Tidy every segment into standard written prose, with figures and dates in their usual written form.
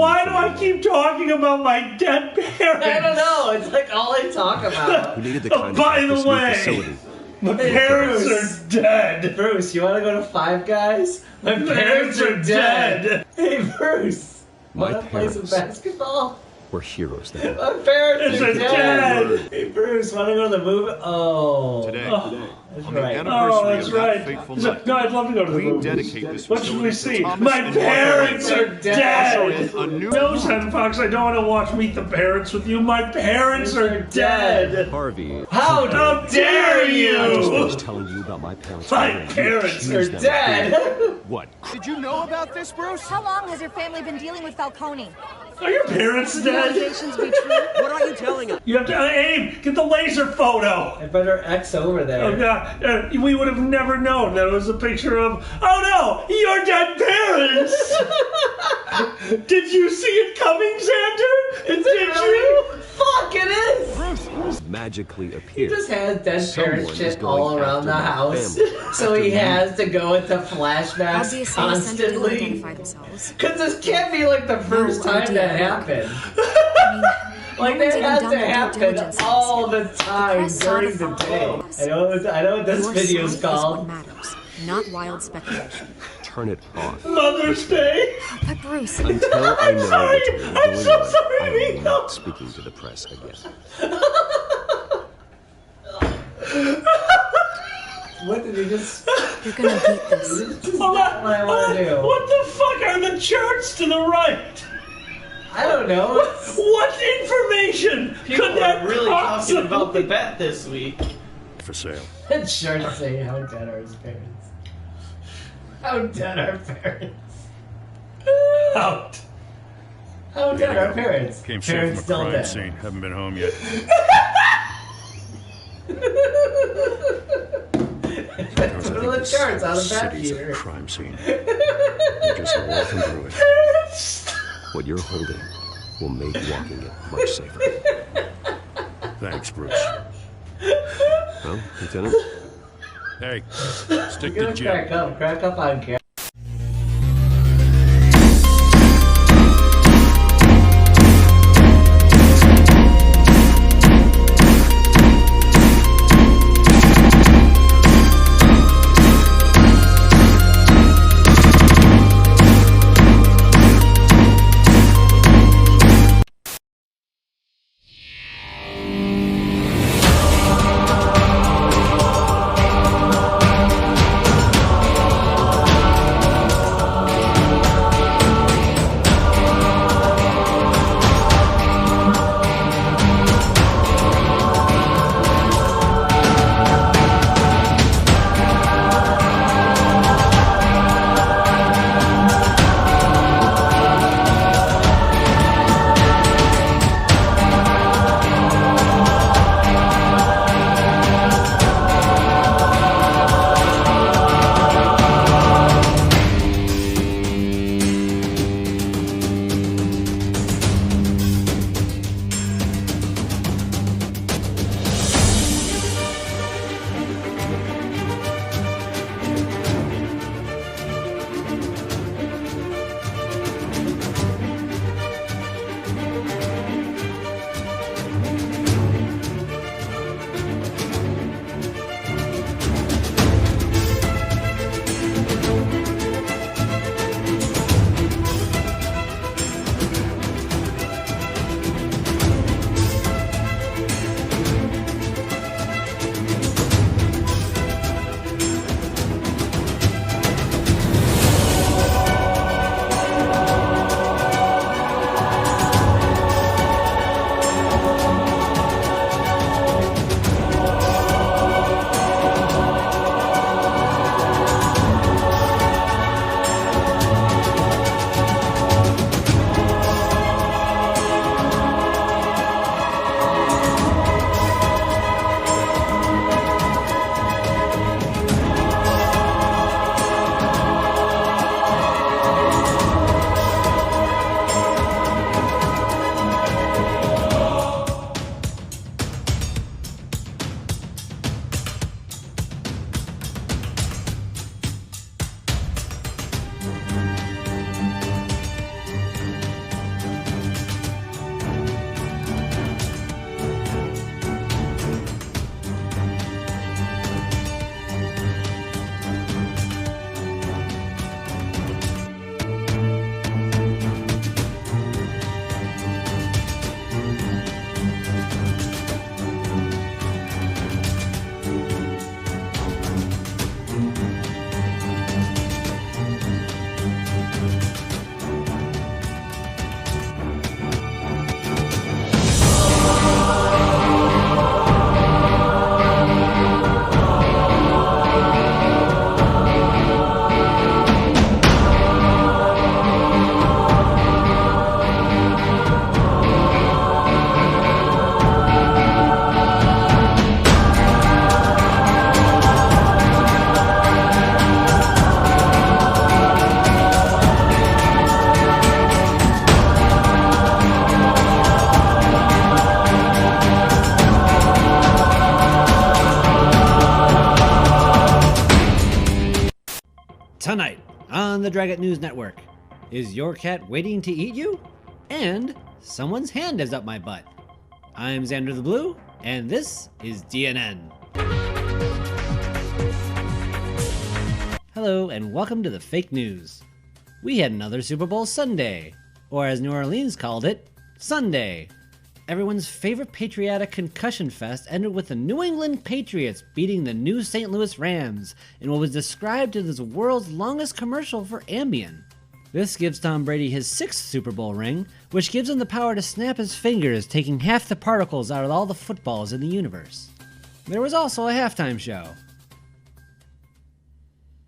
Why do I keep talking about my dead parents? I don't know. It's like all I talk about. We needed the kind by of the this way, new facility. my parents are dead. Bruce, you want to go to Five Guys? My parents are dead. Hey, Bruce. My Want to play some parents basketball? were heroes then. My parents are dead. Hey, Bruce, want to go to the movie? Oh. Today, That's on the right. anniversary That's of that right. fateful No, night, I'd love to go to the we movies. dedicate this What should we facility see? to Thomas My and parents Martha are Wayne. dead. A new No, Santa Fox, I don't want to watch Meet the Parents with you. My parents are dead. Harvey, How dare you? I just finished telling you about my parents. My murder. You parents accused are them of dead. doing it. What? Did you know about this, Bruce? How long has your family been dealing with Falcone? Are your parents dead? Allegations be true? What are you telling us? You have to aim. Get the laser photo. I better X over there. Oh, God. We would have never known that it was a picture of, oh no, your dead parents. Did you see it coming, Xander? Is it really? Fuck, it is! Magically He appeared. just had dead Someone parent is shit going all around the after my house. family. So he has to go into flashbacks Obviously, the center didn't constantly. identify themselves. Because this can't be like the first No time idea. that happened. I mean, Like no one's that even has done to their due happen diligence all yet. the time press saw during the the day. photos. I know what this Your video side is is what called. matters, not wild speculation. Turn it off. Mother's Day. But Bruce, Until I know sorry. what's really I'm going so on, sorry, I am Miko. not speaking to the press again. What did he just... you're gonna beat this. This is not what I want to do. What the fuck are the charts to the right? I don't know. What information People could that are really talking possibly about the bet this week. For sale. And Shark saying how dead are his parents. How dead are parents? out? How dead are parents? Came straight Parents from a still crime dead. scene. Haven't been home yet. That's one of the charts on the bet city's a here. crime scene. You're just walking through it. What you're holding will make walking it much safer. Thanks, Bruce. Well, Lieutenant? Hey, stick You're to gonna Jim. crack up on camera. on the Dragon News Network. Is your cat waiting to eat you? And someone's hand is up my butt. I'm Xander the Blue, and this is DNN. Hello, and welcome to the fake news. We had another Super Bowl Sunday, or as New Orleans called it, Sunday. Everyone's favorite patriotic concussion fest ended with the New England Patriots beating the new St. Louis Rams in what was described as the world's longest commercial for Ambien. This gives Tom Brady his 6th Super Bowl ring, which gives him the power to snap his fingers, taking half the particles out of all the footballs in the universe. There was also a halftime show.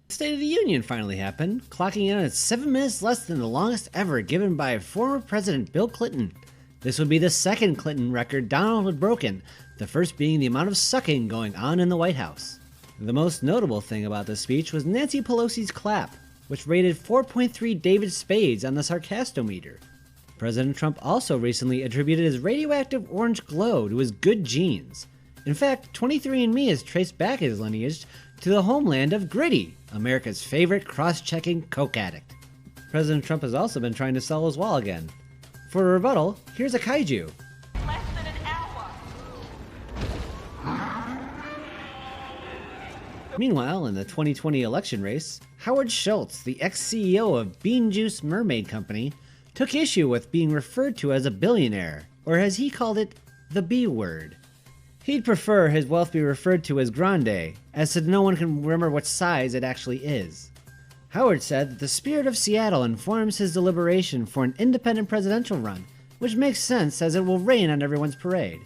The State of the Union finally happened, clocking in at 7 minutes less than the longest ever given by former President Bill Clinton. This would be the second Clinton record Donald had broken, the first being the amount of sucking going on in the White House. The most notable thing about this speech was Nancy Pelosi's clap, which rated 4.3 David Spades on the Sarcastometer. President Trump also recently attributed his radioactive orange glow to his good genes. In fact, 23andMe has traced back his lineage to the homeland of Gritty, America's favorite cross-checking coke addict. President Trump has also been trying to sell his wall again. For a rebuttal, here's a kaiju. Less than an hour. Meanwhile, in the 2020 election race, Howard Schultz, the ex-CEO of Bean Juice Mermaid Company, took issue with being referred to as a billionaire, or as he called it, the B word. He'd prefer his wealth be referred to as grande, as so no one can remember what size it actually is. Howard said that the spirit of Seattle informs his deliberation for an independent presidential run, which makes sense as it will rain on everyone's parade.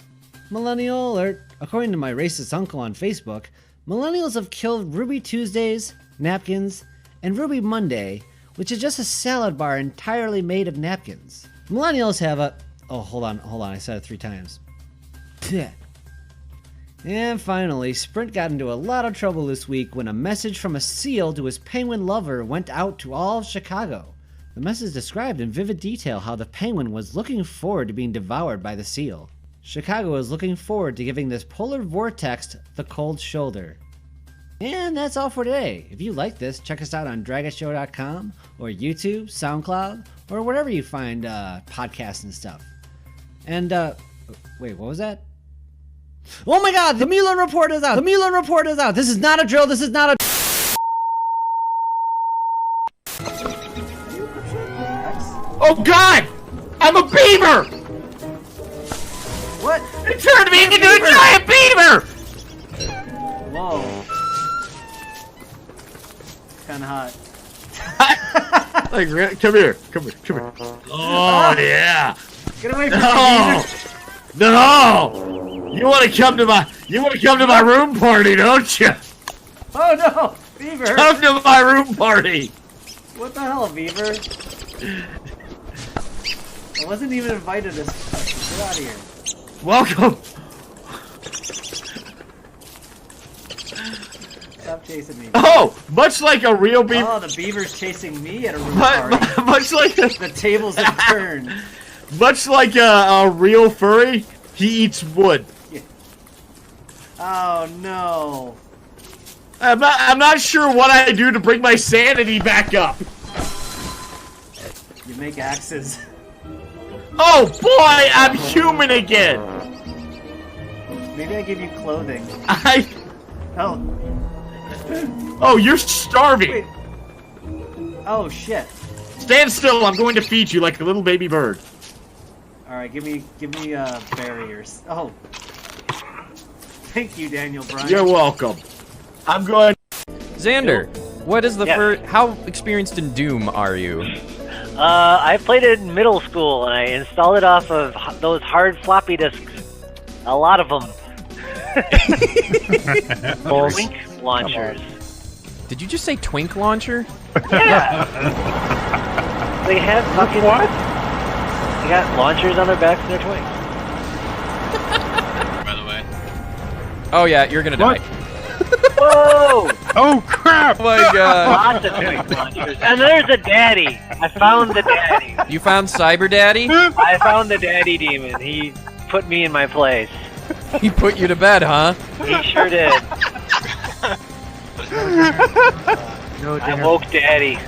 Millennial alert. According to my racist uncle on Facebook, millennials have killed Ruby Tuesdays, napkins, and Ruby Monday, which is just a salad bar entirely made of napkins. Millennials have a... Oh, hold on, I said it 3 times. Blech. And finally, Sprint got into a lot of trouble this week when a message from a seal to his penguin lover went out to all of Chicago. The message described in vivid detail how the penguin was looking forward to being devoured by the seal. Chicago is looking forward to giving this polar vortex the cold shoulder. And that's all for today. If you like this, check us out on dragashow.com or YouTube, SoundCloud, or wherever you find podcasts and stuff. And, wait, what was that? Oh my god, the Mueller report is out! The Mueller report is out! This is not a drill, this is not a... Oh god! I'm a beaver! What? It turned me into a giant beaver! Whoa. Kinda hot. Like, come here. Oh, yeah! Get away from No! me! No! You want to come to my room party, don't you? Oh no! Beaver! Come to my room party! What the hell, Beaver? I wasn't even invited to this. Get out of here. Welcome! Stop chasing me. Oh! Much like a real beaver... Oh, the beaver's chasing me at a room party. Much like a... The tables have turned. Much like a real furry, he eats wood. Yeah. Oh no. I'm not sure what I do to bring my sanity back up. You make axes. Oh boy, I'm human again. Maybe I give you clothing. Oh, Oh, you're starving. wait. Oh shit. Stand still. I'm going to feed you like a little baby bird. All right, give me barriers. Oh. Thank you, Daniel Bryan. You're welcome. I'm going. Xander, what is the Yeah. first? How experienced in Doom are you? I played it in middle school, and I installed it off of those hard floppy disks. A lot of them. Twink launchers. Did you just say Twink launcher? Yeah. They have fucking... What? They got launchers on their backs and they're Twinks. By the way. Oh yeah, you're gonna die. Whoa! Oh crap! Oh my god. Lots of Twink launchers. And there's a daddy. I found the daddy. You found Cyber Daddy? I found the daddy demon. He put me in my place. He put you to bed, huh? He sure did. No, I woke daddy.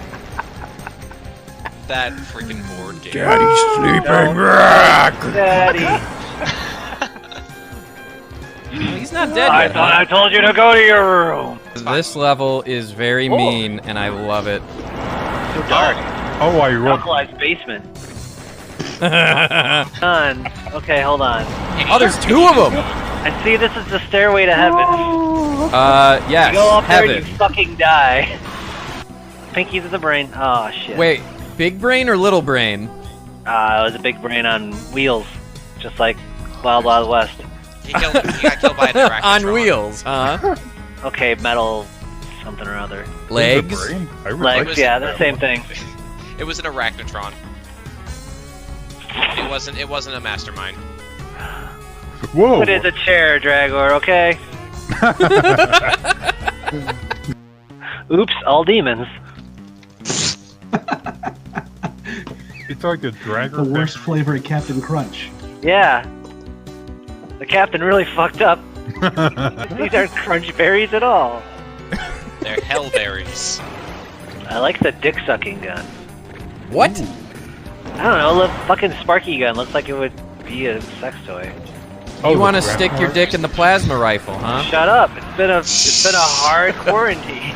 that freaking board game. Daddy's sleeping. Daddy. He's not dead I yet. thought I told you to go to your room. This level is very mean, and I love it. So dark. Oh, I wrote. Alkalized basement. Done. Okay, hold on. Oh, there's two of them. I see this is the stairway to heaven. Yes, You go up there heaven. and you fucking die. Pinky to the brain. Oh, shit. Wait, big brain or little brain? It was a big brain on wheels. Just like Wild Wild West. He got killed by an arachnotron. On wheels, huh? Okay, metal something or other. Legs? Legs, yeah, the same thing. It was an arachnotron. It wasn't a mastermind. Whoa. It is a chair, Dragor, okay? Oops, all demons. It's like a dragger. The worst flavor of Captain Crunch. Yeah. The captain really fucked up. These aren't crunch berries at all. They're hellberries. I like the dick sucking gun. What? I don't know, the fucking Sparky gun looks like it would be a sex toy. You want to stick your dick in the plasma rifle, huh? Shut up! It's been a hard quarantine.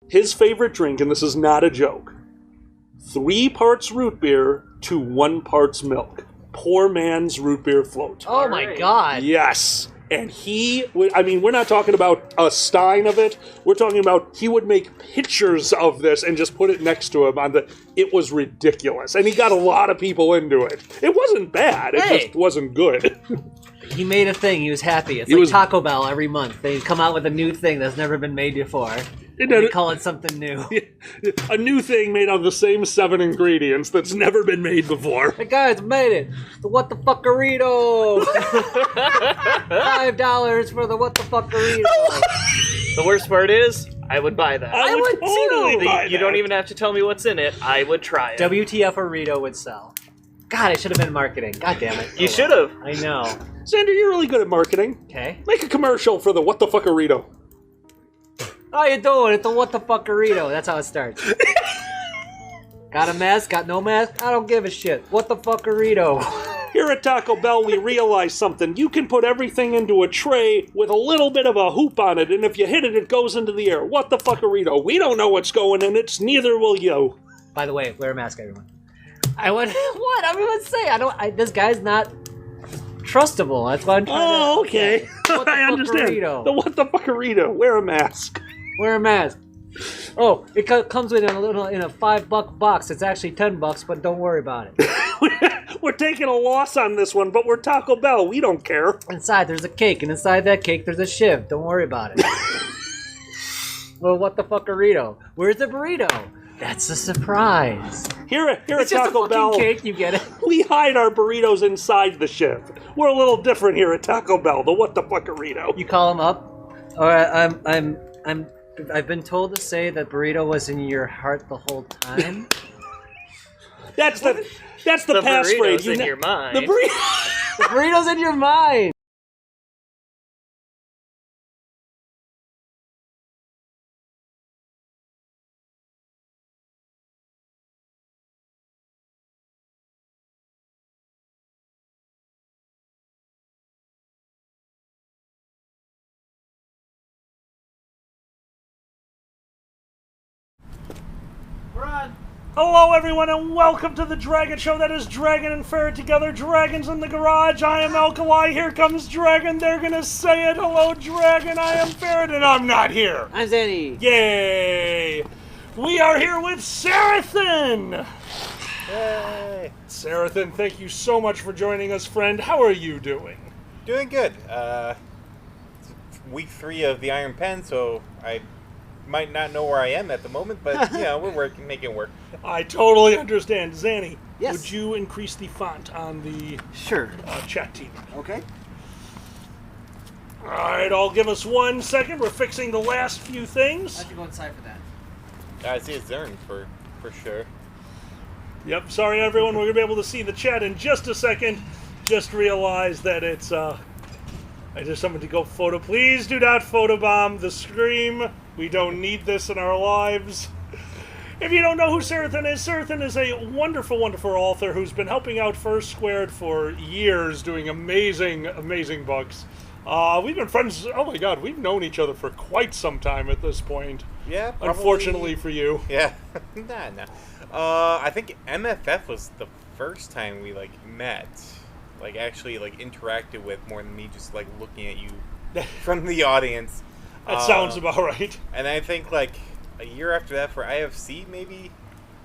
His favorite drink, and this is not a joke, 3 parts root beer to 1 parts milk. Poor man's root beer float. Oh my god. Yes. And he would, I mean, we're not talking about a stein of it. We're talking about he would make pictures of this and just put it next to him on the, it was ridiculous. And he got a lot of people into it. It wasn't bad. It just wasn't good. He made a thing. He was happy. It's like Taco Bell every month. They come out with a new thing that's never been made before. They call it something new. A new thing made of the same 7 ingredients that's never been made before. Hey guys, made it! The What the Fuckerito! $5 for the What the Fuckerito! The worst part is, I would buy that. I would totally too! buy You don't even have to tell me what's in it. I would try it. WTF Burrito would sell. God, I should have been marketing. God damn it. You should have. I know. Xander, you're really good at marketing. Okay. Make a commercial for the What the Fuckerito. How you doing? It's the What the Fuckerito. That's how it starts. Got a mask? Got no mask? I don't give a shit. What the Fuckerito? Here at Taco Bell, we realized something. You can put everything into a tray with a little bit of a hoop on it, and if you hit it, it goes into the air. What the Fuckerito? We don't know what's going in it, neither will you. By the way, wear a mask, everyone. I would. What? I'm gonna say. This guy's not trustable. That's why I'm trying to. Oh, okay. What the I understand. Fuckerito? The What the Fuckerito? Wear a mask. Wear a mask. Oh, it comes in a $5 box. It's actually $10, but don't worry about it. We're taking a loss on this one, but we're Taco Bell. We don't care. Inside there's a cake, and inside that cake there's a shiv. Don't worry about it. Well, what the Fuckerito? Where's the burrito? That's a surprise. Here at It's just Taco a Bell, fucking cake. You get it. we hide our burritos inside the shiv. We're a little different here at Taco Bell. The What the Fuckerito? You call him up. All right, I've been told to say that burrito was in your heart the whole time. That's the passphrase. In your mind. The burrito's in your mind. Hello, everyone, and welcome to the Dragon Show. That is Dragon and Ferret together. Dragons in the garage. I am Alkali. Here comes Dragon. They're gonna say it. Hello, Dragon. I am Ferret, and I'm not here. I'm Zanny. Yay! We are here with Sarathan. Yay! Sarathan, thank you so much for joining us, friend. How are you doing? Doing good. It's week 3 of the Iron Pen, so I might not know where I am at the moment, but we're working, making it work. I totally understand. Zanny, yes. Would you increase the font on the chat team? Okay. All right, I'll give us 1 second. We're fixing the last few things. How'd you go inside for that? I see it's Zern for sure. Yep, sorry everyone, we're going to be able to see the chat in just a second. Just realized that it's, I just something to go photo. Please do not photobomb the stream. We don't need this in our lives. If you don't know who Sarathan is a wonderful, wonderful author who's been helping out First Squared for years, doing amazing, amazing books. We've been friends, oh my god, we've known each other for quite some time at this point. Yeah, probably. Unfortunately for you. Yeah. Nah. I think MFF was the first time we, like, met. Like, actually, like, interacted with more than me just, like, looking at you from the audience. That sounds about right. And I think, like, a year after that for IFC, maybe?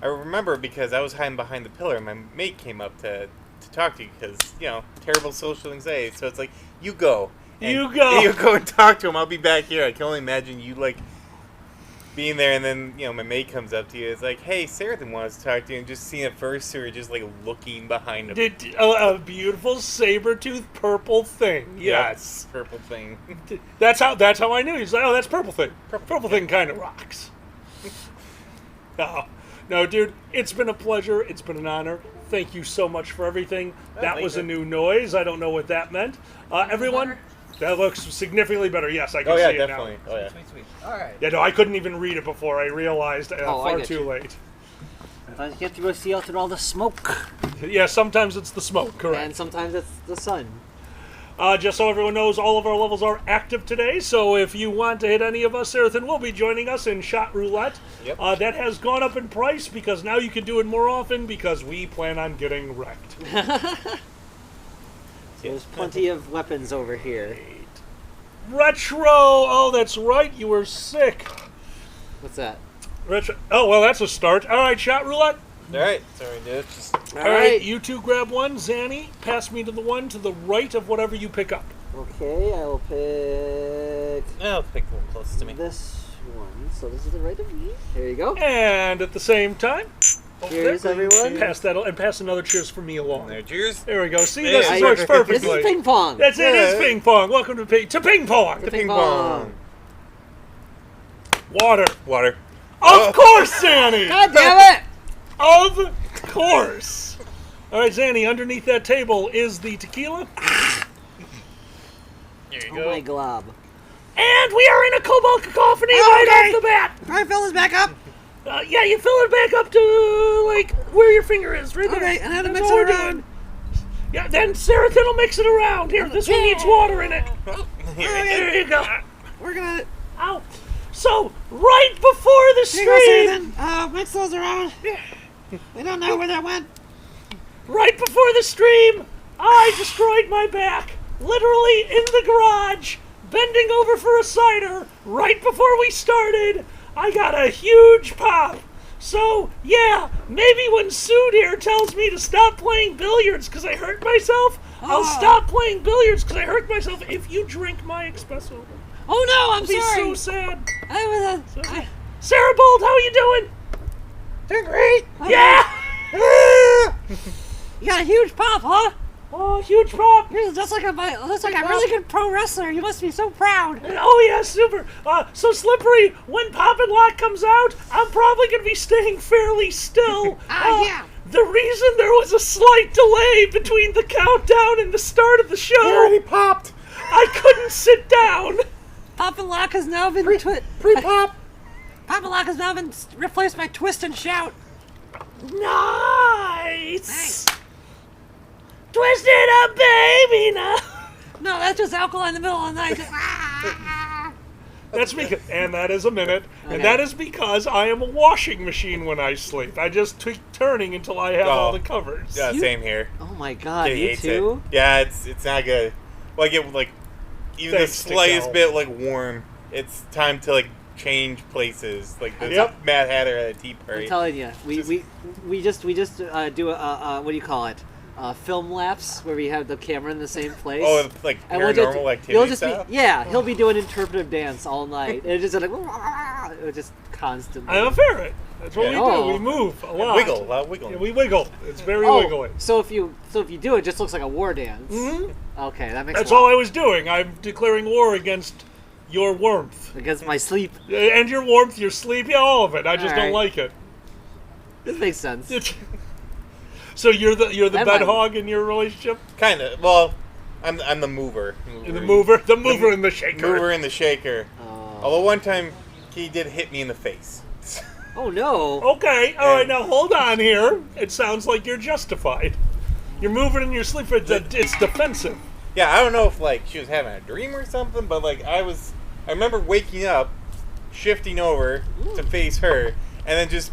I remember because I was hiding behind the pillar and my mate came up to talk to you because, you know, terrible social anxiety. So it's like, you go. You go. You go and talk to him. I'll be back here. I can only imagine you, like, being there, and then, you know, my mate comes up to you. It's like, hey, Sarathan wants to talk to you, and just seeing it first, so you're just, like, looking behind him. A beautiful saber-toothed purple thing. Yes. Yeah, purple thing. That's how I knew. He's like, oh, that's purple thing. Purple thing kind of rocks. No, dude, it's been a pleasure. It's been an honor. Thank you so much for everything. That was a new noise. I don't know what that meant. Everyone, that looks significantly better. Yes, I can see it definitely. now. Oh, yeah, Sweet. All right. Yeah, no, I couldn't even read it before I realized far too late. Sometimes you have to go see out through all the smoke. Yeah, sometimes it's the smoke, correct. And sometimes it's the sun. Just so everyone knows, all of our levels are active today, so if you want to hit any of us, Sarathan will be joining us in Shot Roulette. Yep. That has gone up in price because now you can do it more often because we plan on getting wrecked. There's plenty of weapons over here. Retro! Oh, that's right, you were sick. What's that? Retro. Oh, well, that's a start. All right, Shot Roulette. Alright, sorry, dude. All right, you two grab one. Zanny, pass me to the one to the right of whatever you pick up. Okay, I will pick... I'll pick the one closest to me. This one. So this is the right of me. Here you go. And at the same time... Cheers, everyone. Pass that, and pass another cheers for me along. There, cheers. There we go. See, this works perfectly. This is ping pong. That's it. It's ping pong. Welcome to ping pong. To ping pong. Water. Oh. Of course, Zanny. God damn it! Of course. All right, Zanny. Underneath that table is the tequila. Here you Oh go. my glob. And we are in a cobalt cacophony right off the bat. Can I fill this back up? Yeah, you fill it back up to, like, where your finger is, right there. Okay, and how to That's mix all it we're around. doing. Yeah, then Sarathan will mix it around. Here, this one needs water in it. There you go. We're gonna... Ow. So, right before the stream... mix those around. We don't know where that went. Right before the stream, I destroyed my back. Literally in the garage, bending over for a cider. Right before we started, I got a huge pop. So, yeah, maybe when Sood here tells me to stop playing billiards because I hurt myself, I'll stop playing billiards because I hurt myself if you drink my espresso. Oh no, I'm I'll be sorry. so sad. Sarah Bold, how are you doing? Doing great. Yeah! You got a huge pop, huh? Oh, huge pop. That's like a really good pro wrestler. You must be so proud. Oh, yeah, super. So, Slippery, when Pop and Lock comes out, I'm probably going to be staying fairly still. Yeah. The reason there was a slight delay between the countdown and the start of the show... He already popped. I couldn't sit down. Pop and Lock has now been... Pre-pop. Pop and Lock has now been replaced by Twist and Shout. Nice. Thanks. Twist it up, baby, now. No, that's just alcohol in the middle of the night. That's because, and that is a minute, and that is because I am a washing machine when I sleep. I just keep turning until I have all the covers. Yeah, same here. Oh my god, He you hates too? it. Yeah, it's not good. Like it even Thanks, the slightest Cal. bit warm. It's time to change places. Like the Mad Hatter at a tea party. I'm telling you, we just do a what do you call it? Film lapse where we have the camera in the same place. Oh, like and Paranormal Activity style? He'll be doing interpretive dance all night. And it's just like just constantly. I'm a ferret. That's what we do. We move a lot. Wiggle, a lot of wiggling. Yeah, we wiggle. It's very wiggly. So if you do it, just looks like a war dance. Mm-hmm. Okay, that makes. That's all I was doing. I'm declaring war against your warmth. Against my sleep. And your warmth, your sleep, yeah, all of it. I just don't like it. This makes sense. So you're the bed hog in your relationship? Kind of. Well, I'm the mover. The mover and the shaker. Mover and the shaker. Although one time he did hit me in the face. Oh no. Okay, all right, now hold on here. It sounds like you're justified. You're moving in your sleep. It's defensive. Yeah, I don't know if like she was having a dream or something, but like I remember waking up, shifting over to face her, and then just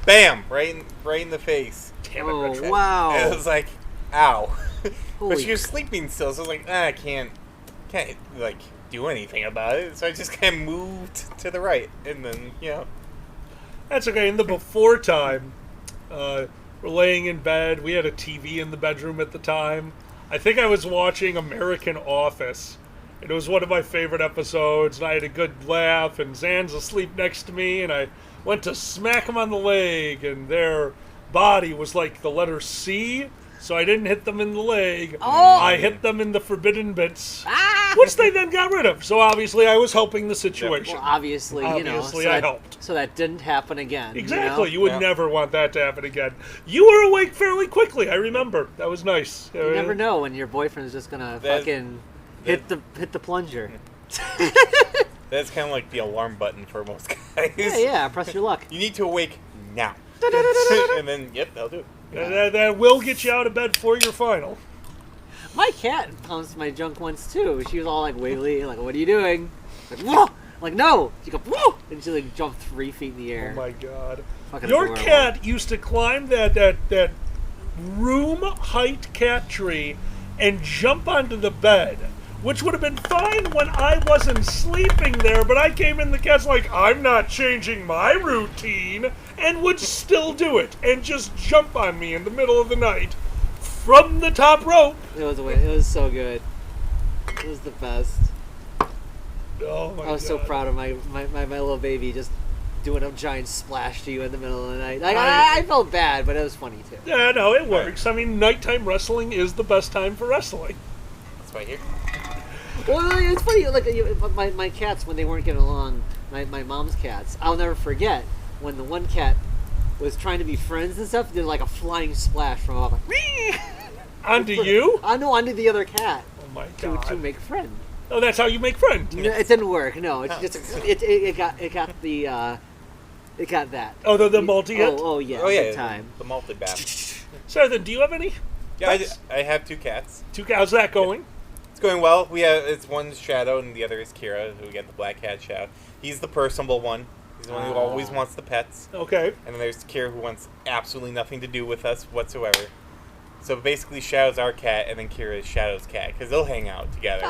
bam, right in the face. Damn it, Oh Retro. wow. And it was like, ow. But Holy she was sleeping still, so I was like, I can't like do anything about it. So I just kind of moved to the right, and then That's okay. In the before time, we're laying in bed. We had a TV in the bedroom at the time. I think I was watching American Office. It was one of my favorite episodes, and I had a good laugh, and Zan's asleep next to me, and I went to smack him on the leg, and their body was like the letter C, so I didn't hit them in the leg. Oh. I hit them in the forbidden bits, which they then got rid of. So obviously I was helping the situation. Well, obviously, Obviously, so I that, helped. So that didn't happen again. Exactly. You You would never want that to happen again. You were awake fairly quickly, I remember. That was nice. You never know when your boyfriend's just gonna fucking hit the plunger. That's kind of like the alarm button for most guys. Yeah, press your luck. You need to awake now. And then, that'll do it. That will get you out of bed for your final. My cat pounced my junk once too. She was all like wiggly, like, "What are you doing?" Like, whoa! I'm like, no. She go, whoa! And she like jumped 3 feet in the air. Oh my god! Fucking Your adorable. cat used to climb that room height cat tree and jump onto the bed, which would have been fine when I wasn't sleeping there. But I came in, the cat's like, "I'm not changing my routine," and would still do it and just jump on me in the middle of the night from the top rope. It was so good. It was the best. Oh my I was so proud of my little baby just doing a giant splash to you in the middle of the night. Like, I felt bad, but it was funny too. Yeah, no, it works. I mean, nighttime wrestling is the best time for wrestling. That's right here. Well, it's funny. Like my cats, when they weren't getting along, my mom's cats. I'll never forget when the one cat was trying to be friends and stuff. Did like a flying splash from above, like, onto you? No, onto the other cat. Oh my god! To make friends. Oh, that's how you make friends. No, it didn't work. No, it's just it got that. Oh, the multi-hit? Oh yeah. Oh yeah. Big time. The multi-bat. So then, do you have any? Yeah, I have 2 cats. How's that going? It's going well. It's one's Shadow and the other is Kira. Who we got the black cat Shadow. He's the personable one. He's the one who always wants the pets. Okay. And then there's Kira, who wants absolutely nothing to do with us whatsoever. So basically, Shadow's our cat, and then Kira is Shadow's cat, because they'll hang out together.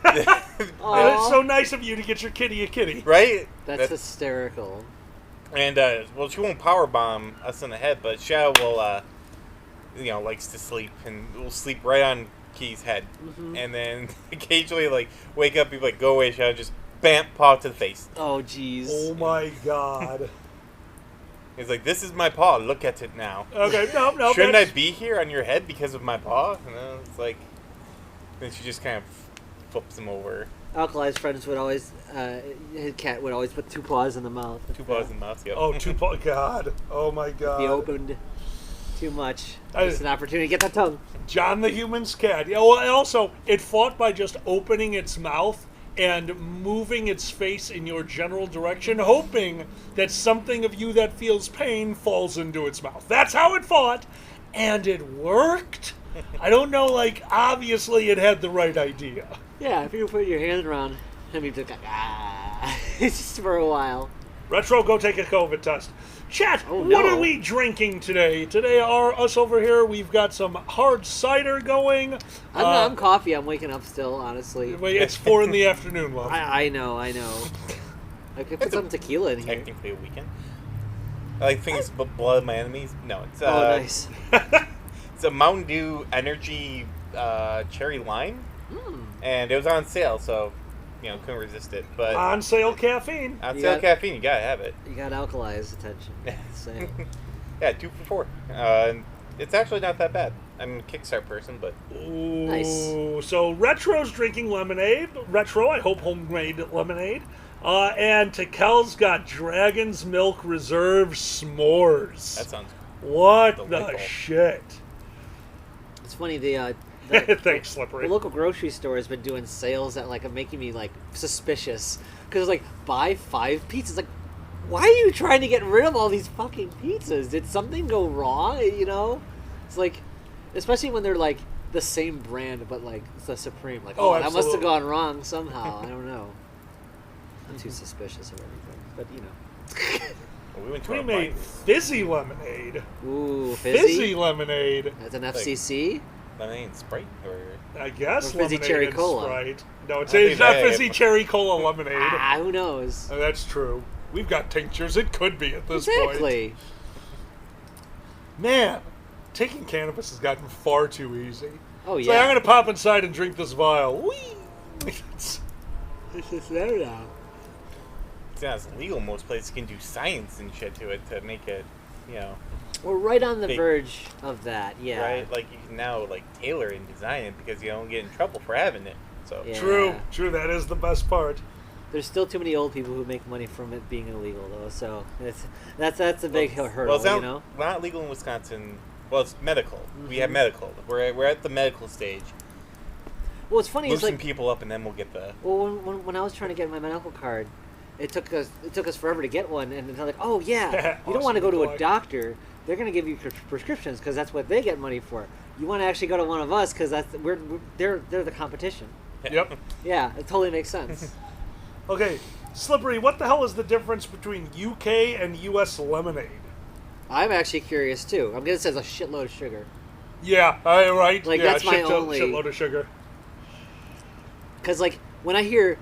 It's so nice of you to get your kitty a kitty. Right? That's hysterical. And, well, she won't powerbomb us in the head, but Shadow will, likes to sleep, and will sleep right on Key's head. Mm-hmm. And then occasionally, like, wake up, be like, go away, Shadow, just bam, paw to the face. Oh, jeez. Oh, my God. He's like, this is my paw, look at it now. Okay, no. Shouldn't I be here on your head because of my paw? And then it's like, then she just kind of flips him over. Alkali's friends would always, his cat would always put 2 paws in the mouth. 2 paws in the mouth, yeah. Oh, 2 paws, God. Oh, my God. He opened too much. It's an opportunity to get that tongue. John the Human's cat. Yeah, well, also, it fought by just opening its mouth and moving its face in your general direction, hoping that something of you that feels pain falls into its mouth. That's how it fought, and it worked. I don't know, like, obviously it had the right idea. Yeah, if you put your hand around him, he'd just like, just for a while. Retro, go take a COVID test. Chat, Oh, no. What are we drinking today? Today, us over here, we've got some hard cider going. I'm coffee. I'm waking up still, honestly. It's 4 in the afternoon, love. I know. I could put some tequila in here. Technically a weekend. I like things, but blood of my enemies. No, it's nice. It's a Mountain Dew Energy Cherry Lime, and it was on sale, so couldn't resist it. But on sale caffeine. On sale caffeine, you gotta have it. You got Alkali's attention. Sale. Yeah, 2 for $4. It's actually not that bad. I'm a Kickstart person, but Ooh, nice. So Retro's drinking lemonade. Retro, I hope homemade lemonade. And Takel's got Dragon's Milk Reserve S'mores. That sounds what delightful. the shit. It's funny. Thanks, Slippery. The local grocery store has been doing sales that like are making me like suspicious because like buy 5 pizzas. Like, why are you trying to get rid of all these fucking pizzas? Did something go wrong? You know, it's like, especially when they're like the same brand but like it's the Supreme. Like, oh, that must have gone wrong somehow. I don't know. I'm too suspicious of everything, but you know. We made fizzy lemonade. Ooh, fizzy lemonade. That's an FCC. Lemonade and Sprite, or I guess or fizzy lemonade cherry and cola. Sprite. No, it's not fizzy cherry cola lemonade. Ah, who knows? That's true. We've got tinctures. It could be at this Exactly. point. Man, taking cannabis has gotten far too easy. Oh It's yeah. like, I'm gonna pop inside and drink this vial. Whee! This is there now. it's not as legal. Most places can do science and shit to it to make it, you know. We're right on the big, verge of that. Yeah. Right, like you can now like tailor and design it because you don't get in trouble for having it. So Yeah. True. That is the best part. There's still too many old people who make money from it being illegal, though. So that's a big hurdle, well, it's not, you know. not legal in Wisconsin. Well, it's medical. We have medical. We're at the medical stage. Well, it's funny. It's Loosen like people up, and then we'll get the. well, when I was trying to get my medical card, it took us forever to get one, and they're like, oh yeah, you don't want to go to a doctor. They're gonna give you prescriptions because that's what they get money for. You want to actually go to one of us because they're the competition. Yep. Yeah, it totally makes sense. Okay, Slippery, what the hell is the difference between UK and US lemonade? I'm actually curious too. I'm guessing it says a shitload of sugar. Yeah, right. Like yeah, that's my only shitload of sugar. Because like when I hear,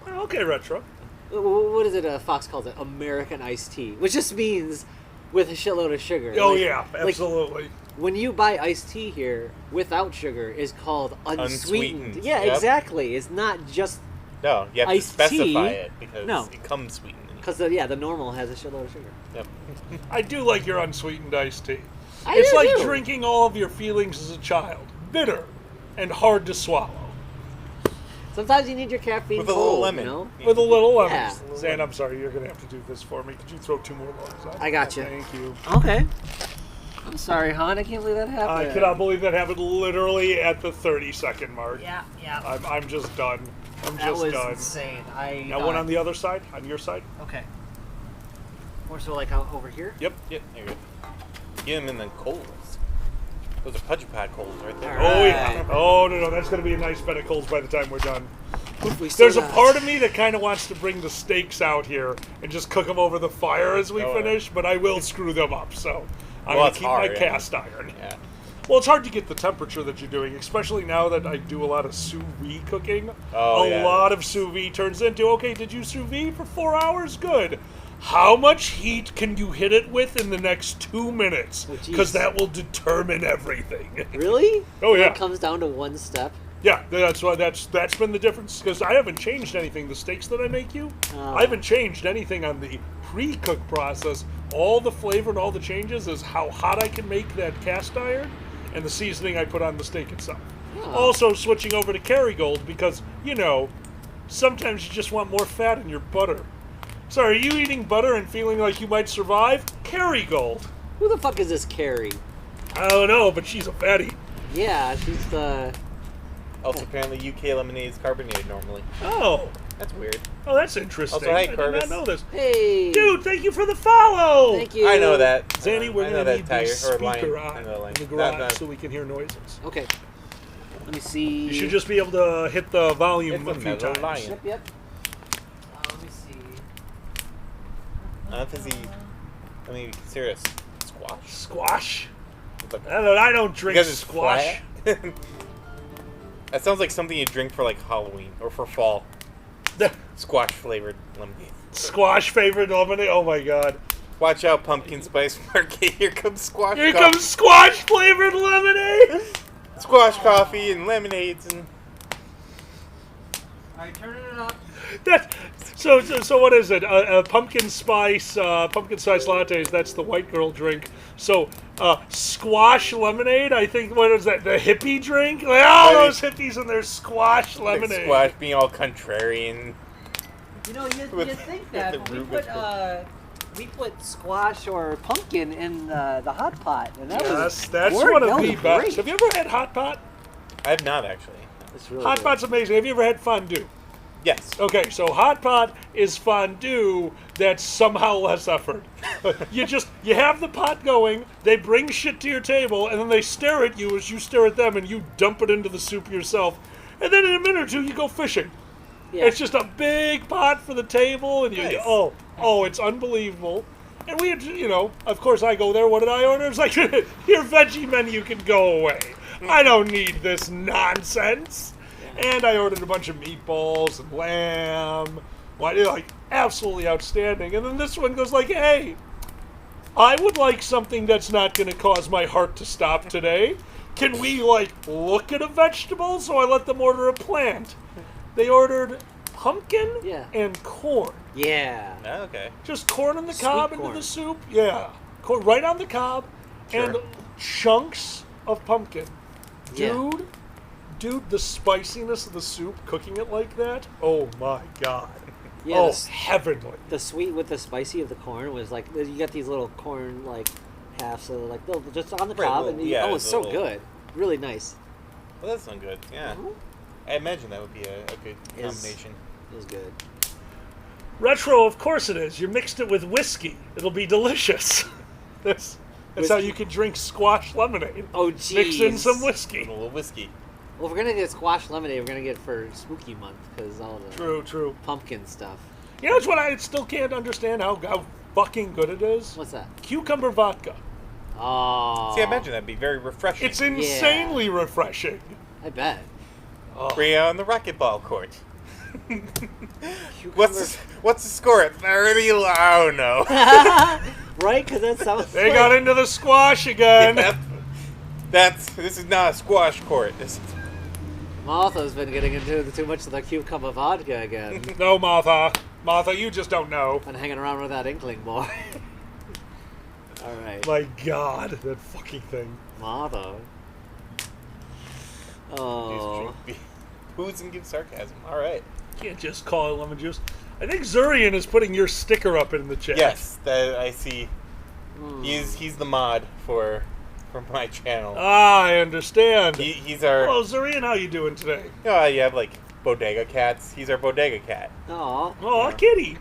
okay, retro. What is it? Fox calls it American iced tea, which just means with a shitload of sugar. Oh like, yeah, absolutely. Like, when you buy iced tea here without sugar, is called unsweetened. Yeah, yep. Exactly. It's not just no. You have iced to specify tea. it because it comes sweetened. Because the normal has a shitload of sugar. Yep. I do like your unsweetened iced tea. I It's do like too. drinking all of your feelings as a child, bitter and hard to swallow. Sometimes you need your caffeine with a cold, little lemon. You know? With a little lemon. Yeah. Zan, I'm sorry, you're gonna have to do this for me. Could you throw 2 more lemons on? I got you. Thank you. Okay. I'm sorry, hon. I can't believe that happened. I cannot believe that happened literally at the 30-second mark. Yeah. I'm just done. I'm That just was done. insane. Now one on the other side, on your side. Okay. More so like over here? Yep. Yep. There you go. Get them in the coals. Those are Pudgy Pod coals right there. Oh yeah. Oh no, that's gonna be a nice bed of coals by the time we're done. There's There's a part of me that kind of wants to bring the steaks out here and just cook them over the fire as we finish, but I will screw them up. So I'm gonna keep my cast iron. Yeah. Well, it's hard to get the temperature that you're doing, especially now that I do a lot of sous vide cooking. Oh, a lot of sous vide turns into, okay, did you sous vide for 4 hours? Good. How much heat can you hit it with in the next 2 minutes? Because that will determine everything. Really? Oh yeah. It comes down to one step. Yeah, that's why that's been the difference. Because I haven't changed anything. The steaks that I make you, I haven't changed anything on the pre-cook process. All the flavor and all the changes is how hot I can make that cast iron, and the seasoning I put on the steak itself. Also switching over to Kerrygold because sometimes you just want more fat in your butter. So are you eating butter and feeling like you might survive? Kerrygold. Who the fuck is this Carrie? I don't know, but she's a fatty. Yeah, she's the. Also, apparently UK lemonade is carbonated normally. Oh. That's weird. Oh, that's interesting. Also, hi, I did Curtis. not know this. Hey. Dude, thank you for the follow. Thank you. I know that. Zanny, we're I going know to need that the tire, or speaker line. I on know the line. in the Not- garage not- so we can hear noises. Okay. Let me see. You should just be able to hit the volume It's a a few mellow times. lion. Yep. Let me see. Does he? I mean, consider it squash. Squash? Like, I don't drink because it's squash. flat? That sounds like something you drink for like Halloween or for fall. Squash flavored lemonade. Squash favorite lemonade? Oh my god. Watch out, pumpkin spice market. Here comes squash. Here coffee. comes squash flavored lemonade. Squash coffee and lemonades and. Alright, turning it up. So what is it? Pumpkin spice lattes. That's the white girl drink. So squash lemonade. I think what is that? The hippie drink? Like, those hippies and their squash lemonade. Like squash being all contrarian. You know, you With- think with that, the but Rubik's we put squash or pumpkin in the hot pot, and that Yes, was that's worked. one of That the was best. great. Have you ever had hot pot? I have not actually. It's really Hot good. pot's amazing. Have you ever had fondue? Yes. Okay, so hot pot is fondue that's somehow less effort. You have the pot going, they bring shit to your table, and then they stare at you as you stare at them, and you dump it into the soup yourself. And then in a minute or two, you go fishing. Yeah. It's just a big pot for the table, and Nice. it's unbelievable. And we, of course I go there. What did I order? It's like, your veggie menu can go away. I don't need this nonsense. And I ordered a bunch of meatballs and lamb. Like, absolutely outstanding. And then this one goes like, hey, I would like something that's not going to cause my heart to stop today. Can we, look at a vegetable? So I let them order a plant. They ordered pumpkin and corn. Yeah. Oh, okay. Just corn on the Sweet cob into corn. the soup. Yeah. Corn right on the cob. Sure. And chunks of pumpkin. Yeah. Dude, the spiciness of the soup, cooking it like that, oh my god. Yeah, heavenly. The sweet with the spicy of the corn was like, you got these little corn, halves, so they're just on the Right, cob, little- and yeah, it's so little- good. Really nice. Well, that sounds good. Yeah. Mhm. I imagine that would be a good combination. It was good. Retro, of course it is. You mixed it with whiskey. It'll be delicious. That's how you can drink squash lemonade. Oh, jeez. Mix in some whiskey. A little whiskey. Well, if we're gonna get squash lemonade, we're gonna get it for Spooky Month because all the True. pumpkin stuff. You know what I still can't understand how fucking good it is? What's that? Cucumber vodka. Oh. See, I imagine that'd be very refreshing. It's insanely refreshing. I bet. Free on the racquetball court. What's the score at 30? Oh no. Right? Because that sounds. They got into the squash again. This is not a squash court. This is... Martha's been getting into too much of the cucumber vodka again. No, Martha. Martha, you just don't know. And hanging around with that inkling boy. All right. My God, that fucking thing. Martha. Oh. Booze and give sarcasm. All right. Can't just call it lemon juice. I think Zurian is putting your sticker up in the chat. Yes, that I see. He's the mod for my channel. Ah, I understand. He's our. Oh, Zurian, how you doing today? Oh, you have bodega cats. He's our bodega cat. Aw. Oh, kitty.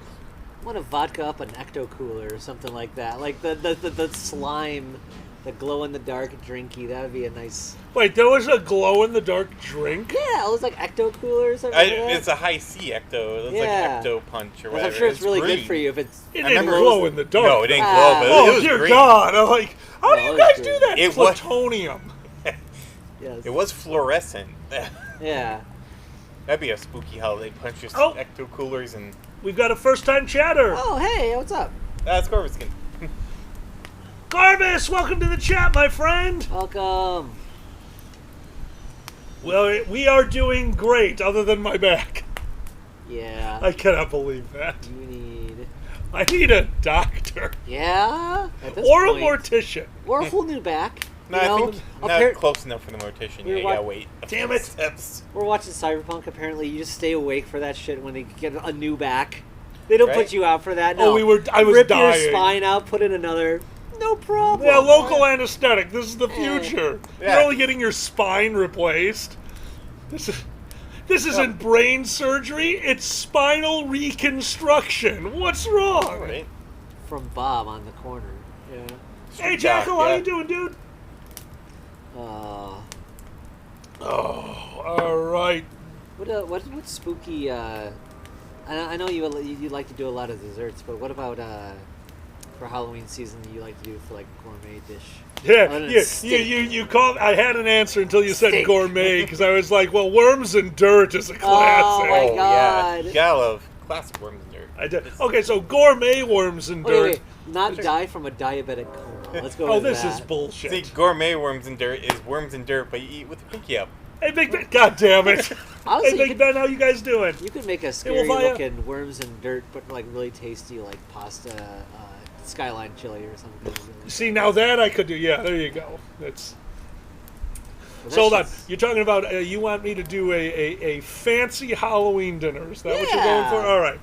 I want to vodka up an ecto cooler or something like that. Like the slime, the glow in the dark drinky. That would be a nice. Wait, there was a glow in the dark drink? Yeah, it was like ecto cooler or something. like that. It's a high C ecto. It's Yeah. like ecto punch or Well, whatever. I'm sure it's really green. good for you if it's. It didn't glow in the dark. No, it didn't glow, but Oh, it was dear green. God. I'm like, how do you guys do that? It was- Plutonium. Yes. It was fluorescent. Yeah. That'd be a spooky holiday. Punch your Oh. ecto coolers and. We've got a first-time chatter. Oh, hey, what's up? That's Corvuskin. Garvis, welcome to the chat, my friend. Welcome. Well, we are doing great, other than my back. Yeah. I cannot believe that. You need. I need a doctor. Yeah. At this Or point. a mortician. Or a whole new back. No, You I know, think not close enough for the mortician. We're Yeah, you gotta wait. Damn it. Steps. We're watching Cyberpunk. Apparently, you just stay awake for that shit when they get a new back. They don't Right? put you out for that. Oh, No. I was Rip dying. your spine out, put in another. No problem. Yeah, local anesthetic. This is the future. Yeah. You're only getting your spine replaced. This isn't brain surgery. It's spinal reconstruction. What's wrong? Right. From Bob on the corner. Yeah. Hey, Jackal, how Yeah. you doing, dude? Uh, Oh, all right. What spooky? I know you like to do a lot of desserts, but what about for Halloween season? You like to do for like gourmet dish? Yeah, Other than yeah. steak. You called. I had an answer until you said Steak. gourmet because I was like, well, worms and dirt is a classic. my Oh, God. yeah. You gotta love classic worms and dirt. I did. Okay, so gourmet worms and dirt. Wait, not die from a diabetic coma. Let's go. Oh, with this that. is bullshit. See, gourmet worms and dirt is worms and dirt, but you eat with the pinky up. Hey, Big Ben. God damn it. Honestly, Hey, you Big Ben, how you guys doing? You could make a well, scary via- looking worms and dirt, but like really tasty, like pasta, skyline chili or something. See, now that I could do. Yeah, there you go. That's. Well, So hold on. that's You're talking about you want me to do a fancy Halloween dinner. Is that what you're going for? Yeah. All right.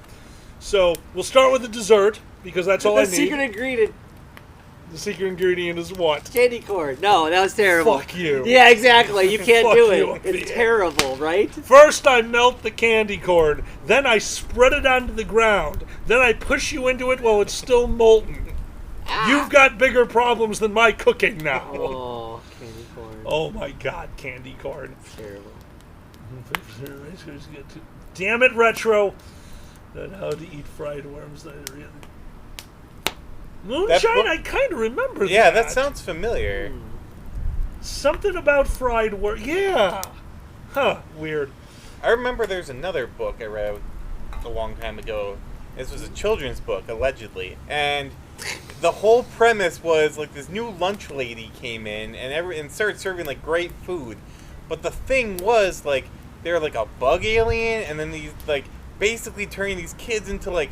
So we'll start with the dessert because that's all the I need. secret ingredient. The secret ingredient is what? Candy corn. No, that was terrible. Fuck you. Yeah, exactly. You can't Fuck do you, it. It's terrible, right? First I melt the candy corn, then I spread it onto the ground, then I push you into it while it's still molten. You've got bigger problems than my cooking now. Oh, candy corn. Oh my god, candy corn. It's terrible. Damn it, Retro. Then how to eat fried worms. Moonshine, I kind of remember that. Yeah, that sounds familiar. Something about fried worms. Yeah. Huh, weird. I remember there's another book I read a long time ago. This was a children's book, allegedly. And the whole premise was, like, this new lunch lady came in and started serving, like, great food. But the thing was, like, they were, like, a bug alien, and then these, like, basically turning these kids into, like,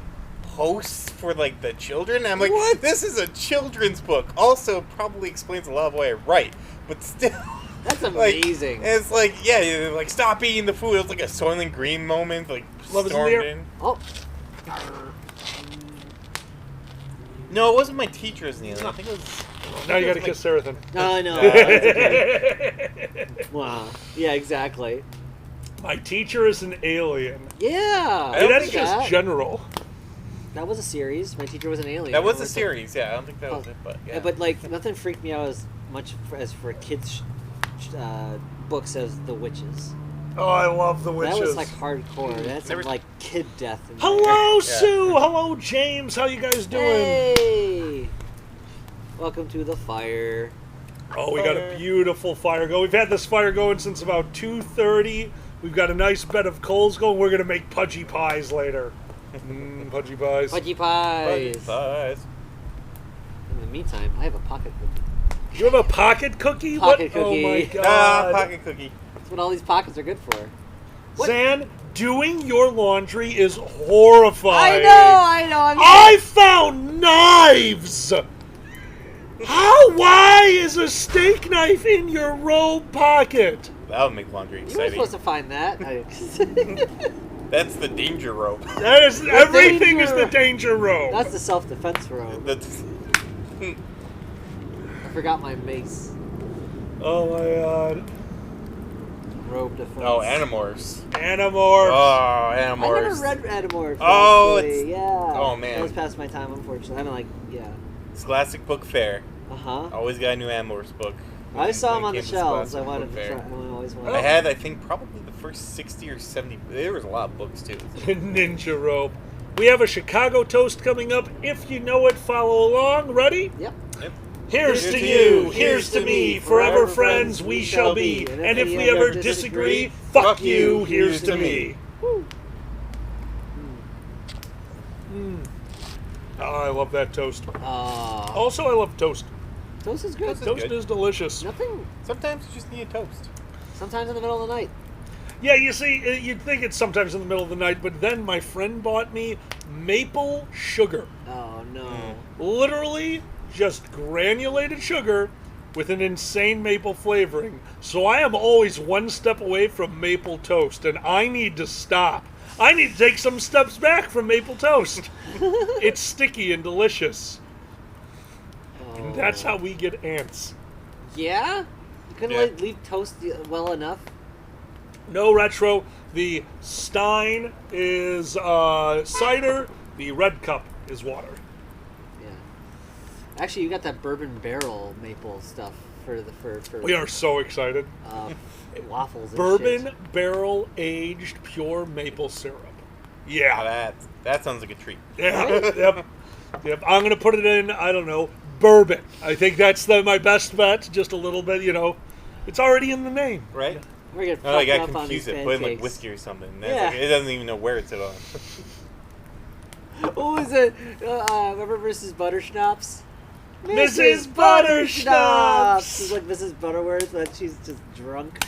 hosts for, like, the children. And I'm like, what? This is a children's book. Also, probably explains a lot of what I write. But still... That's amazing. Like, it's like, yeah, like, stop eating the food. It was like a Soylent Green moment, like, Love stormed is in. Oh. No, it wasn't my teacher's Neil. I think it was... Now you gotta kiss Sarah then. No, I know. Okay. Wow. Yeah, exactly. My teacher is an alien. Yeah. Hey, that's just general. That was a series. My teacher was an alien. That was a series, yeah. I don't think that was it, but yeah. But, like, nothing freaked me out as much as for kids' books as The Witches. Oh, I love The Witches. That was, like, hardcore. That's some, like, kid death in Hello, there. Sue! Hello, James! How you guys doing? Hey! Welcome to the fire. Oh, we got a beautiful fire going. We've had this fire going since about 2:30. We've got a nice bed of coals going. We're going to make pudgy pies later. Pudgy pies. Pudgy pies. Pudgy pies. In the meantime, I have a pocket cookie. You have a pocket cookie? Pocket what? cookie. Oh my god. Pocket cookie. That's what all these pockets are good for. What? Zan, doing your laundry is horrifying. I know. I found knives! Why is a steak knife in your robe pocket? That would make laundry You were exciting. supposed to find that. That's the danger rope. That is, everything is the danger robe. That's the self-defense robe. I forgot my mace. Oh my god. Robe defense. Oh, Animorphs. Animorphs. Oh, Animorphs. I never read Animorphs. Oh, actually. it's... Yeah. Oh, man. That was past my time, unfortunately. Yeah. Scholastic Book Fair. Uh-huh. Always got a new Animorphs book. I saw them on the came to shelves. I Scholastic wanted Book to Fair. try. I always wanted. I had, I think, probably the first 60 or 70. There was a lot of books, too. Ninja robe. We have a Chicago toast coming up. If you know it, follow along. Ready? Yep. Here's to you, here's to me, forever friends we shall be. And if we ever disagree, fuck you, here's to me. Oh, I love that toast. Also, I love toast. Toast is good. Toast is delicious. Nothing. Sometimes you just need a toast. Sometimes in the middle of the night. Yeah, you see, you'd think it's sometimes in the middle of the night, but then my friend bought me maple sugar. Oh, no. Literally just granulated sugar with an insane maple flavoring. So I am always one step away from maple toast, and I need to stop. I need to take some steps back from maple toast. It's sticky and delicious. And that's how we get ants. Yeah? You couldn't leave toast well enough? No, Retro. The stein is cider. The red cup is water. Yeah. Actually, you got that bourbon barrel maple stuff for We are so excited. Waffles and Bourbon shit. barrel aged pure maple syrup. Yeah. That sounds like a treat. Yeah. Yep. I'm gonna put it in. I don't know, bourbon. I think that's my best bet. Just a little bit, It's already in the name. Right? We're getting I got fucked up on these confused. Put in like pancakes. whiskey or something. Yeah. Like, it doesn't even know where it's at all. What was it? Remember Mrs. Butterschnaps? Mrs. Butterschnaps! She's like Mrs. Butterworth, but she's just drunk.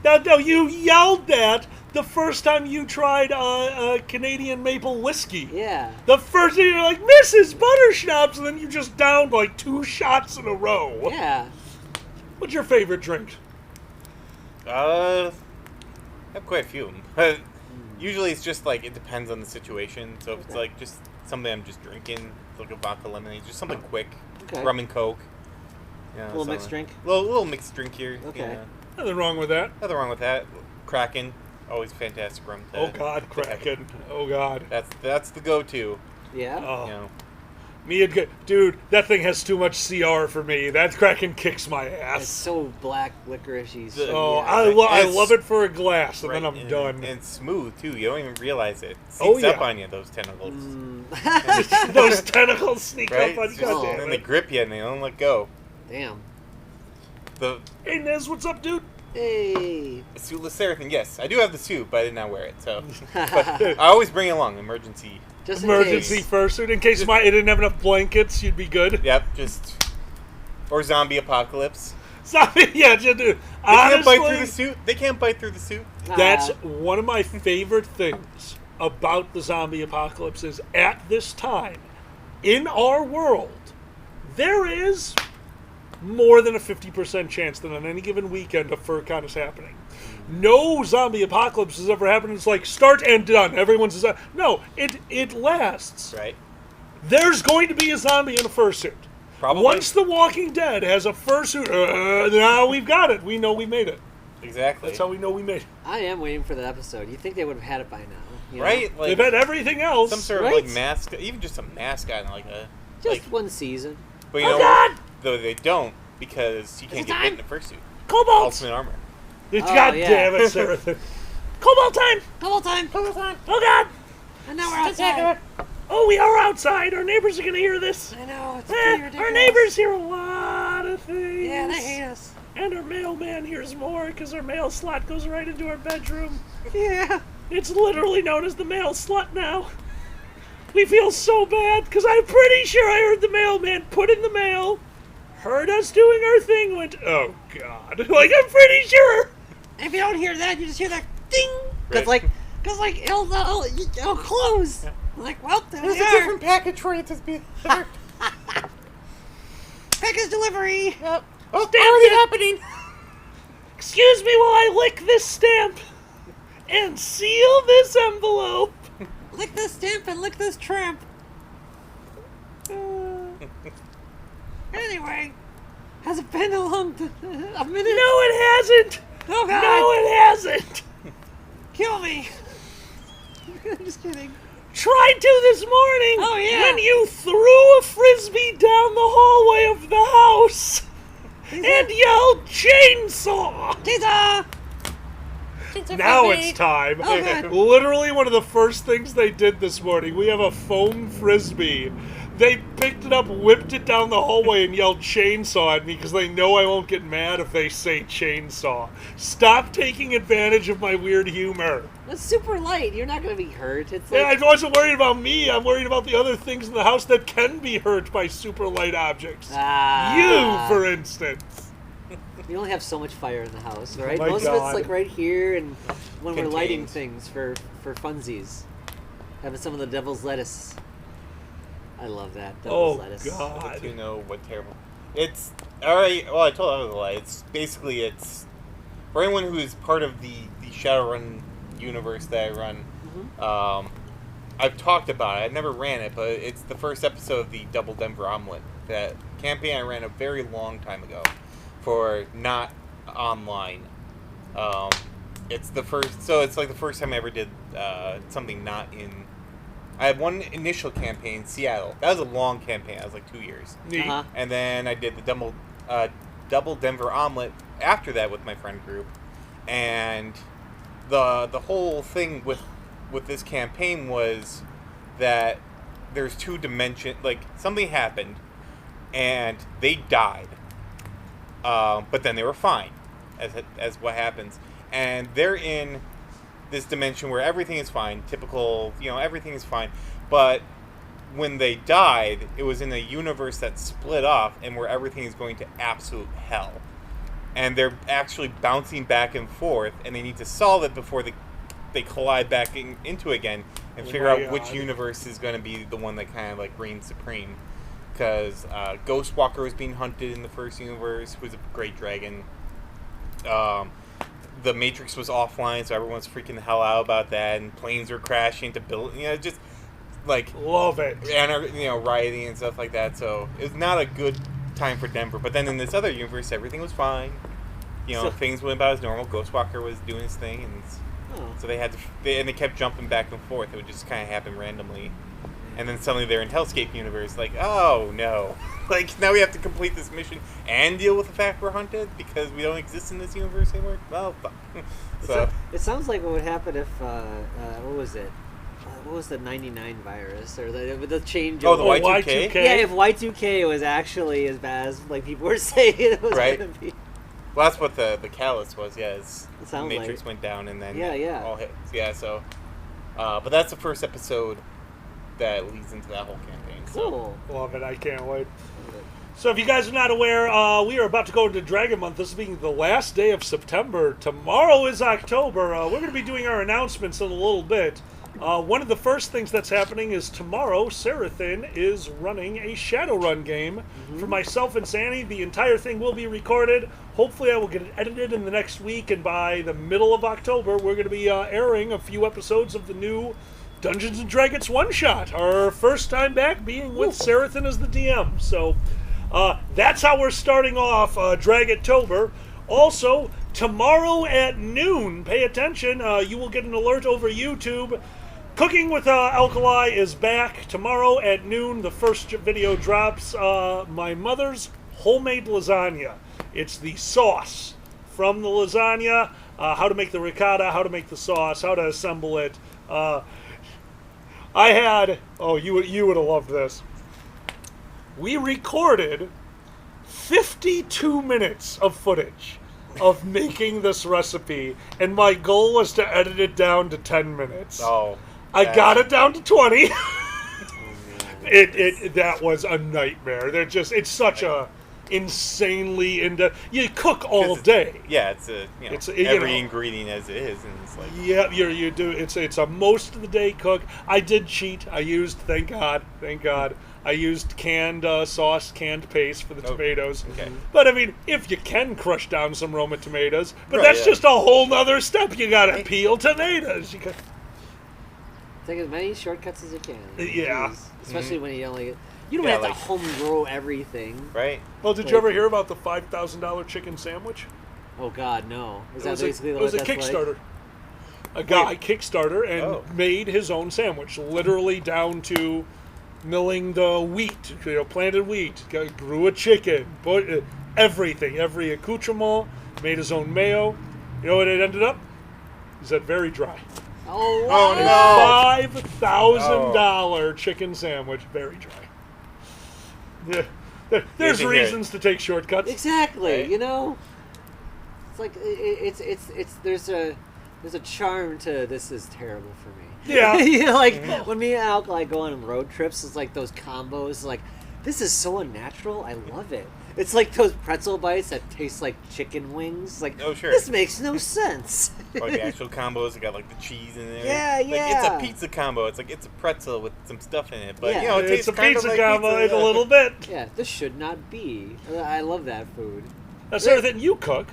No, you yelled that the first time you tried Canadian maple whiskey. Yeah. The first thing you're like, Mrs. Butterschnaps, and then you just downed like 2 shots in a row. Yeah. What's your favorite drink? I have quite a few. But usually it's just like, it depends on the situation. So if it's like just something I'm just drinking, like a vodka lemonade, just something quick. Okay. Rum and Coke. You know, Little something. mixed drink? Little mixed drink here. Okay. Yeah. Nothing wrong with that. Nothing wrong with that. Kraken, always fantastic rum. Oh God, Kraken. Oh God. That's the go-to. Yeah. Oh. You know. Me and dude, that thing has too much CR for me. That Kraken kicks my ass. It's so black licorice-y. Oh, yeah. I love it for a glass, and then I'm done. And smooth too. You don't even realize it. Oh, Sneaks up yeah. on you. Those tentacles. Those tentacles sneak right? up on you. Just- God and damn then it. they grip you and they don't let go. Damn. Hey Nez, what's up, dude? Hey. Suitless Seraphim, yes. I do have the suit, but I did not wear it. So, but I always bring it along, emergency. Just in Emergency case. fursuit in case it didn't have enough blankets. You'd be good. Yep, or zombie apocalypse. Zombie, yeah, just dude. They can't bite Honestly, through the suit. They can't bite through the suit. That's one of my favorite things about the zombie apocalypse is at this time, in our world, there is more than a 50% chance that on any given weekend a FurCon is happening. No zombie apocalypse has ever happened. It's like start and done. Everyone's no. It lasts. Right. There's going to be a zombie in a fursuit. Probably. Once The Walking Dead has a fursuit, now we've got it. We know we made it. Exactly. That's how we know we made it. I am waiting for the episode. You'd think they would have had it by now. You know? Right? Like, They've had everything else. some sort of like mascot, even just a mascot, like a Just one season. But you know, God! Though they don't because you can't get bit in the fursuit. Cobalt! Ultimate armor. God damn it, Seraphim. Cobalt time! Cobalt time! Cobalt time! Oh God! And now we're outside. Oh, we are outside. Our neighbors are going to hear this. I know, it's pretty ridiculous. Our neighbors hear a lot of things. Yeah, they hate us. And our mailman hears more because our mail slot goes right into our bedroom. Yeah. It's literally known as the mail slot now. We feel so bad because I'm pretty sure I heard the mailman put in the mail, heard us doing our thing, went, oh God. Like, I'm pretty sure. If you don't hear that, you just hear that ding. Because, Right. it'll close. Like, well, There's a different package for you to be. Package delivery. Yep. Oh, already happening. Excuse me while I lick this stamp and seal this envelope. Lick this stamp and lick this tramp. Anyway, has it been a minute? No, it hasn't. Oh God. No, it hasn't. Kill me. I'm just kidding. Tried to this morning. Oh, yeah. When you threw a frisbee down the hallway of the house and yelled chainsaw. Chainsaw. Now it's time. Oh, God. Literally one of the first things they did this morning. We have a foam frisbee. They picked it up, whipped it down the hallway, and yelled chainsaw at me because they know I won't get mad if they say chainsaw. Stop taking advantage of my weird humor. It's super light. You're not going to be hurt. It's Yeah, like, I wasn't worried about me. I'm worried about the other things in the house that can be hurt by super light objects. You, for instance. You only have so much fire in the house, right? my Most of God. it's like right here and when we're lighting Contained. things for funsies. Having some of the devil's lettuce. I love that. Devil's lettuce. God. You know what terrible. It's alright. Well, I told I was a lie. It's for anyone who is part of the Shadowrun universe that I run. I've talked about it. I never ran it, but it's the first episode of the Double Denver Omelet. That campaign I ran a very long time ago for not online. It's the first. So it's like the first time I ever did something not in. I had one initial campaign, Seattle. That was a long campaign. That was like 2 years. Uh-huh. And then I did the double Denver Omelet after that with my friend group. And the whole thing with this campaign was that there's two dimensions. Like, something happened, and they died. But then they were fine, as what happens. And they're in this dimension where everything is fine, typical, everything is fine. But when they died, it was in a universe that split off and where everything is going to absolute hell. And they're actually bouncing back and forth, and they need to solve it before they collide back into again and figure out which universe is going to be the one that kind of like reigns supreme. Because Ghostwalker was being hunted in the first universe, who was a great dragon. The Matrix was offline, so everyone's freaking the hell out about that, and planes were crashing to build. Just like love it, and rioting and stuff like that. So it was not a good time for Denver. But then in this other universe, everything was fine. Things went about as normal. Ghostwalker was doing his thing, and so they kept jumping back and forth. It would just kind of happen randomly, and then suddenly they're in Hellscape universe. Like, oh no! Like now we have to complete this mission and deal with the fact we're hunted because we don't exist in this universe anymore. Well, fuck. So it sounds like what would happen if what was it? What was the 99 virus or the change? Oh, the Y2K? Yeah, if Y2K was actually as bad as like people were saying it was right. going to be. Well, that's what the catalyst was. Yeah, the Matrix went down and then all hit. Yeah, so but that's the first episode that leads into that whole campaign. Cool. So. Love it. I can't wait. So if you guys are not aware, we are about to go into Dragon Month. This being the last day of September. Tomorrow is October. We're going to be doing our announcements in a little bit. One of the first things that's happening is tomorrow, Serathin is running a Shadowrun game for myself and Sandy. The entire thing will be recorded. Hopefully I will get it edited in the next week, and by the middle of October, we're going to be airing a few episodes of the new Dungeons & Dragons one-shot. Our first time back being with Serathin as the DM. So that's how we're starting off Dragatober. Also, tomorrow at noon, pay attention, you will get an alert over YouTube. Cooking with Alkali is back tomorrow at noon. The first video drops. My mother's homemade lasagna. It's the sauce from the lasagna, how to make the ricotta, how to make the sauce, how to assemble it. I had, you would have loved this. We recorded 52 minutes of footage of making this recipe, and my goal was to edit it down to 10 minutes. I got it down to 20. That was a nightmare. It's such a insanely you cook all day. Yeah, it's every ingredient as it is, and it's like you do. It's a most of the day cook. I did cheat. I used thank God. I used canned sauce, canned paste for the tomatoes. Okay. But I mean, if you can crush down some Roma tomatoes, but that's just a whole nother step. You gotta peel tomatoes. Take as many shortcuts as you can. Yeah. Please. Especially when you don't have to home grow everything. Right. Well, did you ever hear about the $5,000 chicken sandwich? Oh God, no. It was a Kickstarter. A guy Kickstarter and made his own sandwich, literally down to milling the wheat, planted wheat, grew a chicken, put everything, every accoutrement, made his own mayo. You know what it ended up? He said very dry. Oh no! $5,000 chicken sandwich, very dry. Yeah, there's reasons to take shortcuts. Exactly. Right. It's like it's there's a charm to this is terrible for me. Yeah. When me and Alkali go on road trips, it's like those combos. Like this is so unnatural. I love it. It's like those pretzel bites that taste like chicken wings. Like, this makes no sense. Or the actual combos, they got like the cheese in there. Yeah. It's a pizza combo. It's like it's a pretzel with some stuff in it, but it it's tastes a kind pizza of like combo pizza, a little bit. Yeah, this should not be. I love that food. Now, Serathin, you cook.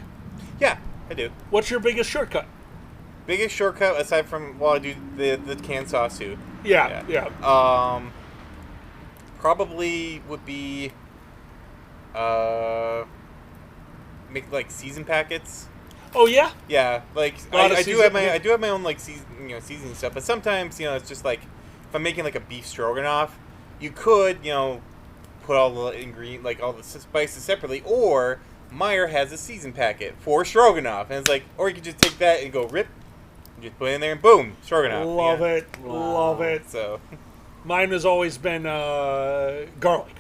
Yeah, I do. What's your biggest shortcut? Biggest shortcut aside from I do the canned sauce too. Yeah. Probably would be. Make like season packets. Oh yeah. Yeah, like I do have my own like seasoning stuff, but sometimes it's just like if I'm making like a beef stroganoff, you could put all the ingredient all the spices separately, or Meyer has a season packet for stroganoff, and it's like, or you could just take that and go rip, and just put it in there and boom, stroganoff. Love it. Love it. So mine has always been garlic.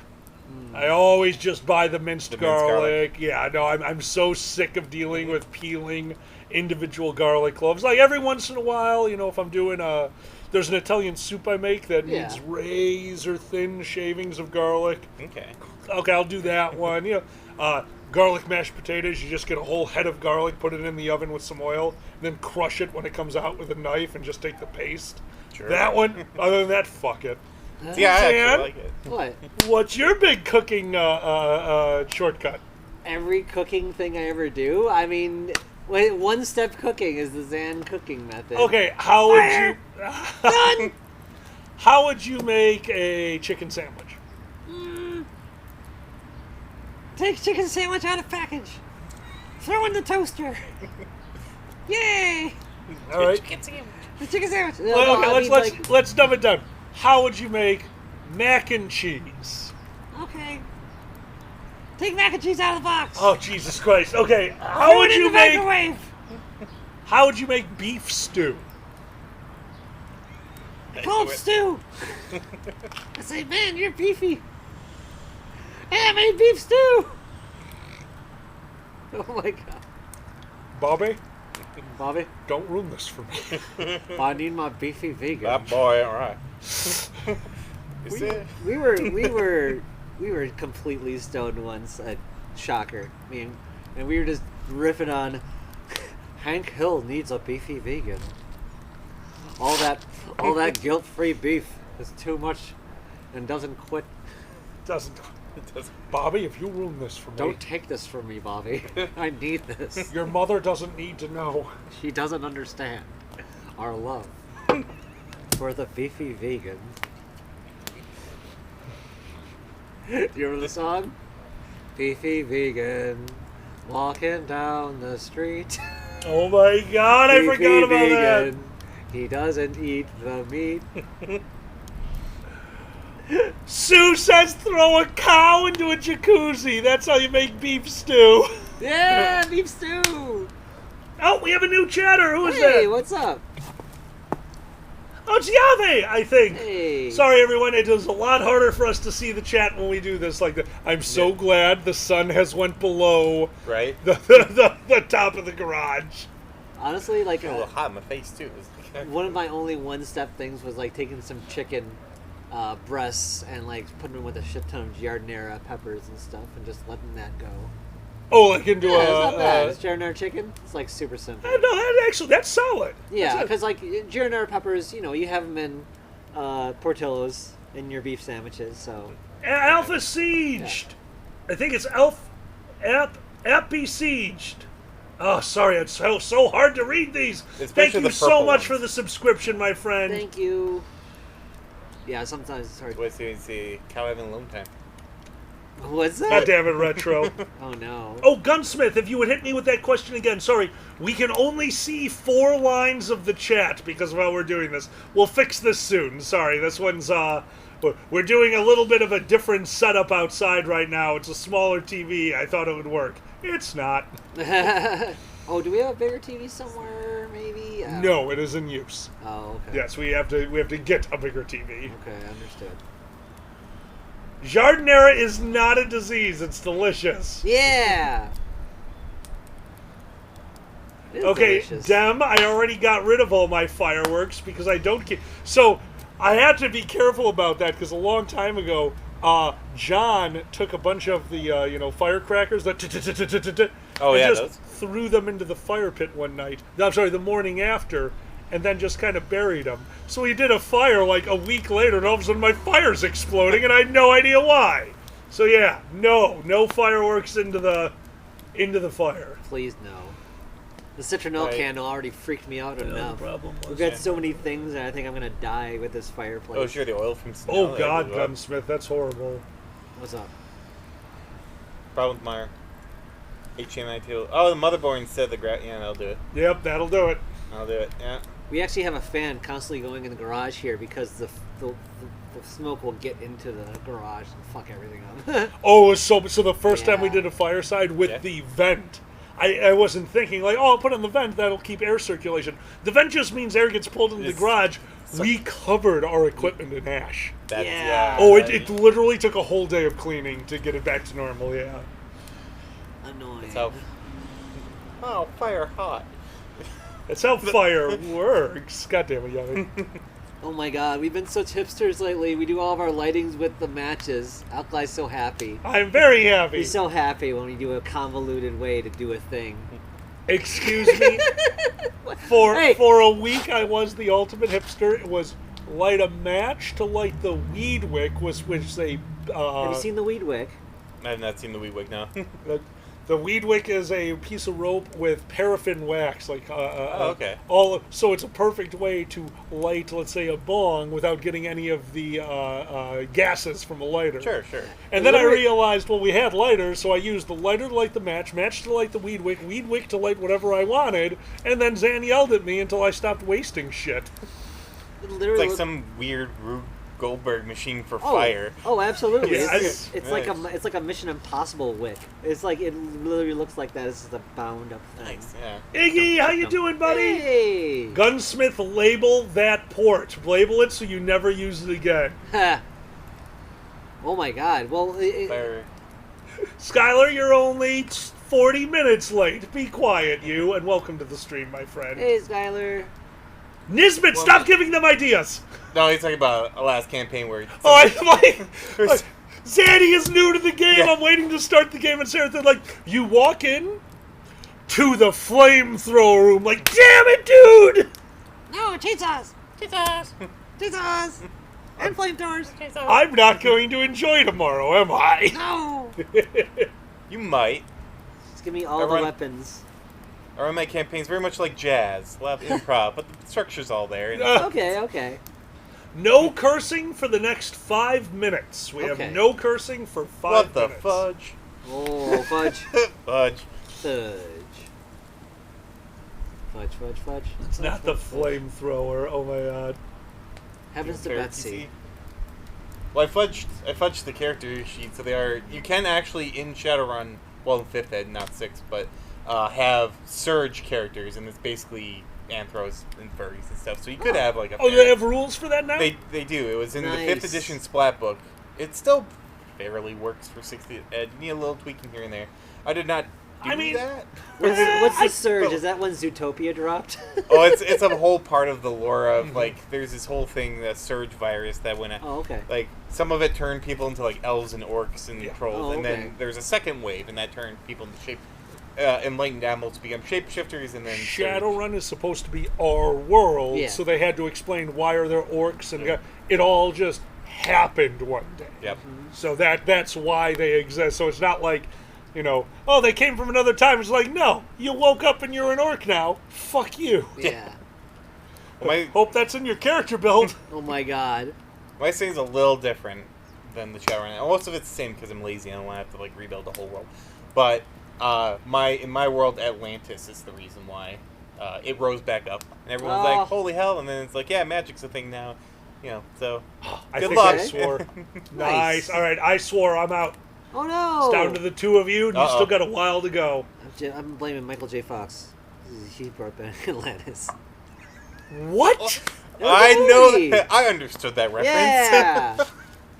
I always just buy the minced garlic. Yeah, no, I'm so sick of dealing with peeling individual garlic cloves. Like every once in a while, if I'm doing there's an Italian soup I make that needs razor thin shavings of garlic. Okay, I'll do that one. Garlic mashed potatoes. You just get a whole head of garlic, put it in the oven with some oil, and then crush it when it comes out with a knife, and just take the paste. Sure. That one. Other than that, fuck it. Yeah, I actually like it. What? What's your big cooking shortcut? Every cooking thing I ever do. I mean, one-step cooking is the Zan cooking method. Okay, how would you? How would you make a chicken sandwich? Take chicken sandwich out of package. Throw in the toaster. Yay! All right. The chicken sandwich. Well, okay, let's dumb it down. How would you make mac and cheese? Okay. Take mac and cheese out of the box. Oh, Jesus Christ. Okay, Throw how would it in you the make microwave. How would you make beef stew? Cold stew. I say, man, you're beefy. Hey, I made beef stew. Oh my god. Bobby, Don't ruin this for me. I need my beefy vegan. That boy, all right. Is it? We were completely stoned once at Shocker. And we were just riffing on Hank Hill needs a beefy vegan. All that guilt-free beef is too much and doesn't quit. Doesn't. Bobby, if you ruin this for me. Don't take this from me, Bobby. I need this. Your mother doesn't need to know. She doesn't understand our love for the beefy vegan. You remember the song? Beefy vegan, walking down the street. Oh my god, I forgot about that. He doesn't eat the meat. Sue says throw a cow into a jacuzzi. That's how you make beef stew. Yeah, beef stew. Oh, we have a new chatter. Who is Hey, that? what's up? Oh, it's Yave, I think. Hey. Sorry, everyone. It is a lot harder for us to see the chat when we do this like that. I'm so glad the sun has went below the top of the garage. Honestly, like a little hot in my face too. One of my only one-step things was like taking some chicken breasts and like putting them with a shit ton of giardiniera peppers and stuff and just letting that go. Oh, like into It's not bad. It's giardiniera chicken. It's like super simple. No, that's solid. Yeah, because like giardiniera peppers, you have them in Portillo's in your beef sandwiches. So Alpha Sieged. Yeah. I think it's App Besieged. Oh, sorry, it's so hard to read these. Thank you so much for the subscription, my friend. Thank you. Yeah, sometimes it's hard. What's the cow having alone time? What's that? God damn it, Retro. Oh, no. Oh, Gunsmith, if you would hit me with that question again. Sorry, we can only see 4 lines of the chat because of how we're doing this. We'll fix this soon. Sorry, this one's, we're doing a little bit of a different setup outside right now. It's a smaller TV. I thought it would work. It's not. Oh, do we have a bigger TV somewhere, maybe? No, it is in use. Oh, okay. Yes, we have to get a bigger TV. Okay, understood. Giardiniera is not a disease. It's delicious. Yeah. Okay, delicious. Dem, I already got rid of all my fireworks because I don't get... So, I had to be careful about that because a long time ago, John took a bunch of the, firecrackers that just threw them into the fire pit one night. I'm sorry, the morning after, and then just kind of buried them. So he did a fire like a week later, and all of a sudden my fire's exploding, and I had no idea why. So yeah, no fireworks into the fire. Please no. The citronelle candle already freaked me out enough. We've got so many things, and I think I'm gonna die with this fireplace. Oh, sure, the oil from snow. Oh God, Gunsmith, that's horrible. What's up? Problem with my HMI tool. Oh, the motherboard instead of the yeah, that'll do it. Yep, that'll do it. I'll do it. Yeah. We actually have a fan constantly going in the garage here because the smoke will get into the garage and fuck everything up. Oh, so the first time we did a fireside with the vent, I wasn't thinking like, oh, I'll put on the vent, that'll keep air circulation. The vent just means air gets pulled into the garage. We covered our equipment in ash. Oh, it literally took a whole day of cleaning to get it back to normal. Yeah. Annoying. Oh, fire hot. That's how fire works. God damn it, Young. Oh my god, we've been such hipsters lately. We do all of our lightings with the matches. Alkali's so happy. I'm very happy. He's so happy when we do a convoluted way to do a thing. Excuse me? For a week, I was the ultimate hipster. It was light a match to light the weed wick, which they... Have you seen the weed wick? I have not seen the weed wick, no. The weed wick is a piece of rope with paraffin wax, like okay. So it's a perfect way to light, let's say, a bong without getting any of the gases from a lighter. Sure. And then I realized, well, we had lighters, so I used the lighter to light the match to light the weed wick to light whatever I wanted, and then Zan yelled at me until I stopped wasting shit. It's like some weird Rube Goldberg machine for fire. Oh, absolutely! Yes. It's like a Mission Impossible wick. It's like it literally looks like that. It's just a bound up thing. Nice, yeah. Iggy, how you doing, buddy? Hey. Gunsmith, label that port. Label it so you never use it again. Oh my God! Well, Skylar, you're only 40 minutes late. Be quiet, you, and welcome to the stream, my friend. Hey, Skylar. Nisbet, stop giving them ideas! No, he's talking about a last campaign where... I'm like Zanny is new to the game. Yeah. I'm waiting to start the game, and Sarah's like, you walk in to the flamethrower room, like, damn it, dude! No, Jesus! And flamethrowers! I'm not going to enjoy tomorrow, am I? No! You might. Just give me all the weapons. I run my campaigns very much like jazz. A lot of improv, but the structure's all there. Okay. No cursing for the next 5 minutes. We have no cursing for 5 minutes. What the fudge? Oh, fudge. Fudge. Fudge. It's not the flamethrower. Oh my God. Heavens to Betsy. Well, I fudged the character sheet, so they are. You can actually in Shadowrun, well, in 5th Ed, not 6th, but have surge characters, and it's basically anthros and furries and stuff. So you could have like a. Oh, they have rules for that now? They do. It was in the 5th edition Splat book. It still barely works for 6th Ed. You need a little tweaking here and there. I did not. That. What's the surge? Is that when Zootopia dropped? Oh, it's a whole part of the lore of like there's this whole thing, the surge virus that went. Oh, okay. Like some of it turned people into like elves and orcs and trolls, and then there's a second wave, and that turned people into enlightened animals to become shapeshifters, and then Shadowrun is supposed to be our world, so they had to explain why are there orcs, and it all just happened one day. Yep. So that's why they exist. So it's not like. Oh, they came from another time. It's like, no, you woke up and you're an orc now. Fuck you. Yeah. Hope that's in your character build. Oh my God. My thing's a little different than the Shadowrun. Most of it's the same because I'm lazy and I don't want to have to like rebuild the whole world. But in my world, Atlantis is the reason why it rose back up, and everyone's like, "Holy hell!" And then it's like, "Yeah, magic's a thing now." So good luck. I swore. Nice. All right, I swore. I'm out. Oh no! It's down to the two of you, and you still got a while to go. I'm blaming Michael J. Fox. He brought back Atlantis. What? I know that. I understood that reference. Yeah!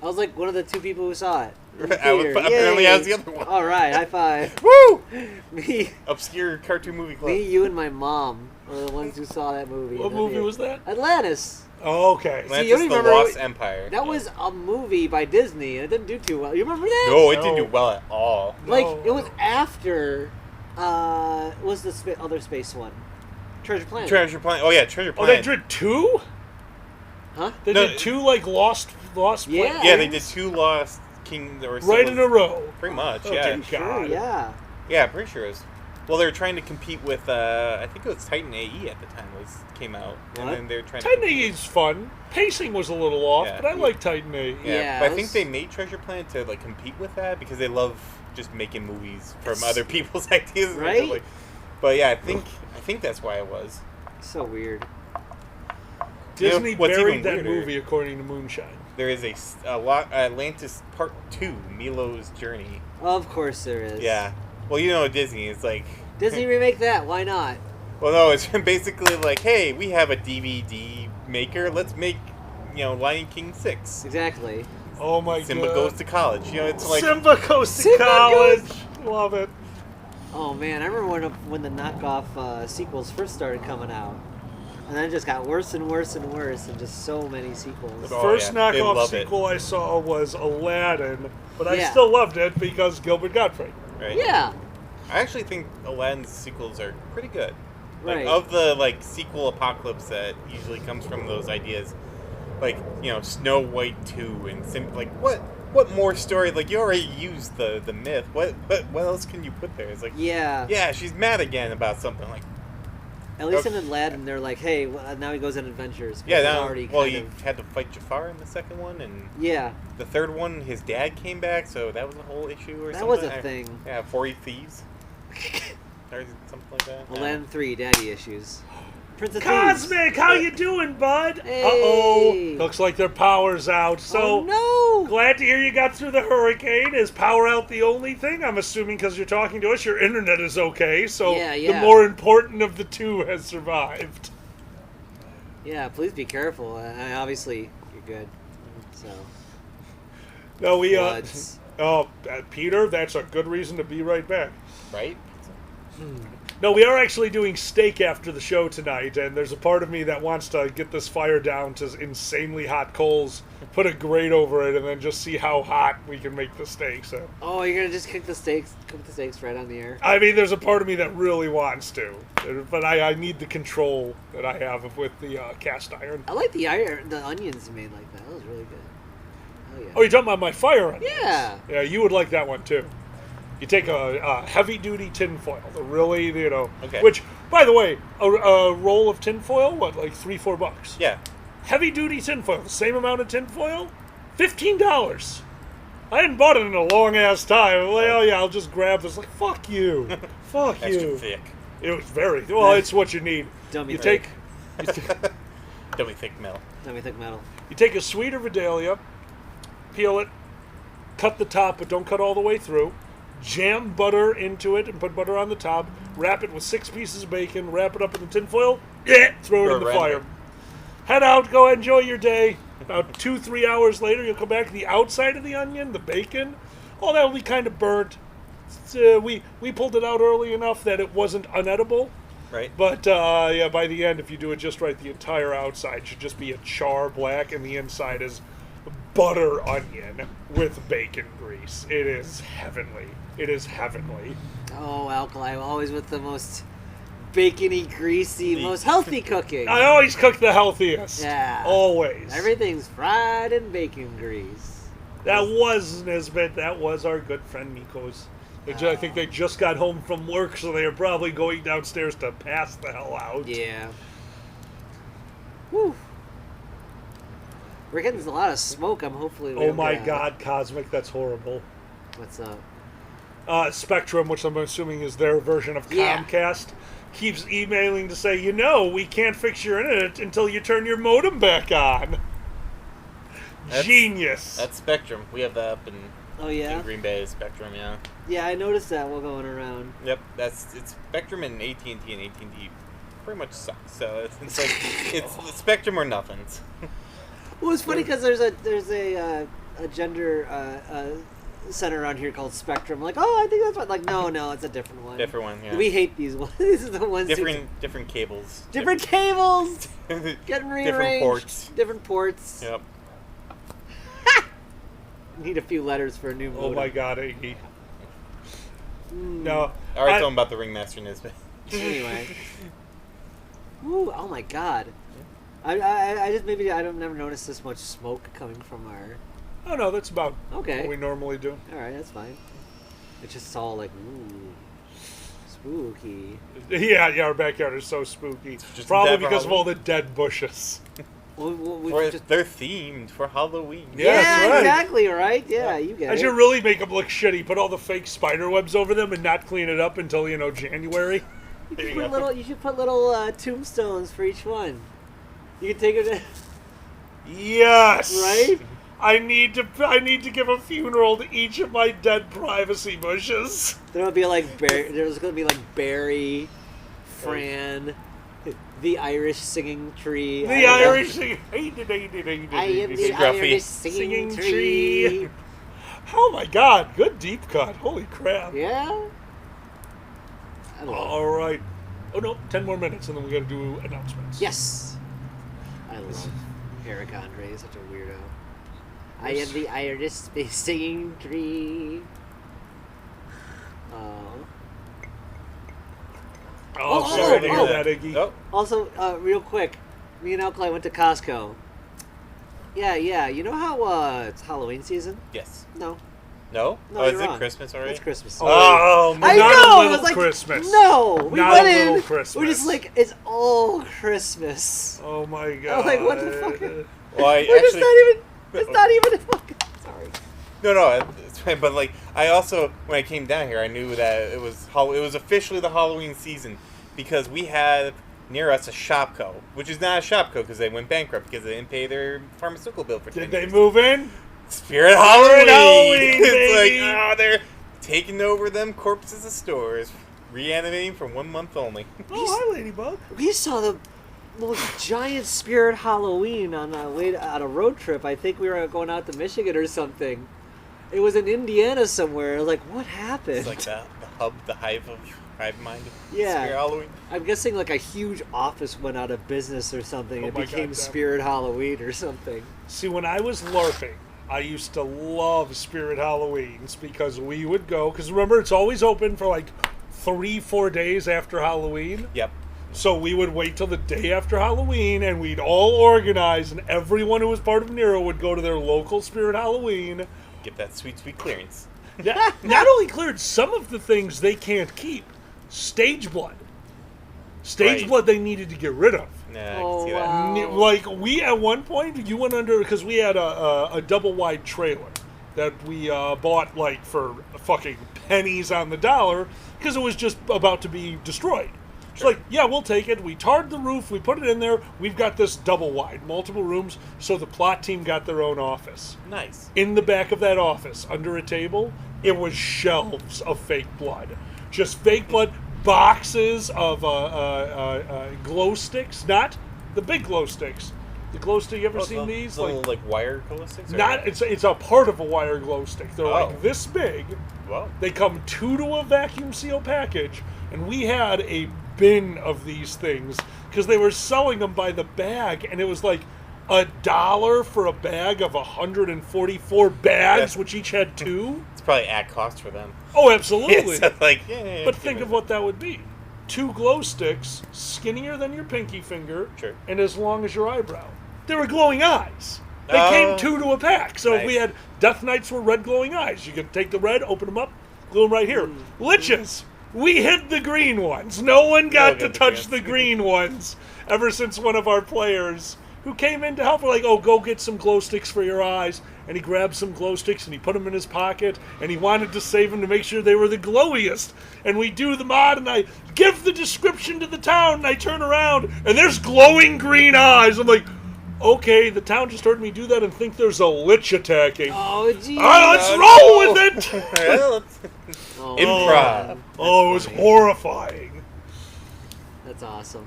I was like one of the two people who saw it. Apparently I was the other one. Alright, high five. Woo! Me. Obscure cartoon movie club. Me, you, and my mom were the ones who saw that movie. What movie was that? Atlantis. Oh, okay. Atlantis, the Lost Empire. That was a movie by Disney, and it didn't do too well. You remember that? No, it didn't do well at all. Like, it was after, was the other space one? Treasure Planet. Oh, yeah, Treasure Planet. Oh, they did two? Huh? They did two, like, Lost Planet? Yeah, they did two Lost Kings. Right in a row. Pretty much, yeah. Sure, yeah. Yeah, pretty sure it was. Well, they were trying to compete with, I think it was Titan AE at the time came out. What? And then they were trying Titan AE is fun. Pacing was a little off, but I like Titan AE. Yeah, but I think they made Treasure Planet to, like, compete with that because they love just making movies from other people's ideas. Right? But yeah, I think that's why it was. So weird. Disney buried that movie according to Moonshine. There is Atlantis Part 2, Milo's Journey. Of course there is. Yeah. Well, Disney is like... Disney remake that, why not? Well, no, it's basically like, hey, we have a DVD maker, let's make, Lion King 6. Exactly. Oh my God. Simba goes to college. It's like... Simba goes to college! Love it. Oh man, I remember when the knockoff sequels first started coming out. And then it just got worse and worse and worse, and just so many sequels. The first knockoff sequel I saw was Aladdin, but I still loved it because Gilbert Gottfried. Right? Yeah. I actually think Aladdin's sequels are pretty good. Like, Right. of the sequel apocalypse that usually comes from those ideas, Snow White 2 and what what more story? Like, you already used the myth. What else can you put there? It's like, yeah, she's mad again about something. Like, at least in Aladdin, they're like, hey, now he goes on adventures. Yeah, He's now, already he had to fight Jafar in the second one, and yeah, the third one, his dad came back, so that was a whole issue or something. That was a thing. Yeah, 40 Thieves. Or something like that. Aladdin 3, daddy issues. Prince of Cosmic, Thieves. how you doing, bud? Hey. Uh-oh. Looks like their power's out. So no! Glad to hear you got through the hurricane. Is power out the only thing? I'm assuming because you're talking to us, your internet is okay. So the more important of the two has survived. Yeah, please be careful. Obviously, you're good. So. No, Peter, that's a good reason to be right back. Right? No, we are actually doing steak after the show tonight, and there's a part of me that wants to get this fire down to insanely hot coals, put a grate over it, and then just see how hot we can make the steak. So. Oh, you're gonna just cook the steaks right on the air? I mean, there's a part of me that really wants to, but I need the control that I have with the cast iron. I like the onions you made like that. That was really good. Oh yeah. Oh, you're talking about my fire onions? Yeah. Yeah, you would like that one too. You take a heavy-duty tinfoil, really, Okay. Which, by the way, a roll of tinfoil, what, like $3-4? Yeah. Heavy-duty tinfoil, the same amount of tinfoil, $15. I hadn't bought it in a long-ass time. Like, oh yeah, I'll just grab this. Like, fuck you, fuck you. Extra thick. It was very well. It's what you need. Dummy thick. Dummy thick metal. Dummy thick metal. You take a sweeter Vidalia, peel it, cut the top, but don't cut all the way through. Jam butter into it and put butter on the top. Wrap it with 6 pieces of bacon. Wrap it up in the tinfoil. Throw it in the fire. Head out. Go enjoy your day. About 2-3 hours later, you'll come back to the outside of the onion, the bacon. Oh, that will be kind of burnt. We pulled it out early enough that it wasn't unedible. Right. But yeah, by the end, if you do it just right, the entire outside should just be a char black, and the inside is butter onion with bacon grease. It is heavenly. It is heavenly. Oh, Alkali, always with the most bacony, greasy, most healthy cooking. I always cook the healthiest. Yeah. Always. Everything's fried in bacon grease. That was Nisbet. That was our good friend Nico's. I think they just got home from work, so they are probably going downstairs to pass the hell out. Yeah. Whew. We're getting a lot of smoke. I'm hopefully. Oh my God, Cosmic, that's horrible. What's up? Spectrum, which I'm assuming is their version of Comcast, keeps emailing to say, we can't fix your internet until you turn your modem back on. Genius. That's Spectrum. We have that up in, in Green Bay, Spectrum, yeah. Yeah, I noticed that while going around. Yep, it's Spectrum and AT&T, and AT&T pretty much sucks. So it's like it's Spectrum or nothing. Well, it's funny because there's a gender center around here called Spectrum. Like, oh, I think that's what. Like, no, it's a different one. Different one. Yeah. We hate these ones. These are the ones. Different cables. Different cables. Getting rearranged. Different ports. Yep. Need a few letters for a new modem. Oh my God, Iggy. No. I already told him about the Ringmaster Nisbet. Anyway. Ooh, oh my God. I just I've never noticed this much smoke coming from our. Oh no, that's about what we normally do. All right, that's fine. It's just all like ooh, spooky. Yeah, our backyard is so spooky. Probably because of all the dead bushes. They're themed for Halloween. Yeah, that's right. Exactly right. Yeah, you get it. I should really make them look shitty. Put all the fake spider webs over them and not clean it up until January. You should put little tombstones for each one. You can take it. Yes. Right. I need to give a funeral to each of my dead privacy bushes. There's gonna be like Barry, Fran, the Irish singing tree. The Irish singing. I am the Irish singing tree. Oh my God! Good deep cut. Holy crap. Yeah. All right. Oh no! 10 more minutes, and then we got to do announcements. Yes. I love Eric Andre. He's such a weirdo. I am the Irish singing tree. Sorry to hear that, Iggy. Also, real quick, me and Alkali went to Costco. Yeah. You know how it's Halloween season? Yes. No. No? No, Oh, is you're it wrong. Christmas already? It's Christmas. Oh, I not know. a I little was like, Christmas. no. We Not went a in. little Christmas. We're just like, it's all Christmas. Oh my I'm god. like, what the fuck? Well, I We're just actually... not even. It's not even a fucking. Sorry. No, it's fine. But like, I also, when I came down here, I knew that it was officially the Halloween season because we had near us a Shopko, which is not a Shopko because they went bankrupt because they didn't pay their pharmaceutical bill for 10 Did years. they move in? Spirit Halloween! It's baby! like, they're taking over them corpses of stores, reanimating for 1 month only. Oh, hi, Ladybug. We saw the most giant Spirit Halloween on a road trip. I think we were going out to Michigan or something. It was in Indiana somewhere. Like, what happened? It's like the hub, the hive mind. Yeah. Spirit Halloween. I'm guessing like a huge office went out of business or something. Oh It my became God, Spirit Halloween or something. See, when I was LARPing, I used to love Spirit Halloweens because we would go, because remember, it's always open for like 3-4 days after Halloween. Yep. So we would wait till the day after Halloween, and we'd all organize, and everyone who was part of Nero would go to their local Spirit Halloween. Get that sweet, sweet clearance. Yeah, not only cleared some of the things they can't keep, stage blood. Stage Right. blood they needed to get rid of. Nah, I can see that. wow. Like, we at one point, you went under, because we had a double wide trailer that we bought, like, for fucking pennies on the dollar, because it was just about to be destroyed. It's like, yeah, we'll take it. We tarred the roof, we put it in there, we've got this double wide, multiple rooms, so the plot team got their own office. Nice. In the back of that office, under a table, it was shelves of fake blood. Just fake blood, boxes of glow sticks, not the big glow sticks. The glow stick, you ever seen these? The little, like wire glow sticks? Or Not, it's a part of a wire glow stick. They're like this big. Wow. They come 2 to a vacuum seal package, and we had a bin of these things because they were selling them by the bag, and it was like $1 for a bag of 144 bags, which each had 2. It's probably at cost for them. Oh, absolutely. So like, yeah, but think of what that would be. 2 glow sticks, skinnier than your pinky finger, Sure. and as long as your eyebrow. They were glowing eyes. They came 2 to a pack. So if we had Death Knights were red glowing eyes, you could take the red, open them up, glue them right here. Liches, we hid the green ones. No one got to touch the green ones ever since one of our players who came in to help were like, oh, go get some glow sticks for your eyes. And he grabbed some glow sticks and he put them in his pocket, and he wanted to save them to make sure they were the glowiest. And we do the mod, and I give the description to the town, and I turn around, and there's glowing green eyes. I'm like, okay, the town just heard me do that and think there's a lich attacking. Oh, geez. Let's roll with it! Improv. Oh, it was horrifying. That's awesome.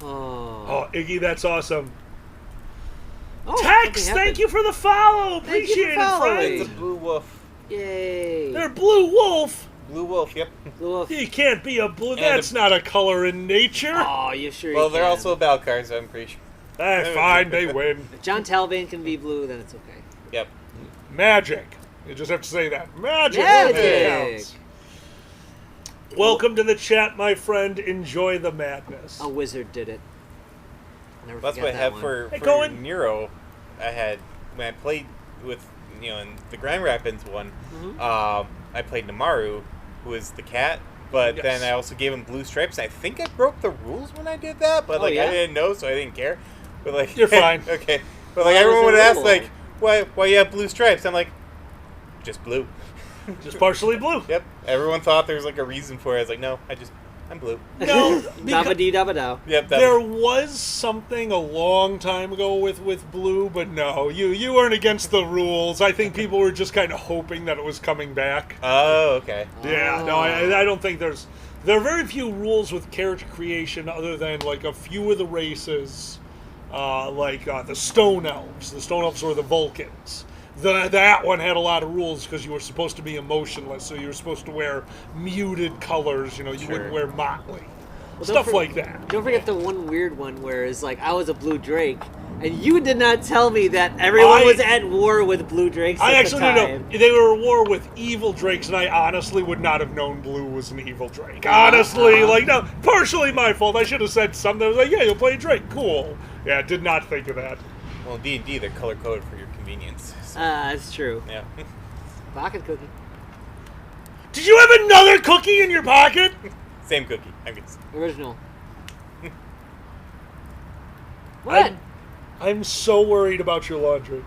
Oh, Iggy, that's awesome. Oh, Tex, something thank you for the follow. Thank you for Appreciate it, following. friend. It's a blue wolf. Yay. They're blue wolf. Blue wolf, yep. Blue wolf. You can't be a blue. And That's not a color in nature. Oh, you sure Well, you they're can. also a Balcar, so I'm pretty sure. Fine, they win. If John Talbane can be blue, then it's okay. Yep. Magic. You just have to say that. Magic. Magic. Counts. Welcome to the chat, my friend. Enjoy the madness. A wizard did it. Never That's what I forget have that for, one. for Cohen. Nero. I had, when I played with, in the Grand Rapids one, Mm-hmm. I played Namaru, who is the cat, but Yes. then I also gave him blue stripes. I think I broke the rules when I did that, but Oh, yeah? I didn't know, so I didn't care. But like, You're fine. Okay. But Well, everyone would there's a ask, rule. like, why you have blue stripes? I'm like, just blue. Just partially blue. Yep. Everyone thought there was like a reason for it. I was like, no, I'm blue. No, Dabba-dee-dabba-dow. Yep. there was something a long time ago with blue, but no, you weren't against the rules. I think people were just kind of hoping that it was coming back. Oh, okay. Yeah, no, I don't think there are very few rules with character creation other than like a few of the races, like the Stone Elves. The Stone Elves were the Vulcans. That one had a lot of rules because you were supposed to be emotionless, so you were supposed to wear muted colors. You wouldn't wear motley. Stuff like that. Don't forget the one weird one where it's like I was a blue drake, and you did not tell me that everyone was at war with blue drakes. I at actually the didn't time. know. They were at war with evil drakes, and I honestly would not have known blue was an evil drake. Honestly, no, partially my fault. I should have said something. I was like, yeah, you'll play a drake. Cool. Yeah, did not think of that. Well, in D&D, they're color-coded for your convenience. So, That's true. yeah. Pocket cookie. Did you have another cookie in your pocket? Same cookie. I mean, Original. What? I'm so worried about your laundry.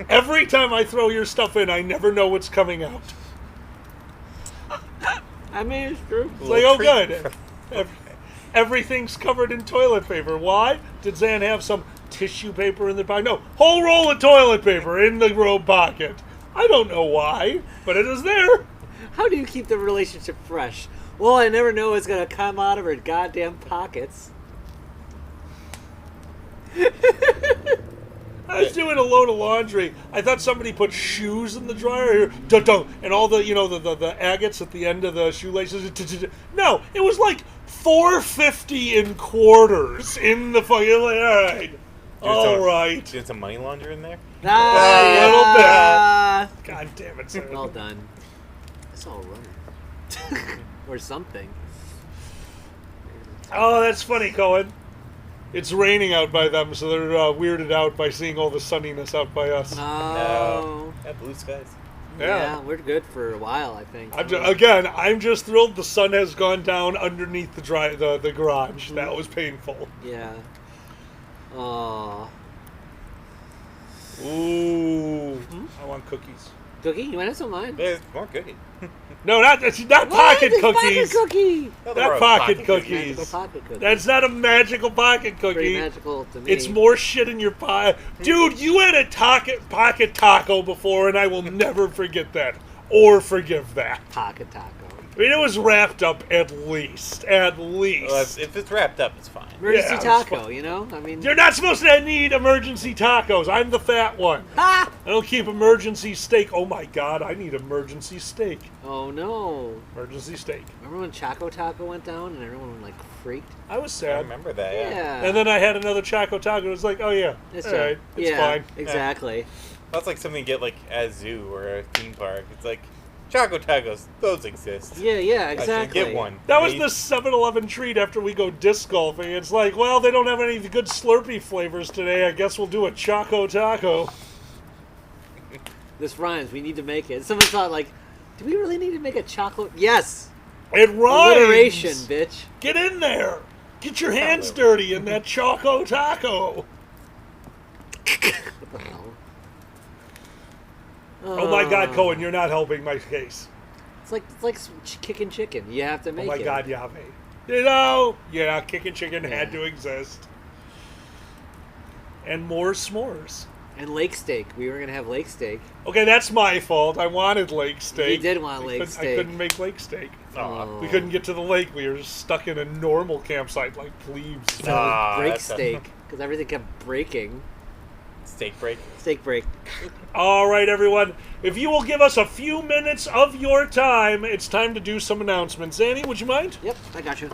Every time I throw your stuff in, I never know what's coming out. I mean, it's true. It's like, oh, good. Everything's covered in toilet paper. Why? Did Zan have some tissue paper in the pocket? No, whole roll of toilet paper in the robe pocket. I don't know why, but it is there. How do you keep the relationship fresh? Well, I never know what's going to come out of her goddamn pockets. I was doing a load of laundry. I thought somebody put shoes in the dryer here. Dun-dun, and all the, the agates at the end of the shoelaces. No, it was like $4.50 in quarters in the fucking. All right. All right. Did some money launder in there? A little bit. God damn it, sir. Well done. It's all running. Or something. Oh, that's funny, Cohen. It's raining out by them, so they're weirded out by seeing all the sunniness out by us. Oh. Yeah, blue skies. Yeah, we're good for a while, I think. I'm just thrilled the sun has gone down underneath the garage. That was painful. Yeah. Aw. Ooh. I want cookies. Cookie? You want to have some mine? There's more cookie. No, not pocket cookies. Pocket cookie. Not pocket cookies. Magical pocket cookie. That's not a magical pocket cookie. Pretty magical to me. It's more shit in your pie. Dude, you had a pocket taco before, and I will never forget that. Or forgive that. Pocket taco. I mean, it was wrapped up at least. At least. Well, if it's wrapped up, it's fine. Emergency taco, you know? I mean... You're not supposed to need emergency tacos. I'm the fat one. Ha! I don't keep emergency steak. Oh my god, I need emergency steak. Oh no. Emergency steak. Remember when Choco Taco went down and everyone like freaked? I was sad. I remember that, yeah. And then I had another Choco Taco. It was like, oh yeah, It's all right, it's fine. Exactly. That's like something you get like at a zoo or a theme park. It's like, Choco Tacos, those exist. Yeah, I exactly. should get one. That was the 7-Eleven treat after we go disc golfing. It's like, well, they don't have any good Slurpee flavors today. I guess we'll do a Choco Taco. This rhymes. We need to make it. Someone thought, like, do we really need to make a chocolate? Yes! It rhymes! Alliteration, bitch. Get in there! Get your hands dirty in that Choco Taco! What the hell? Oh my god, Cohen, you're not helping my case. It's like kicking chicken. You have to make it. Oh my god, Yahweh. You know, yeah, kicking chicken had to exist. And more s'mores. And lake steak. We were going to have lake steak. Okay, that's my fault. I wanted lake steak. You did want lake steak. I couldn't make lake steak. Oh. We couldn't get to the lake. We were just stuck in a normal campsite like plebes. Break steak. Because everything kept breaking. Steak break. Steak break. All right, everyone. If you will give us a few minutes of your time, it's time to do some announcements. Annie, would you mind? Yep, I got you.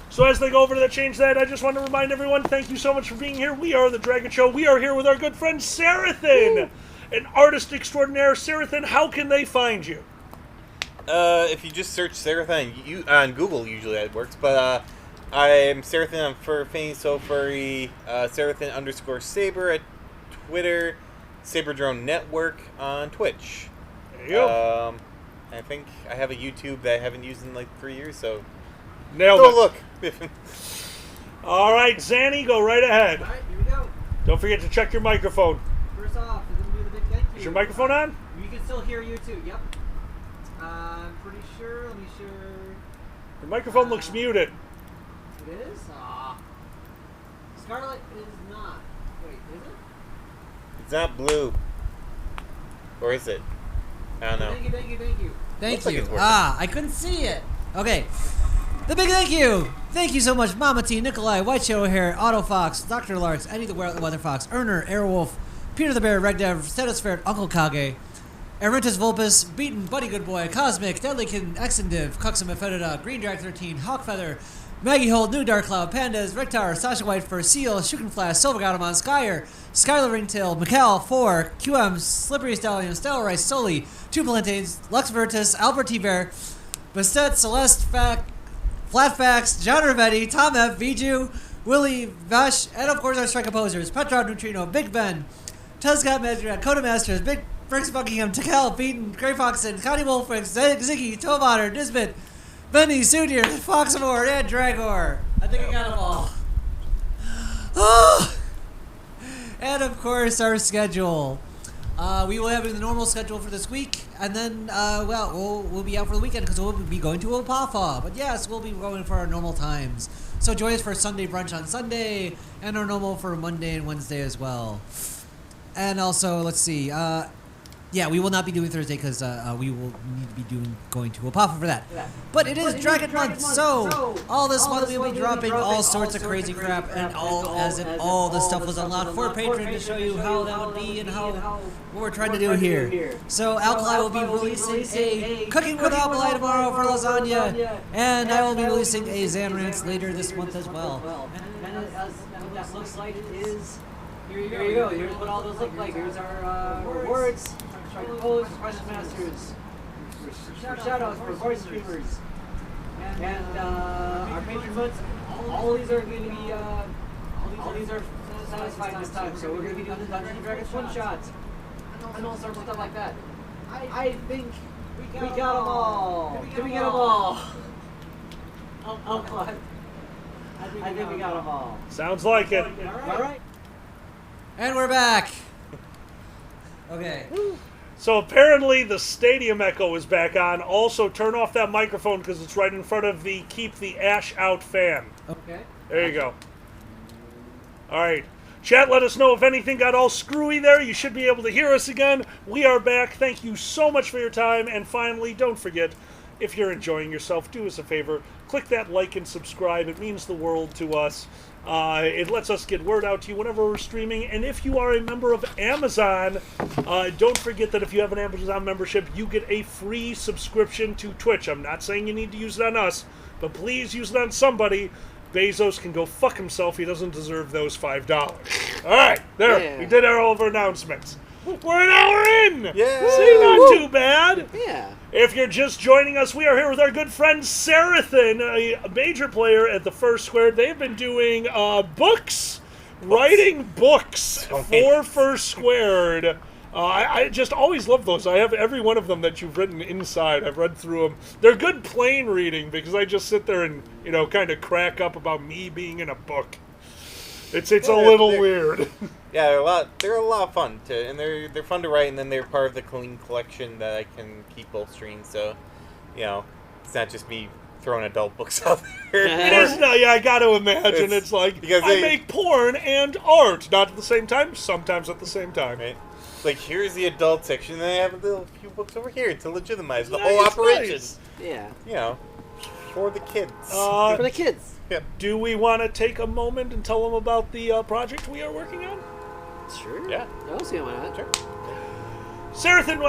So as they go over to change that, I just want to remind everyone, thank you so much for being here. We are The Dragon Show. We are here with our good friend Sarathan, an artist extraordinaire. Sarathan, how can they find you? If you just search Sarathan on Google, usually that works, but I am Sarathan on Furfane, So Furry, Sarathan_Saber at Twitter, Saber Drone Network on Twitch. There you go. I think I have a YouTube that I haven't used in like 3 years, so nailed go it. Look. All right, Zanny, go right ahead. All right, here we go. Don't forget to check your microphone. First off, we're going to do the big thank you. Is your microphone on? You can still hear you too, yep. I'm pretty sure, let me sure. The microphone looks muted. It is? Scarlet is not. Wait, is it? It's not blue. Or is it? I don't know. Thank you. Looks like Thank it's you. working. I couldn't see it. Okay. The big thank you. Thank you so much, Mama T, Nikolai, White Shadow Hair, Otto Fox, Dr. Larks, Eddie the Weather Fox, Erner, Airwolf, Peter the Bear, Regdev, Stetosphere, Uncle Kage, Erintus Vulpus, Beaten, Buddy Good Boy, Cosmic, Deadlykin, Exendiv, Cuxum Ephetida, Green Drag 13, Hawkfeather, Maggie Hold, New Dark Cloud, Pandas, Rectar, Sasha Whitefur, Seal, Shukenflash, Silvergatamon, Skyer, Skylar Ringtail, Mikal, 4, QM, Slippery Stallion, Stellar Rice, Soli, Two Plantains, Lux Vertus, Albert T. Bear, Bastet, Celeste, Flatfax, John Ravetti, Tom F., Viju, Willie, Vash, and of course our strike opposers, Petrov Neutrino, Big Ben, Tuzcott Madrigal, Coda Masters, Big Bricks Buckingham, Tikal, Beaton, Gray Foxen, Connie Wolfix, Ziggy, Tobotter, Nisbet, Benny, Sudir, Foxamore, and Dragor. I think I got them all. Oh! And of course our schedule. We will have the normal schedule for this week, and then, we'll be out for the weekend because we'll be going to Opafa. But yes, we'll be going for our normal times. So join us for Sunday brunch on Sunday, and our normal for Monday and Wednesday as well. And also, let's see, we will not be doing Thursday because we will need to be going to Opafa for that. But it is Dragon Month, so all this month we will be dropping all sorts of crazy crap, and as if all the stuff was unlocked for Patreon to show you how that would be and what we're trying to do here. So Alkali will be releasing a Cooking with Alkali tomorrow for lasagna, and I will be releasing a Zanrance later this month as well. And as what that looks like is, here you go. Here's what all those look like. Here's our rewards. Strike Pose, Question Masters, for shoutouts, for voice streamers, and our patron votes. All of these are going to be, all these are satisfying this time. So we're going to be doing the Dungeons and Dragons one shots and all sorts of stuff like that. I think we got them all. Did we get them all? Oh, God. I think we got them all. Sounds like it. All right. And we're back. Okay. So apparently the stadium echo is back on. Also, turn off that microphone because it's right in front of the Keep the Ash Out fan. Okay. There you go. All right. Chat, let us know if anything got all screwy there. You should be able to hear us again. We are back. Thank you so much for your time. And finally, don't forget, if you're enjoying yourself, do us a favor. Click that like and subscribe. It means the world to us. It lets us get word out to you whenever we're streaming. And if you are a member of Amazon, don't forget that if you have an Amazon membership, you get a free subscription to Twitch. I'm not saying you need to use it on us, but please use it on somebody. Bezos can go fuck himself. He doesn't deserve those $5. All right, there. Yeah. We did all of our announcements. We're an hour in! Yeah! See, not too bad! Yeah. If you're just joining us, we are here with our good friend Sarathan, a major player at the First Squared. They've been doing books, writing books for First Squared. I just always love those. I have every one of them that you've written inside. I've read through them. They're good plain reading because I just sit there and, kind of crack up about me being in a book. It's a little weird. Yeah, they're a lot of fun and they're fun to write, and then they're part of the clean collection that I can keep both screens. So, it's not just me throwing adult books out there. It is not. Yeah, I got to imagine it's like I make porn and art, not at the same time. Sometimes at the same time. Right. Like, here's the adult section, and then I have a few books over here to legitimize the whole operation. Nice. Yeah. For the kids. For the kids. Yep. Do we want to take a moment and tell them about the project we are working on? Sure. Yeah. I'll see why not. Sure. Sarathan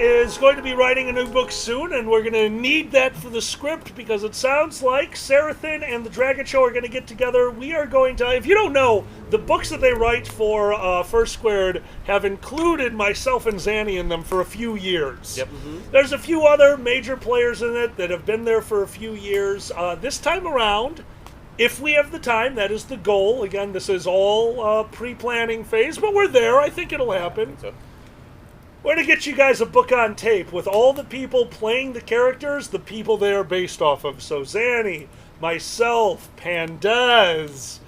is going to be writing a new book soon, and we're going to need that for the script because it sounds like Sarathan and the Dragon Show are going to get together. We are going to, if you don't know, the books that they write for First Squared have included myself and Zanny in them for a few years. Yep. Mm-hmm. There's a few other major players in it that have been there for a few years. This time around, if we have the time, that is the goal. Again, this is all pre-planning phase, but we're there. I think it'll happen. We're going to get you guys a book on tape with all the people playing the characters, the people they are based off of. So Zanny, myself, Pandez.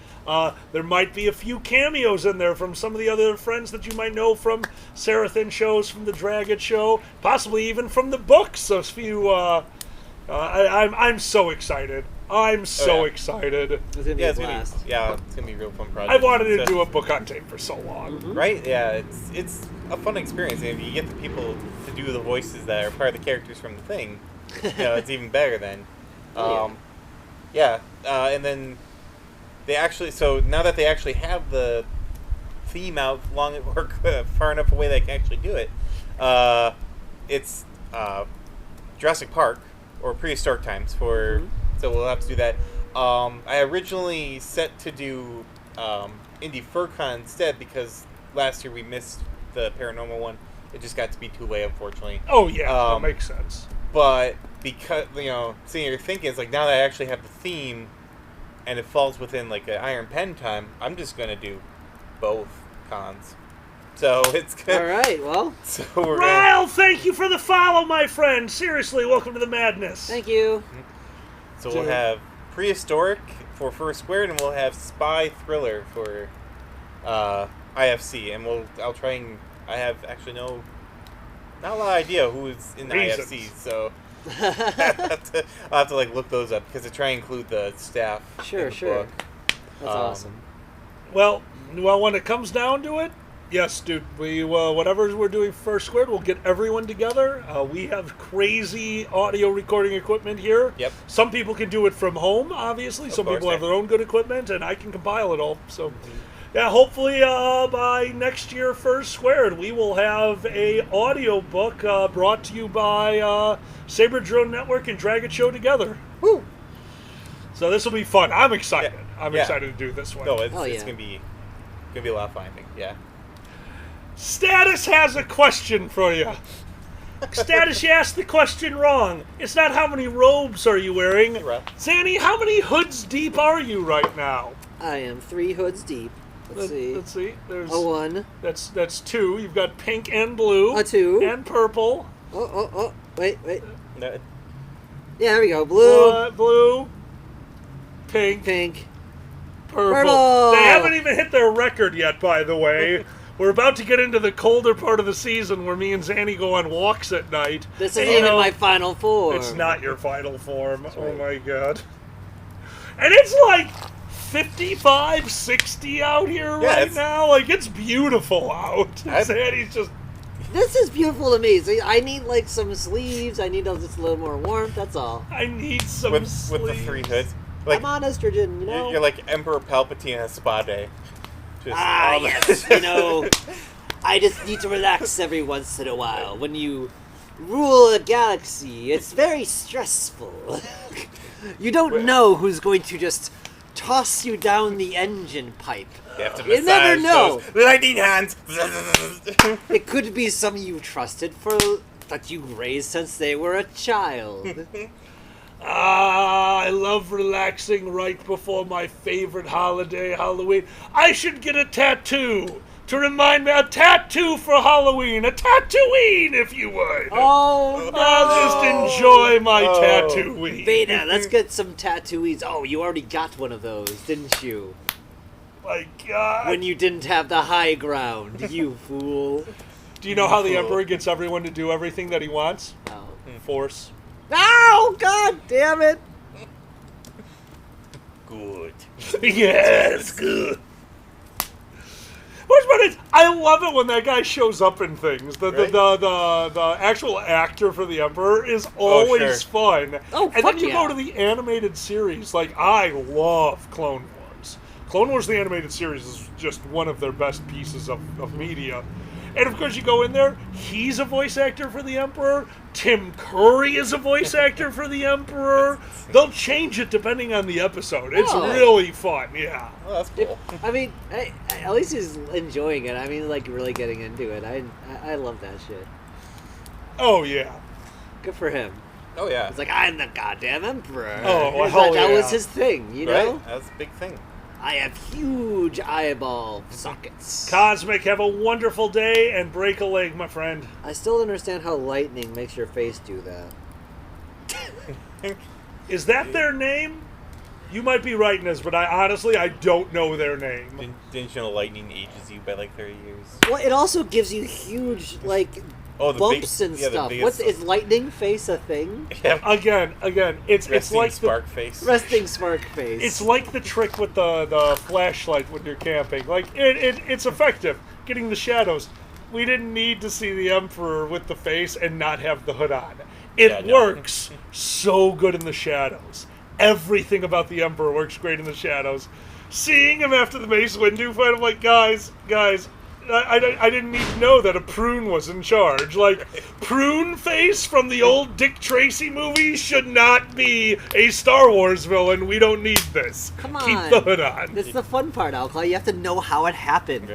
There might be a few cameos in there from some of the other friends that you might know from Sarathan shows, from the Dragon Show, possibly even from the books. A few. I'm so excited. I'm so excited. It's gonna be a blast. It's gonna be a real fun project. I wanted to do a book on tape for so long. Mm-hmm. Right? Yeah, it's a fun experience. And if you get the people to do the voices that are part of the characters from the thing, it's even better then. And then they actually, so now that they actually have the theme out far enough away they can actually do it, it's Jurassic Park, or Prehistoric Times for... So we'll have to do that. I originally set to do Indie FurCon instead because last year we missed the paranormal one. It just got to be too late, unfortunately. Oh, yeah, that makes sense. But because, sitting here thinking, it's like now that I actually have the theme and it falls within like an Iron Pen time, I'm just gonna do both cons. So it's gonna, All right, well. So we're Ryle, thank you for the follow, my friend. Seriously, welcome to the madness. Thank you. So we'll have Prehistoric for First Squared, and we'll have Spy Thriller for IFC, and I'll try and I have actually not a lot of idea who's in the IFC, so I'll have to like look those up because I try and include the staff. Sure, in the sure. book. That's awesome. Well, when it comes down to it, yes, dude. We whatever we're doing First Squared, we'll get everyone together. We have crazy audio recording equipment here. Yep. Some people can do it from home, obviously. Some people have their own good equipment, and I can compile it all. So, yeah, hopefully by next year, First Squared, we will have a audio book brought to you by Saber Drone Network and Drag It Show together. Woo! So this will be fun. I'm excited. Yeah. I'm excited to do this one. No, it's gonna be a lot of fun. I think. Yeah. Status has a question for you. Status, you asked the question wrong. It's not how many robes are you wearing. Zanny, how many hoods deep are you right now? I am 3 hoods deep. Let's see. There's a 1. That's 2. You've got pink and blue. A 2. And purple. Oh. Wait. No. Yeah, there we go. Blue. Blue. Pink. Purple. They haven't even hit their record yet, by the way. We're about to get into the colder part of the season where me and Zanny go on walks at night. This isn't even my final form. It's not your final form. Oh my god. And it's like 55, 60 out here right now. Like, it's beautiful out. Zanny's just... This is beautiful to me. So I need like some sleeves. I need just a little more warmth. That's all. I need some sleeves. With the 3 hoods. Like, I'm on estrogen, you know? You're like Emperor Palpatine on a spa day. Just yes, you know, I just need to relax every once in a while. When you rule a galaxy, it's very stressful. You don't know who's going to just toss you down the engine pipe. You never know. Lightning hands. It could be some you trusted that you raised since they were a child. I love relaxing right before my favorite holiday, Halloween. I should get a tattoo to remind me. A tattoo for Halloween. A Tatooine, if you would. Oh, no. I'll just enjoy my Tatooine. Beta, let's get some Tatooines. Oh, you already got one of those, didn't you? My God. When you didn't have the high ground, you fool. Do you know how the Emperor gets everyone to do everything that he wants? Oh. Force. Oh, God damn it. Good. Yes, good. What's about it? I love it when that guy shows up in things. The actual actor for the Emperor is always fun. Oh, and then you go to the animated series. Like, I love Clone Wars. Clone Wars, the animated series, is just one of their best pieces of media. And of course, you go in there, he's a voice actor for the Emperor. Tim Curry is a voice actor for the Emperor. They'll change it depending on the episode. It's really fun, yeah. Oh, that's cool. I mean, at least he's enjoying it. I mean, like, really getting into it. I love that shit. Oh, yeah. Good for him. Oh, yeah. It's like, I'm the goddamn Emperor. Oh, well, that was his thing, you know? Right? That's a big thing. I have huge eyeball sockets. Cosmic, have a wonderful day and break a leg, my friend. I still don't understand how lightning makes your face do that. Is that their name? You might be right in this, but I don't know their name. Didn't you know lightning ages you by like 30 years? Well, it also gives you huge, like, bumps and stuff. Is lightning face a thing? Yeah. Again, it's like spark face. Resting spark face. It's like the trick with the flashlight when you're camping. Like it's effective, getting the shadows. We didn't need to see the Emperor with the face and not have the hood on. It works so good in the shadows. Everything about the Emperor works great in the shadows. Seeing him after the Mace Windu fight, I'm like, guys. I didn't need to know that a prune was in charge. Like, Prune Face from the old Dick Tracy movie should not be a Star Wars villain. We don't need this. Come on. Keep the hood on. That's the fun part, Alcala. You have to know how it happened.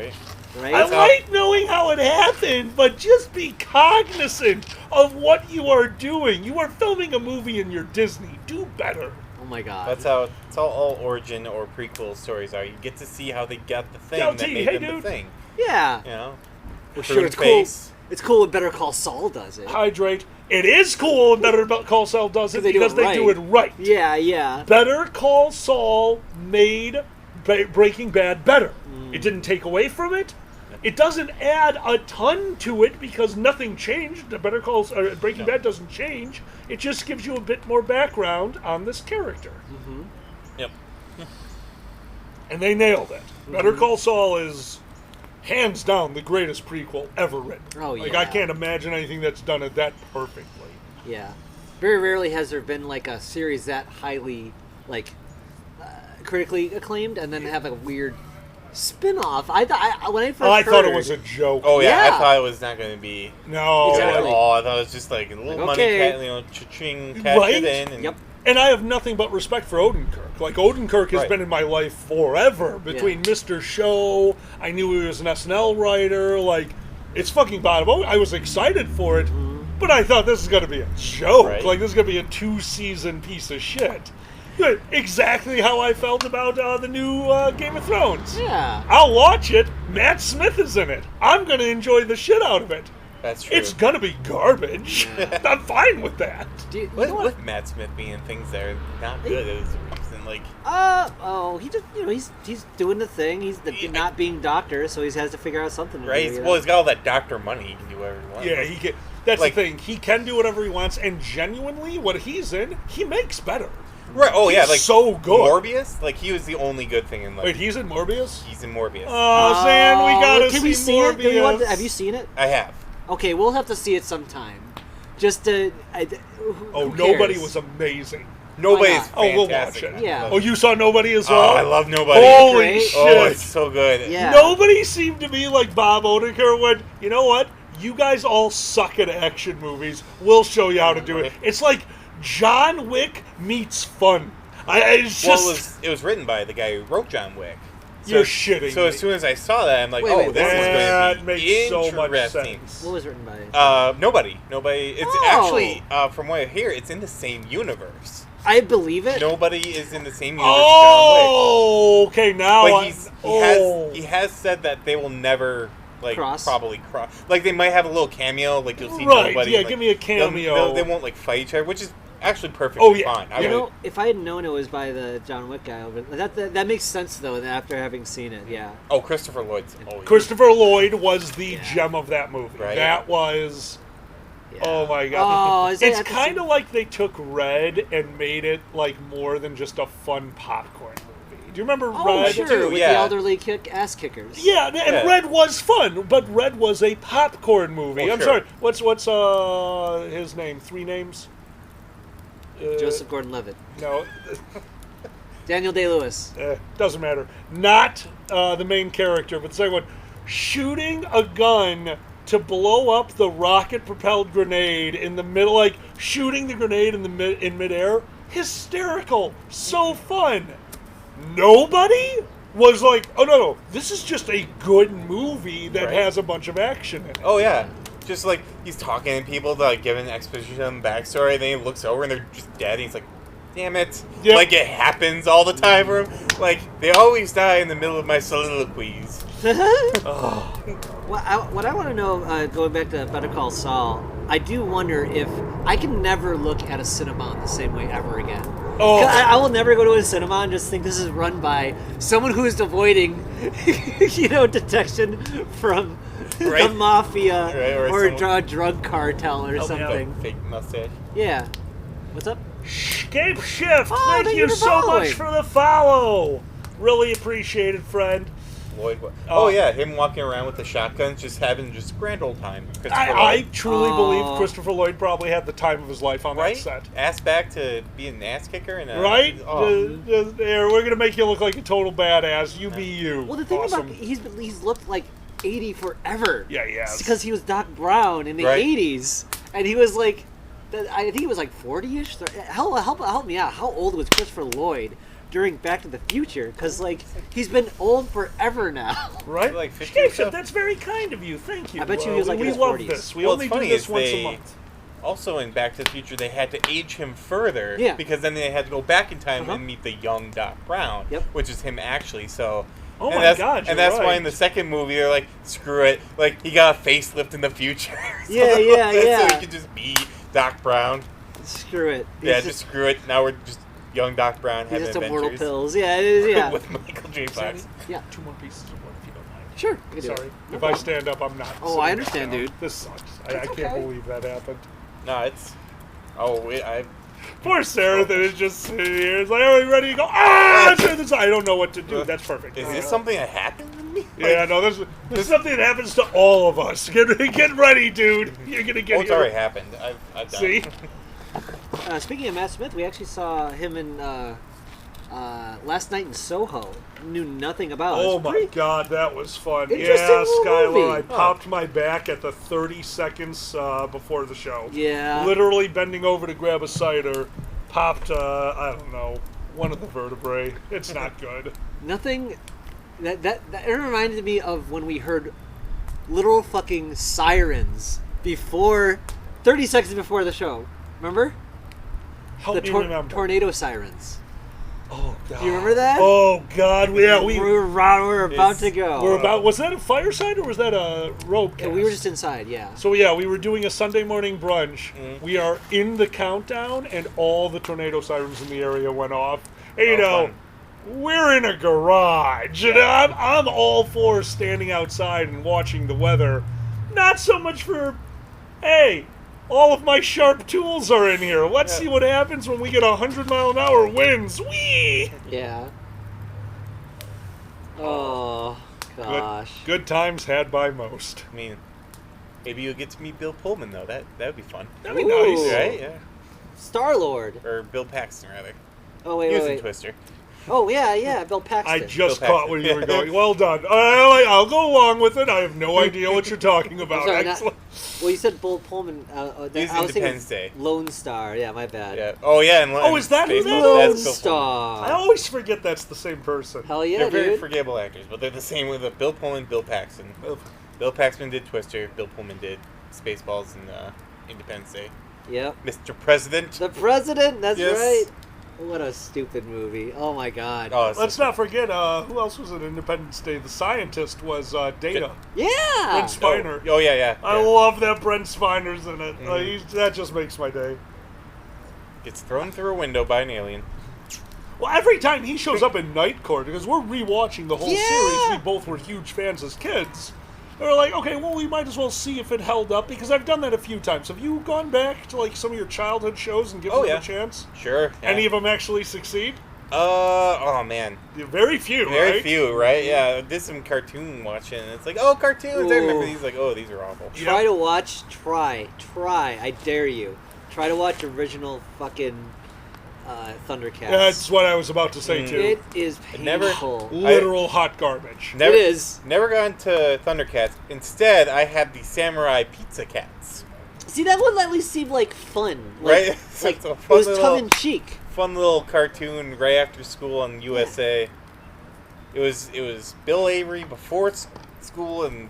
Right? I like knowing how it happened, but just be cognizant of what you are doing. You are filming a movie in your Disney. Do better. Oh my god. That's how all origin or prequel stories are. You get to see how they got the thing that made them the thing. Yeah. You know? Well, sure, it's cool. It's cool when Better Call Saul does it. Hydrate. It is cool when Better Call Saul does it because they do it right. Yeah, yeah. Better Call Saul made Breaking Bad better. It didn't take away from it. It doesn't add a ton to it because nothing changed. Breaking Bad doesn't change. It just gives you a bit more background on this character. Mm-hmm. Yep. And they nailed it. Better Call Saul is hands down the greatest prequel ever written. Oh, yeah. Like, I can't imagine anything that's done it that perfectly. Yeah. Very rarely has there been, like, a series that highly, like, critically acclaimed and then have a weird spin-off. When I first heard, thought it was a joke. Oh, yeah. I thought it was not going to be no good at all. I thought it was just like a little money, cha-ching, cash it in. And Yep. And I have nothing but respect for Odenkirk. Like, Odenkirk has been in my life forever. Between Mr. Show, I knew he was an SNL writer. Like, it's fucking bottom. I was excited for it, but I thought this is going to be a joke. Right. Like, this is going to be a 2-season piece of shit. Exactly how I felt about the new Game of Thrones. Yeah. I'll watch it. Matt Smith is in it. I'm going to enjoy the shit out of it. That's true. It's going to be garbage. I'm fine with that. With Matt Smith being things that are not good, it was a reason, like... he just, he's doing the thing. He's not being doctor, so he has to figure out something to Right? do, Well, he's got all that doctor money. He can do whatever he wants. Yeah, he can. That's the thing. He can do whatever he wants, and genuinely, what he's in, he makes better. Right, He's like so good. Morbius? Like, he was the only good thing in life. Wait, he's in Morbius? He's in Morbius. Oh, Zan, we gotta can we see see Morbius. it? Have you seen it? I have. Okay, we'll have to see it sometime. Just to... Nobody was amazing. Nobody's Oh, we'll watch fantastic. it. Yeah. Oh, you saw Nobody as well? Oh, I love Nobody. Holy shit. Oh, it's so good. Yeah. Nobody seemed to be like Bob Odenkirk when, you know what? You guys all suck at action movies. We'll show you how to do it. It's like John Wick meets fun. It's just... it was written by the guy who wrote John Wick. You're shitting So me. as soon as I saw that, I'm like, Wait, this is going to be makes so much interesting. sense. What was written by? Nobody. It's actually, from what I hear, it's in the same universe. I believe it. Nobody is in the same universe as John Wick. Oh, okay, now He has said that they will never cross. Like, they might have a little cameo, like you'll see Right, Nobody. yeah, like, give me a cameo. They won't like fight each other, which is actually perfectly fine. If I had known it was by the John Wick guy, that makes sense though. After having seen it, yeah. Oh, Christopher Lloyd's. Christopher Lloyd was the gem of that movie. Right. That was... Oh my god. Oh, it's kind of like they took Red and made it like more than just a fun popcorn movie. Do you remember Red? Sure, with the elderly ass kickers. Yeah, and Red was fun, but Red was a popcorn movie. I'm sorry. What's his name? 3 names? Joseph Gordon-Levitt. No. Daniel Day-Lewis. Doesn't matter. Not the main character, but the second one. Shooting a gun to blow up the rocket-propelled grenade in the middle, like shooting the grenade in midair. Hysterical. So fun. Nobody was like, oh no, this is just a good movie that has a bunch of action in it. Oh yeah. Just like he's talking to people, like giving exposition backstory, then he looks over and they're just dead. And he's like, "Damn it!" Yep. Like it happens all the time for him. Like they always die in the middle of my soliloquies. What I want to know, going back to Better Call Saul, I do wonder if I can never look at a cinema the same way ever again. Oh. I will never go to a cinema and just think this is run by someone who is avoiding, detection from the mafia or a drug cartel or something. Fake mustache. Yeah. What's up? Scape Shift, thank you so much for the follow. Really appreciate it, friend. Lloyd. Oh yeah, him walking around with the shotgun, just having a grand old time. I truly believe Christopher Lloyd probably had the time of his life on that set. Ass back to be an ass kicker and right. There, we're gonna make you look like a total badass. You be you. Well, the thing about he's looked like 80 forever. Yeah, yeah. Because he was Doc Brown in the 80s, and he was like, I think he was like 40ish. Help me out. How old was Christopher Lloyd during Back to the Future? Because he's been old forever now. Right? Like 50 or so. That's very kind of you. Thank you. I bet you he was like in his love 40s. this. We only do this once a month. Also, in Back to the Future, they had to age him further. Yeah. Because then they had to go back in time and meet the young Doc Brown. Yep. Which is him actually. So. Oh and my that's, God! And that's right. why in the second movie they're like, screw it. Like he got a facelift in the future. Yeah. So he could just be Doc Brown. Screw it. Just screw it. Now we're just young Doc Brown having just adventures. immortal pills. Yeah, it is. Yeah. With Michael J. Fox. Yeah. 2 more pieces of wood if you don't mind. Sure. You can do Sorry. it. If I stand up, I'm not. Oh, I understand, dude. This sucks. I can't believe that happened. No, it's. Oh, Poor Sarah that is just sitting here. It's like, are we ready to go? Ah! I don't know what to do. That's perfect. Is this something that happened to me? Yeah, no, this is something that happens to all of us. Get ready, dude. You're gonna get. It's already happened. I've done. See. Speaking of Matt Smith, we actually saw him in last night in Soho. Knew nothing about. Oh my God, that was fun. Interesting Yeah, little Skylar, movie. I popped my back at the 30 seconds before the show. Yeah. Literally bending over to grab a cider, popped, I don't know, one of the vertebrae. It's not good. Nothing. That it reminded me of when we heard literal fucking sirens before 30 seconds before the show. Remember? Help me remember. Tornado sirens. Oh God! Do you remember that? Oh God! Yeah, we were about to go. We're about. Was that a Fireside or was that a rope? Yeah, we were just inside. Yeah. So yeah, we were doing a Sunday morning brunch. We are in the countdown, and all the tornado sirens in the area went off. And, you know, we're in a garage, and I'm all for standing outside and watching the weather. Not so much for, hey, all of my sharp tools are in here. Let's see what happens when we get 100-mile-an-hour winds. Whee! Yeah. Oh, gosh. Good times had by most. I mean, maybe you'll get to meet Bill Pullman, though. That would be fun. That'd be nice. Right? Yeah. Star-Lord. Or Bill Paxton, rather. Oh, wait, He was in wait. Twister. Oh, yeah, Bill Paxton. I just caught where you were going. Well done. I'll go along with it. I have no idea what you're talking about. Sorry, Excellent. Well, you said Bill Pullman. He was I was thinking Independence Day. Lone Star. Yeah, my bad. Yeah. Oh, yeah. And Oh, is that who that Lone is? Star. I always forget that's the same person. Hell yeah, They're very dude. forgettable actors, but they're the same with Bill Pullman, Bill Paxton. Bill Paxton did Twister. Bill Pullman did Spaceballs and Independence Day. Yep. Mr. President. The President. That's Yes. right. What a stupid movie. Oh my God. Oh, Let's not forget, who else was at Independence Day? The scientist was Data. Yeah. Brent Spiner. Oh, yeah. I love that Brent Spiner's in it. That just makes my day. Gets thrown through a window by an alien. Well, every time he shows up in Night Court, because we're rewatching the whole series, we both were huge fans as kids. They were like, okay, well, we might as well see if it held up, because I've done that a few times. Have you gone back to like some of your childhood shows and given them a chance? Sure. Yeah. Any of them actually succeed? Oh man. Very few, Very few, right? Yeah, I did some cartoon watching, and it's like, oh, cartoons. I remember these, like, oh, these are awful. Try to watch. Try. I dare you. Try to watch original fucking Thundercats. That's what I was about to say, too. It is painful. Literal hot garbage. Never, It is. Never gone to Thundercats. Instead, I had the Samurai Pizza Cats. See, that one at least seemed like fun. Right? Like, It's like a it fun was little- tongue in cheek. Fun little cartoon right after school on USA. It was Bill Avery before school and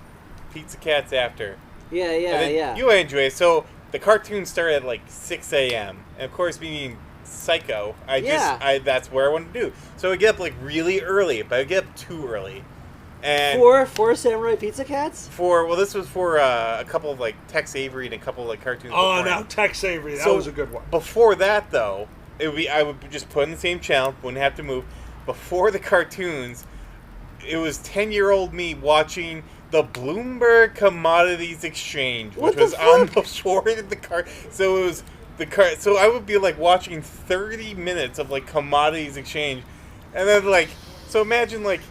Pizza Cats after. Yeah, And then You enjoy it. So the cartoon started at like 6 a.m. And of course, being psycho, that's where I wanted to do. So I get up like really early, but I get up too early. And Four Samurai Pizza Cats? this was for a couple of like Tex Avery and a couple of like cartoons. Oh, before now it. Tex Avery, that So was a good one. Before that, though, I would just put in the same channel, wouldn't have to move. Before the cartoons, it was 10-year-old me watching the Bloomberg Commodities Exchange, which was on before the car. So it was So I would be like watching 30 minutes of like Commodities Exchange, and then like, so imagine like,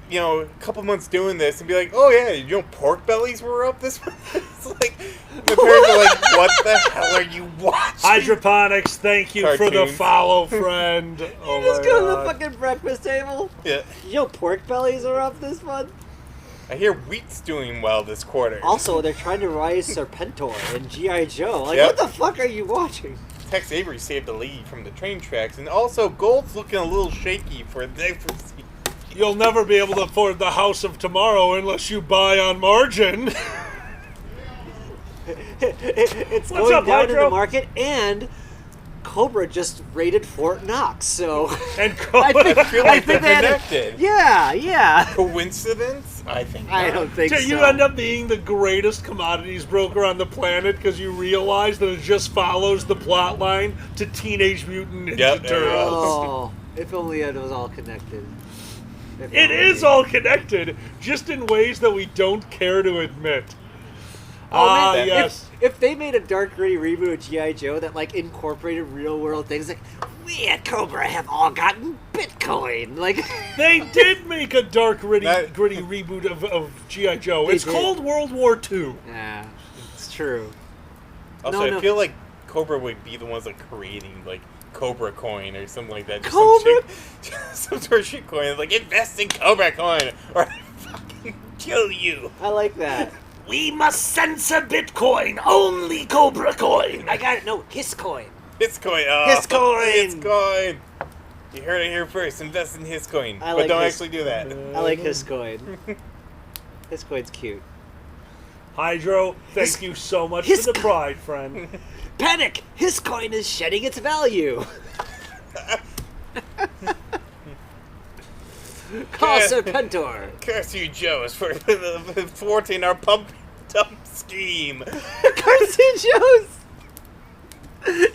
you know, a couple months doing this and be like, oh yeah, you know, pork bellies were up this month. It's like, the parents are like, what the hell are you watching? Hydroponics, thank you for the Cartoons. follow, friend. Oh You just my go to the God. fucking breakfast table? Yeah. You know pork bellies are up this month? I hear wheat's doing well this quarter. Also, they're trying to rise Serpentor and G.I. Joe. Like, Yep. what the fuck are you watching? Tex Avery saved the lead from the train tracks, and also Gold's looking a little shaky for diversity. You'll never be able to afford the house of tomorrow unless you buy on margin. It's What's going up, down in Hydro? the market, and Cobra just raided Fort Knox, so and I feel like they're they had connected. Yeah. Coincidence? I think I not. don't think so. You end up being the greatest commodities broker on the planet because you realize that it just follows the plot line to Teenage Mutant Ninja Turtles. Oh, if only it was all connected. It is all connected, just in ways that we don't care to admit. Oh, man, yes. If they made a dark, gritty reboot of G.I. Joe that like incorporated real world things, like we at Cobra have all gotten Bitcoin, like They did make a dark, gritty reboot of G.I. Joe. They It's did. called World War II. Yeah, it's true. Also, No. I feel like Cobra would be the ones like creating like Cobra Coin or something like that. Just Cobra? some sort of shit coin. Like invest in Cobra Coin or I fucking kill you. I like that. We must censor Bitcoin, only Cobra Coin. I got it. No, his coin. His coin. His coin. His coin. You heard it here first. Invest in his coin, I but like don't his- actually do that. I like his coin. His coin's cute. Hydro, thank you so much his for the pride, friend. Panic! His coin is shedding its value. Call Serpentor. Curse you, Joes, for thwarting our pump dump scheme. Curse you, Joes.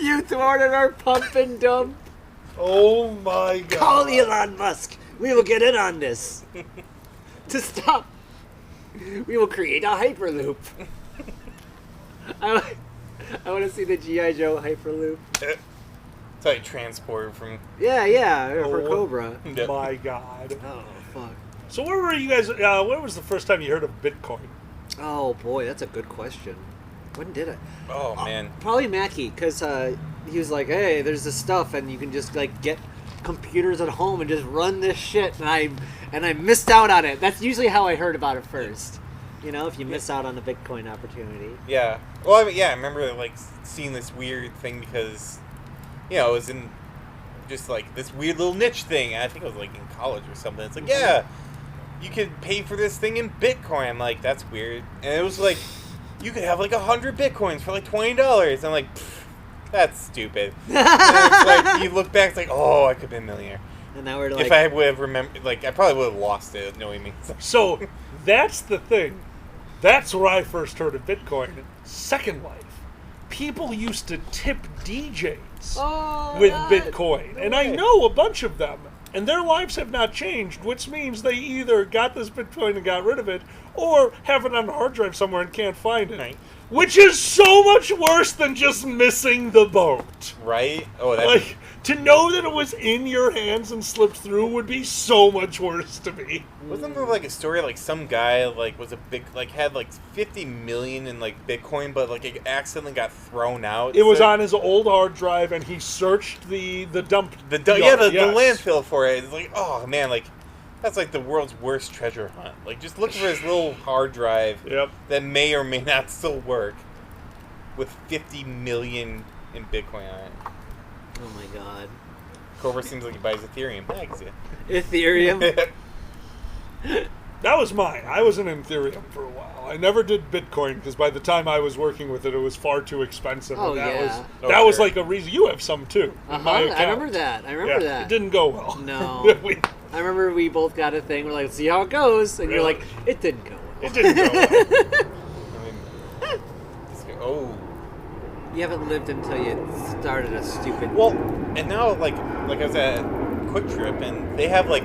You thwarted our pump and dump. Oh my god. Call Elon Musk. We will get in on this. To stop. We will create a Hyperloop. I want to see the G.I. Joe Hyperloop. It's like transport from. Yeah, for Cobra. My god. Oh, fuck. So where were you guys, when was the first time you heard of Bitcoin? Oh, boy, that's a good question. When did it? Oh, man. Probably Mackie, because he was like, hey, there's this stuff, and you can just, like, get computers at home and just run this shit, and I missed out on it. That's usually how I heard about it first. You know, if you miss out on the Bitcoin opportunity. Yeah. Well, I mean, yeah, I remember, like, seeing this weird thing because, you know, it was in just, like, this weird little niche thing. I think it was, like, in college or something. It's like, yeah, you could pay for this thing in Bitcoin. I'm like, that's weird. And it was, like, you could have, like, 100 Bitcoins for, like, $20. I'm like, that's stupid. And it's like, you look back, it's like, oh, I could have been a millionaire. And now we're like... If I would have remembered, like, I probably would have lost it knowing me. So, that's the thing. That's where I first heard of Bitcoin. Second Life. People used to tip DJs with Bitcoin. And I know a bunch of them. And their lives have not changed, which means they either got this Bitcoin and got rid of it, or have it on a hard drive somewhere and can't find it. Which is so much worse than just missing the boat. Right? Oh, that. Like, to know that it was in your hands and slipped through would be so much worse to me. Wasn't there like a story like some guy like was a big like had like 50 million in like Bitcoin, but like it accidentally got thrown out? It was on his old hard drive, and he searched the dump. the yard, the yes. landfill for it. It's like, oh man, like that's like the world's worst treasure hunt. Like just look for his little hard drive that may or may not still work with 50 million in Bitcoin on it. Oh my god. Cobra seems like he buys Ethereum. Yeah, I can see it. Ethereum? That was mine. I was in Ethereum for a while. I never did Bitcoin because by the time I was working with it, it was far too expensive. Oh, and that yeah. was was like a reason. You have some too. In my I account. remember that. I remember that. It didn't go well. No. I remember we both got a thing. We're like, see how it goes. And you're like, it didn't go well. It didn't go well. Oh. You haven't lived until you started a stupid... Well, and now, like I was at Quick Trip, and they have, like,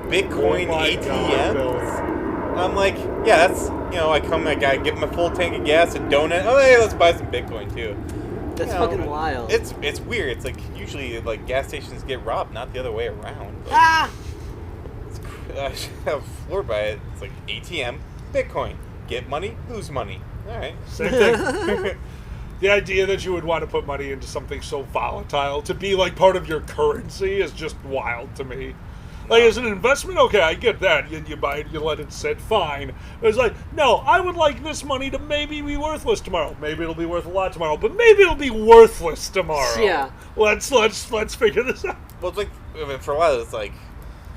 Bitcoin ATMs. I'm like, yeah, that's, you know, I gotta give them a full tank of gas, a donut. Oh, hey, let's buy some Bitcoin, too. That's You know, fucking wild. It's weird. It's like, usually, like, gas stations get robbed, not the other way around. Like, I'm floored by it. It's like, ATM, Bitcoin. Get money, lose money. All right. Same thing. The idea that you would want to put money into something so volatile to be like part of your currency is just wild to me. Like, as an investment, okay, I get that. You buy it, you let it sit, fine. But it's like, no, I would like this money to maybe be worthless tomorrow. Maybe it'll be worth a lot tomorrow, but maybe it'll be worthless tomorrow. Yeah. Let's figure this out. Well, it's like, I mean, for a while, it's like,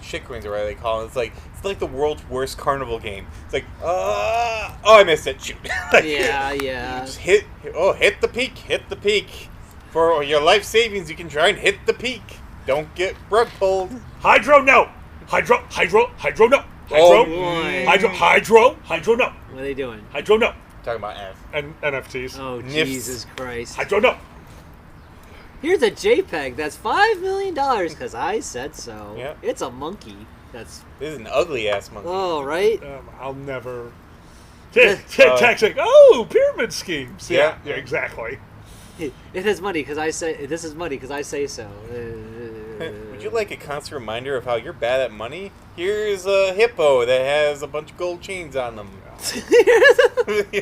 shitcoins or whatever they call it. It's like the world's worst carnival game. It's like, oh, I missed it. Shoot. Like, Yeah. Just hit the peak. For your life savings, you can try and hit the peak. Don't get rug pulled. Hydro, no. Hydro, no. Hydro, boy. hydro, no. What are they doing? Hydro, no. Talking about NFTs. Oh, Nifs. Jesus Christ. Hydro, no. Here's a JPEG that's $5 million because I said so. Yep. It's a monkey. This is an ugly ass monkey. Oh, right? I'll never. Texting. Oh, pyramid schemes. Yeah, exactly. It has money because I say this is money because I say so. Would you like a constant reminder of how you're bad at money? Here's a hippo that has a bunch of gold chains on them.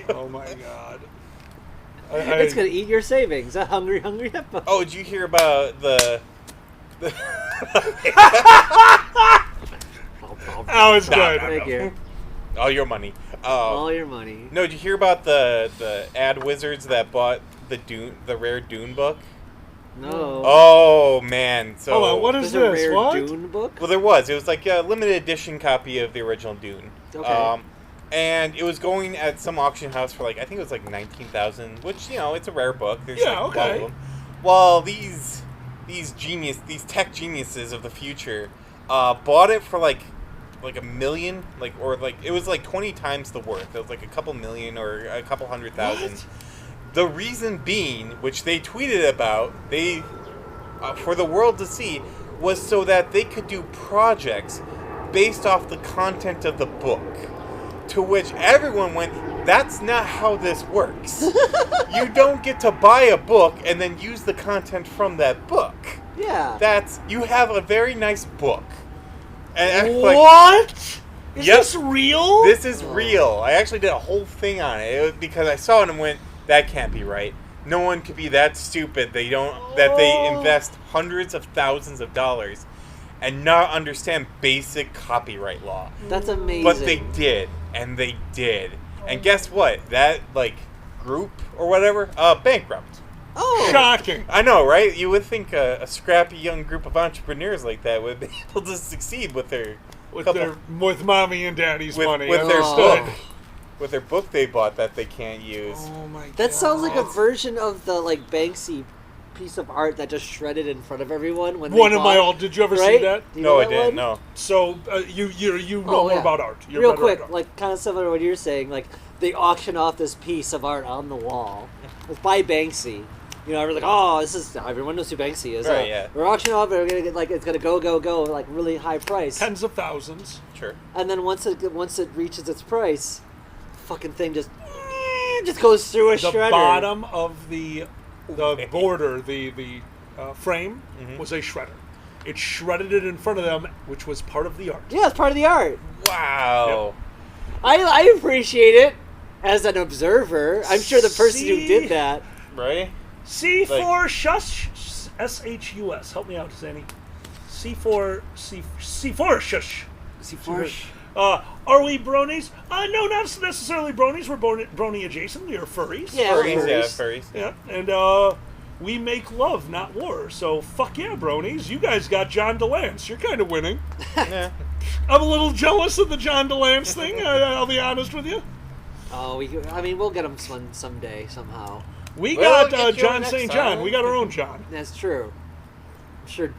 Oh my god. It's gonna eat your savings. A hungry hippo. Oh, did you hear about the Oh, it's good. Thank you. All your money. All your money. No, did you hear about the ad wizards that bought the rare Dune book? No. Oh man! So hold on, what is There's this? a rare What? Dune book? Well, there was. It was like a limited edition copy of the original Dune. Okay. And it was going at some auction house for I think it was like 19,000, which it's a rare book. There's Yeah, like 12 okay. of them. Well, these tech geniuses of the future, bought it for like $1 million, it was like 20 times the worth. It was like a couple million or a couple 100,000. What? The reason being, which they tweeted about, for the world to see, was so that they could do projects based off the content of the book. To which everyone went, that's not how this works. You don't get to buy a book and then use the content from that book. Yeah. You have a very nice book. And What? Is Yep. this real? This is real. I actually did a whole thing on it. It was because I saw it and went, that can't be right. No one could be that stupid. That they invest hundreds of thousands of dollars and not understand basic copyright law. That's amazing. But they did, and they did. And guess what? That group or whatever, bankrupt. Oh, shocking! I know, right? You would think a scrappy young group of entrepreneurs like that would be able to succeed with their with mommy and daddy's money. with their Understood. book. With their book they bought that they can't use. Oh my god. that sounds like a version of the Banksy piece of art that just shredded in front of everyone when One they of my bought, old. Did you ever see right? that? Do you No, know I that didn't. one? No. So you know more about art. You're Real better quick, at art. kind of similar to what you're saying. They auction off this piece of art on the wall. It's by Banksy. Everyone's like, oh, this is. Everyone knows who Banksy is. Right, yeah. We're auctioning off. We're gonna get it's gonna go, really high price. Tens of thousands. Sure. And then once it reaches its price, the fucking thing just goes through a The shredder. bottom of the border, the frame was a shredder. It shredded it in front of them, which was part of the art. Yeah, it's part of the art. Wow. I appreciate it as an observer. I'm sure the person who did that. Right? C4 shush SHUS. Help me out, Zanny. C4 shush. C4. Are we bronies? No, not necessarily bronies. We're brony adjacent. We are furries. Yeah, Furries. Yeah, and we make love, not war. So fuck yeah, bronies. You guys got John DeLance. You're kind of winning. Yeah. I'm a little jealous of the John DeLance thing. I'll be honest with you. Oh, we'll get him someday somehow. We Well, got we'll get you John next St. time. John. We got our own John. That's true. I'm sure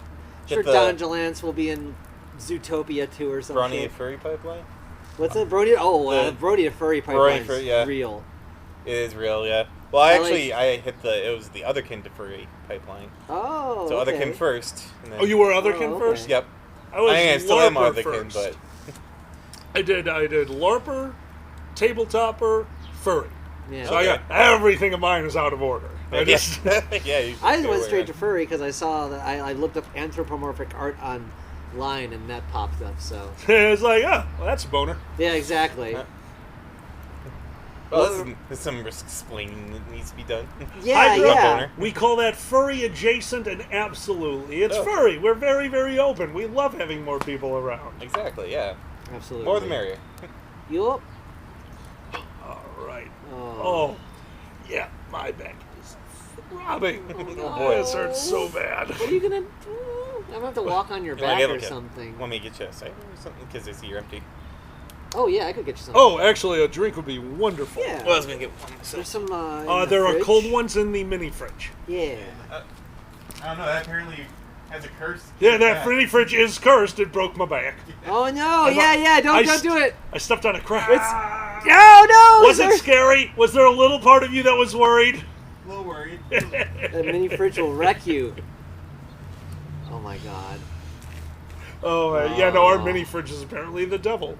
Get the- Don Jalance will be in Zootopia 2 or something. Brony Furry Pipeline? What's it? Brody? Oh, Brody a Furry Pipeline Furry, yeah. real. It is real, yeah. Well, I hit it was the Otherkin to Furry Pipeline. Oh, So okay. Otherkin first. And then, Oh, you were Otherkin okay. first? Yep. I was I still am LARPer Otherkin, first. but... I did LARPer, Tabletopper, Furry. Yeah. So I got everything of mine is out of order. I just yeah, you should I just go went where straight I- to furry because I saw that I looked up anthropomorphic art online and that popped up. So it's like, well, that's a boner. yeah, exactly. Well, there's some risk explaining that needs to be done. Yeah, Hydro, yeah. We call that furry adjacent, and absolutely, it's Oh. furry. We're very, very open. We love having more people around. Exactly, yeah. Absolutely. More the merrier. Yup. All right. Oh. Oh, yeah, my back is throbbing. Oh, boy. This hurts so bad. What are you gonna do? I'm gonna have to walk on your You wanna back get, or like, something. Want me to get you a cider or something? Because I see you're empty. Oh yeah, I could get you something. Oh, actually, a drink would be wonderful. Yeah. Well, I was gonna get one. There's some. In the There are fridge. cold ones in the mini fridge. Yeah. I don't know. That apparently has a curse. Yeah, that mini fridge is cursed. It broke my back. Oh no! Yeah. Don't do it. I stepped on a crack. No! Was it scary? Was there a little part of you that was worried? A little worried. That mini fridge will wreck you. Oh my god. Oh, yeah, no, our mini fridge is apparently the devil.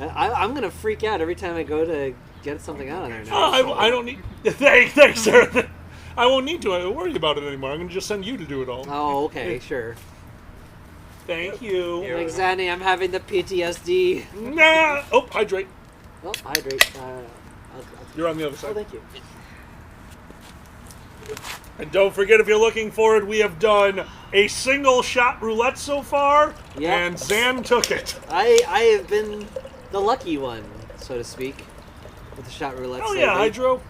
I'm gonna freak out every time I go to get something out of there now. I don't need... Thanks, sir. I won't need to. I don't worry about it anymore. I'm going to just send you to do it all. Oh, okay, sure. Thank you. Thanks, Zanny. I'm having the PTSD. Nah. Oh, hydrate. Oh, hydrate. You're on the other side. Oh, thank you. And don't forget, if you're looking for it, we have done a single shot roulette so far, and Zan took it. I have been the lucky one, so to speak, with the shot roulette. Oh yeah, Hydro.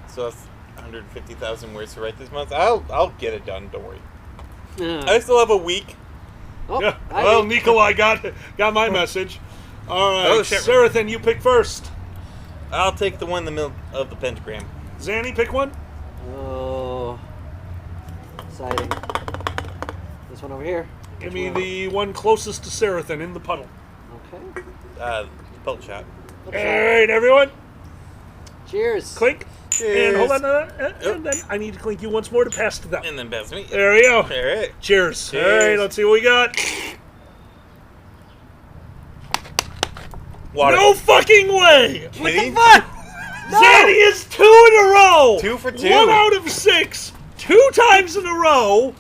So that's 150,000 words to write this month. I'll get it done. Don't worry. Yeah. I still have a week. Oh, yeah. Well, Nikolai got my message. All right, Oh, shit. Sarathan, you pick first. I'll take the one in the middle of the pentagram. Zanny, pick one. Oh, exciting! This one over here. Give me the one closest to Sarathan in the puddle. Okay. Pelt shot. All right, everyone. Cheers. Clink. Cheers. And hold on. And then I need to clink you once more to pass to them. And then pass me. There we go. All right. Cheers. Cheers. All right, let's see what we got. Water. No fucking way! What the fuck? Zanny is 2 in a row! 2 for 2. 1 out of 6. 2 times in a row.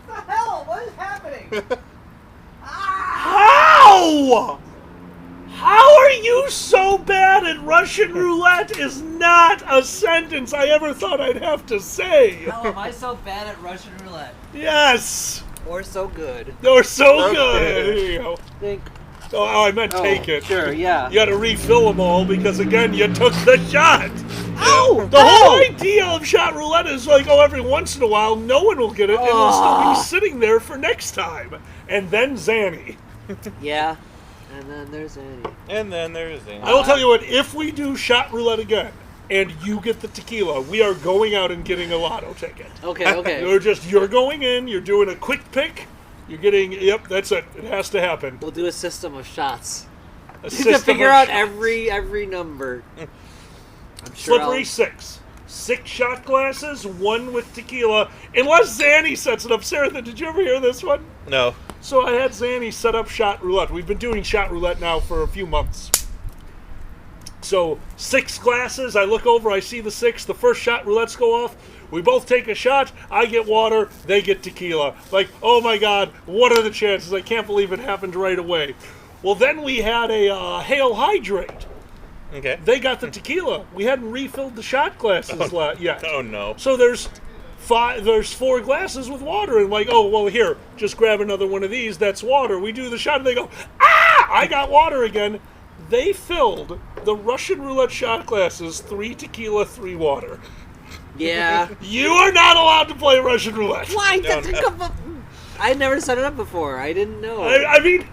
What the hell? What is happening? How? How are you so bad at Russian roulette is not a sentence I ever thought I'd have to say. How am I so bad at Russian roulette? Yes. Or so good? Or so Okay. good. Here you go. Think. Oh, I meant take it. Sure, yeah. You gotta refill them all because, again, you took the shot. Ow! The whole idea of shot roulette is like, every once in a while, no one will get it, and it'll still be sitting there for next time. And then Zanny. Yeah. And then there's Annie. And then there's Annie. I will tell you what, if we do shot roulette again, and you get the tequila, we are going out and getting a lotto ticket. Okay. You're going in, you're doing a quick pick, you're getting, yep, that's it. It has to happen. We'll do a system of shots. A To system figure of out shots. every number. I'm sure Slippery 6. 6 shot glasses, 1 with tequila. Unless Zanny sets it up. Sarah, did you ever hear this one? No. So I had Zanny set up shot roulette. We've been doing shot roulette now for a few months. So 6 glasses, I look over, I see the 6, the first shot roulettes go off. We both take a shot, I get water, they get tequila. Like, oh my God, what are the chances? I can't believe it happened right away. Well, then we had a hail hydrate. Okay. They got the tequila. We hadn't refilled the shot glasses yet. Oh no. So there's 4 glasses with water, and like, oh well, here, just grab another one of these. That's water. We do the shot, and they go, ah! I got water again. They filled the Russian roulette shot glasses 3 tequila, 3 water. Yeah. You are not allowed to play Russian roulette. Why? I never set it up before. I didn't know. I mean,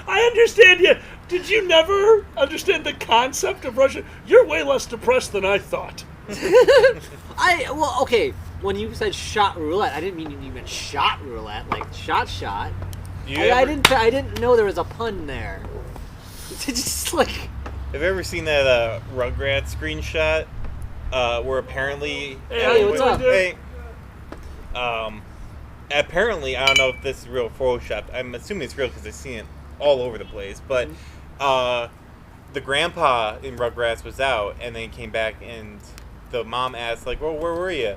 I understand you. Did you never understand the concept of Russian? You're way less depressed than I thought. Well, okay. When you said shot roulette, I didn't mean you meant shot roulette, like shot. I didn't know there was a pun there. It's just like. Have you ever seen that Rugrats screenshot where apparently? Hey, what's up? Hey. Apparently, I don't know if this is real Photoshop. I'm assuming it's real because I've seen it all over the place. But the grandpa in Rugrats was out, and then he came back, and the mom asked, like, "Well, where were you?"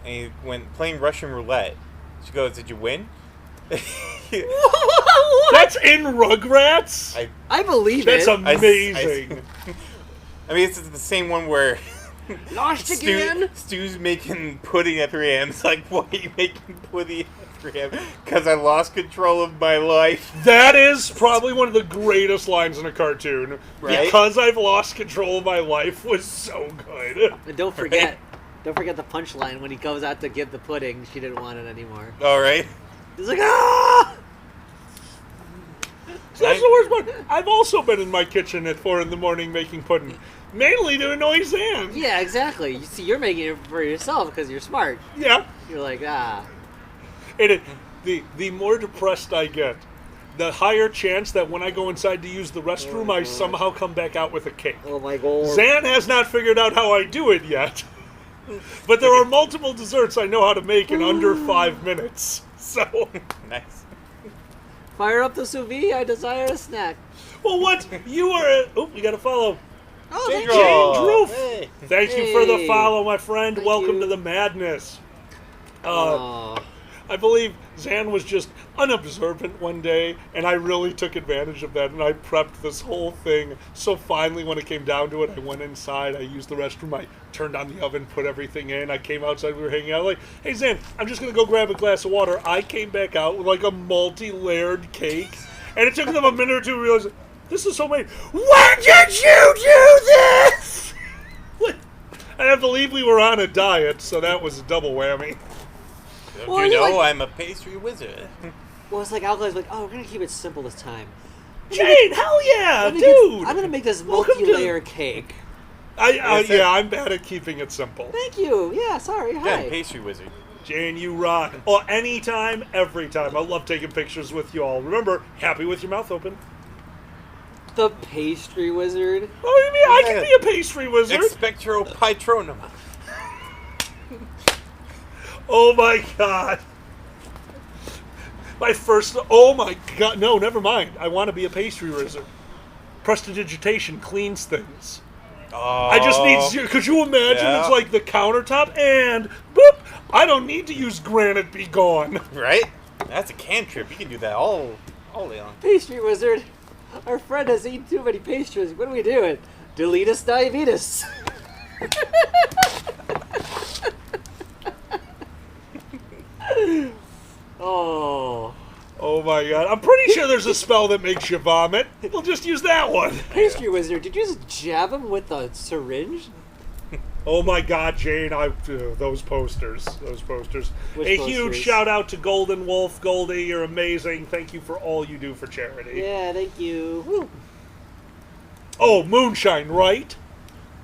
And he went playing Russian roulette. She goes, "Did you win?" That's in Rugrats? I believe That's it. amazing. I mean, it's the same one where Lost again? Stu's making pudding at 3 a.m. It's like, why are you making pudding at 3 a.m.? Because I lost control of my life. That is probably one of the greatest lines in a cartoon. Right? Because I've lost control of my life was so good. And don't forget the punchline when he goes out to give the pudding. She didn't want it anymore. All right. He's like, ah! So that's the worst part. I've also been in my kitchen at 4 in the morning making pudding, mainly to annoy Zan. Yeah, exactly. You see, you're making it for yourself because you're smart. Yeah. You're like, ah. And the more depressed I get, the higher chance that when I go inside to use the restroom, I somehow come back out with a cake. Oh my god. Zan has not figured out how I do it yet. But there are multiple desserts I know how to make in under 5 minutes. So Nice. Fire up the sous vide. I desire a snack. Well, what? You are... Oh, we got to follow. Oh, Jane thank Jane you. Droof. Hey. Thank you for the Hey. follow, my friend. Thank Welcome you. to the madness. Aw. I believe Zan was just unobservant one day, and I really took advantage of that, and I prepped this whole thing. So finally, when it came down to it, I went inside, I used the restroom, I turned on the oven, put everything in, I came outside, we were hanging out, like, hey Zan, I'm just going to go grab a glass of water. I came back out with like a multi-layered cake, and it took them a minute or two to realize, this is so made. When did you do this? What? And I believe we were on a diet, so that was a double whammy. Don't Well, you you're know like- I'm a pastry wizard? Well, it's like Alkali's like, oh, we're gonna keep it simple this time. Jane, hell yeah, Let me dude! get- I'm gonna make this Welcome to- multi-layer cake. Yeah, I'm bad at keeping it simple. Thank you. Yeah, sorry. Yeah, Hi. pastry wizard. Jane, you rock. Oh, anytime, every time. I love taking pictures with you all. Remember, happy with your mouth open. The pastry wizard. Oh, you mean I can be a pastry wizard? Expectro Patronum. Oh my god. My first. Oh my god. No, never mind. I want to be a pastry wizard. Prestidigitation cleans things. Oh. I just need. Could you imagine? Yeah. It's like the countertop and boop. I don't need to use granite. Be gone. Right? That's a cantrip. You can do that all day long. Pastry wizard. Our friend has eaten too many pastries. What are we doing? Deletus diabetes. Oh. Oh my god. I'm pretty sure there's a spell that makes you vomit. We'll just use that one. Pastry wizard, did you just jab him with a syringe? Oh my god, Jane, those posters. Which A huge posters? shout out to Golden Wolf. Goldie, you're amazing. Thank you for all you do for charity. Yeah, thank you. Woo. Oh, moonshine, right?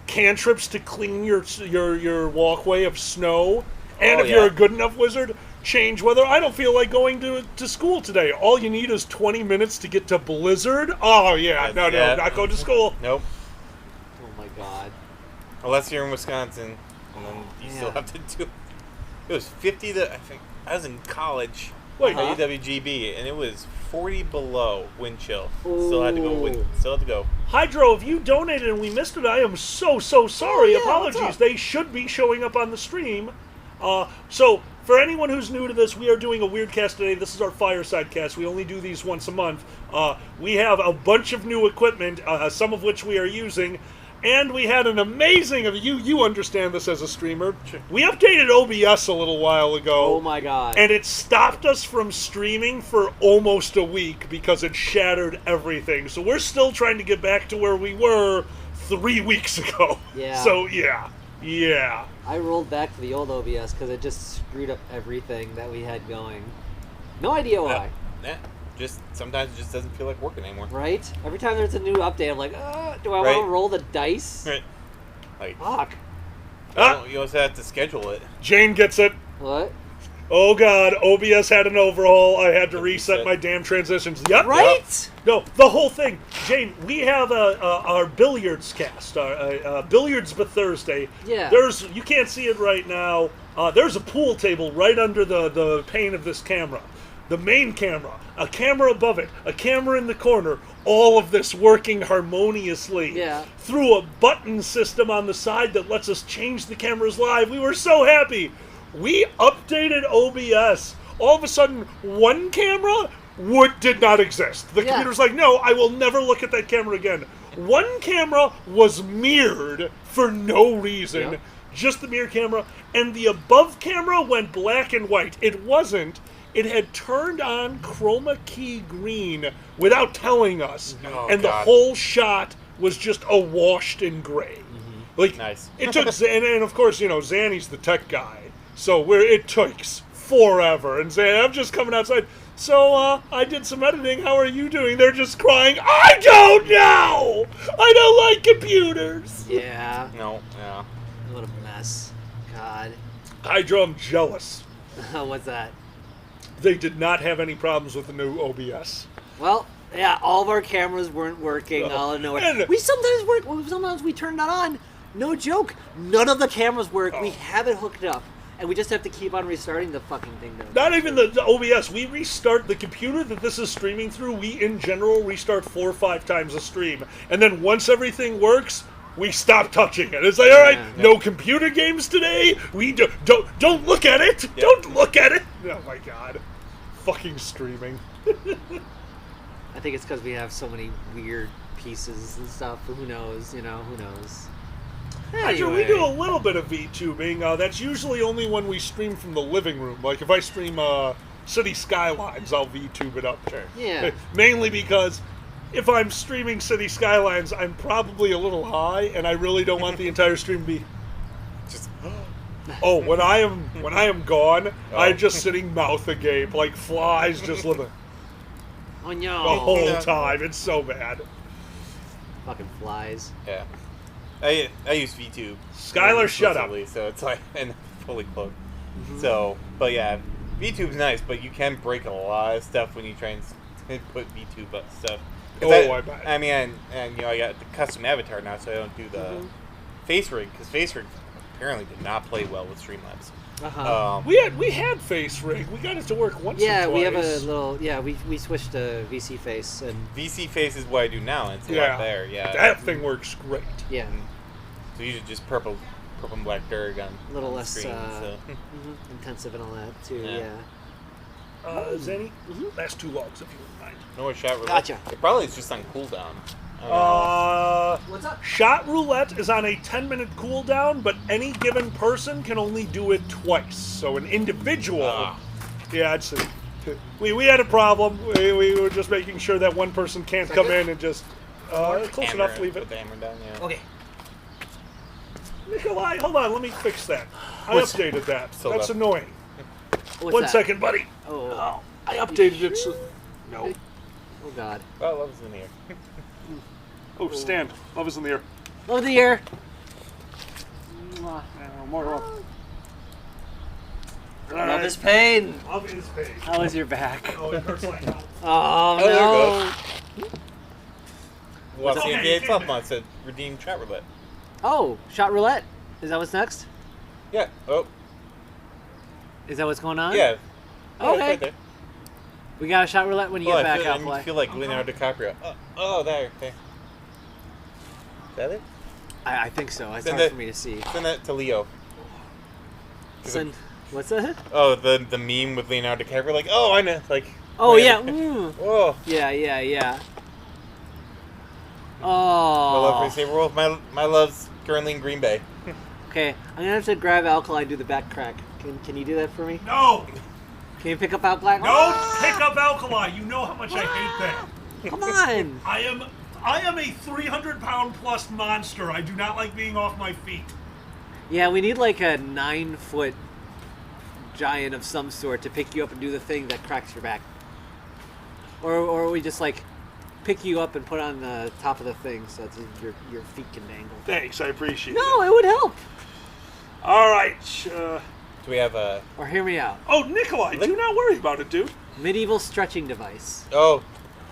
Cantrips to clean your walkway of snow. And Oh, if you're yeah. a good enough wizard, change weather. I don't feel like going to school today. All you need is 20 minutes to get to Blizzard. Oh, yeah. No, Yeah. not going to school. Nope. Oh my god. Unless you're in Wisconsin, and then you still Yeah. have to do. It was 50 to I think I was in college. Wait, at UWGB, and it was 40 below wind chill. Still had to go. Ooh. Still had to go. Hydro, if you donated and we missed it, I am so sorry. Oh, yeah, what's Apologies. up? They should be showing up on the stream. So, for anyone who's new to this, we are doing a weird cast today. This is our Fireside cast. We only do these once a month. We have a bunch of new equipment, some of which we are using. And we had an amazing... You understand this as a streamer. We updated OBS a little while ago. Oh my god. And it stopped us from streaming for almost a week because it shattered everything. So we're still trying to get back to where we were 3 weeks ago. Yeah. So, yeah. I rolled back to the old OBS because it just screwed up everything that we had going. No idea why. Yeah. Just sometimes it just doesn't feel like working anymore. Right? Every time there's a new update, I'm like, do I Right. want to roll the dice? Right. Like, Fuck. you also have to schedule it. Jane gets it. What? Oh, God. OBS had an overhaul. I had to reset my damn transitions. Yep. Right? No, the whole thing. Jane, we have our billiards cast, our Billiards but Thursday. Yeah. You can't see it right now. There's a pool table right under the pane of this camera. The main camera, a camera above it, a camera in the corner, all of this working harmoniously. Yeah. Through a button system on the side that lets us change the cameras live. We were so happy. We updated OBS. All of a sudden, one camera did not exist. The computer's like, no, I will never look at that camera again. One camera was mirrored for no reason. Yep. Just the mirror camera. And the above camera went black and white. It wasn't. It had turned on chroma key green without telling us. Oh, and the God. whole shot was just awashed in gray. Like, Nice. it took, and of course, Zanny's the tech guy. So it takes forever and saying, I'm just coming outside. So, I did some editing. How are you doing? They're just crying, I don't know! I don't like computers! Yeah. No, yeah. What a mess. God. Hydra, I'm jealous. What's that? They did not have any problems with the new OBS. Well, yeah, all of our cameras weren't working all in nowhere. And- Sometimes we turn that on. No joke. None of the cameras work. We have it hooked up. And we just have to keep on restarting the fucking thing. Not even the OBS. We restart the computer that this is streaming through. We, in general, restart 4 or 5 times a stream. And then once everything works, we stop touching it. It's like, all right, no computer games today. We don't look at it. Yeah. Don't look at it. Oh, my God. Fucking streaming. I think it's because we have so many weird pieces and stuff. Who knows? Who knows? Actually, we do a little bit of VTubing. That's usually only when we stream from the living room. Like, if I stream City Skylines, I'll VTube it up. Sure. Yeah. Mainly because if I'm streaming City Skylines, I'm probably a little high, and I really don't want the entire stream to be just... Oh, when I am gone, I'm just sitting mouth agape, like flies just living Oh, no. the whole time. It's so bad. Fucking flies. Yeah. I use VTube. Skylar, shut up. So it's like, and fully cloaked. So, but yeah, VTube's nice, but you can break a lot of stuff when you try and put VTube up stuff. I bet. I mean, and I got the custom avatar now, so I don't do the face rig, because face rig apparently did not play well with Streamlabs. We had face rig. We got it to work once. Yeah, or twice. we have a little. Yeah, we switched to VC face and VC face is what I do now, and it's a lot better. Yeah, that thing works great. Yeah. So usually just purple and black dirt on a little on less screen, so. intensive and all that too. Yeah. Zenny, last 2 logs if you wouldn't mind. No more shot roulette. Gotcha. It probably is just on cooldown. What's up? Shot roulette is on a 10-minute cooldown, but any given person can only do it twice. So an individual, it's we had a problem. We were just making sure that one person can't come in and just close enough. Leave it. Put the hammer down. Yeah. Okay. Nikolai, hold on. Let me fix that. I updated that. So That's left. annoying. What's One that? second, buddy. Oh, I updated it. So... No. Oh God. Oh, love is in the air. Oh, stand. Love is in the air. Love the air. More love. Love is pain. Love is pain. How is your back? Oh, it hurts like hell. Oh, there no. it goes. Well, Okay, CNDA 12 months to redeem chat roulette. Oh, shot roulette. Is that what's next? Yeah. Oh. Is that what's going on? Yeah. Okay. It's right there. We got a shot roulette when you get back. I feel like Leonardo DiCaprio. Oh, there. Okay. Is that it? I think so. It's Send hard it- for me to see. Send that to Leo. What's that? Oh, the meme with Leonardo DiCaprio, like, oh, I know, like. Oh yeah. Whoa. Yeah. My love Oh. for Saber Wolf. My love's currently in Green Bay. Okay, I'm gonna have to grab Alkali and do the back crack. Can you do that for me? No! Can you pick up Alkali? Don't pick up Alkali. You know how much I hate that. Come on. I am a 300-pound plus monster. I do not like being off my feet. Yeah, we need like a 9-foot giant of some sort to pick you up and do the thing that cracks your back. Or we just like pick you up and put on the top of the thing so that your feet can dangle. Thanks, I appreciate it. No, it would help. All right. Do we have a... Or hear me out. Oh, Nikolai, do not worry about it, dude. Medieval stretching device. Oh.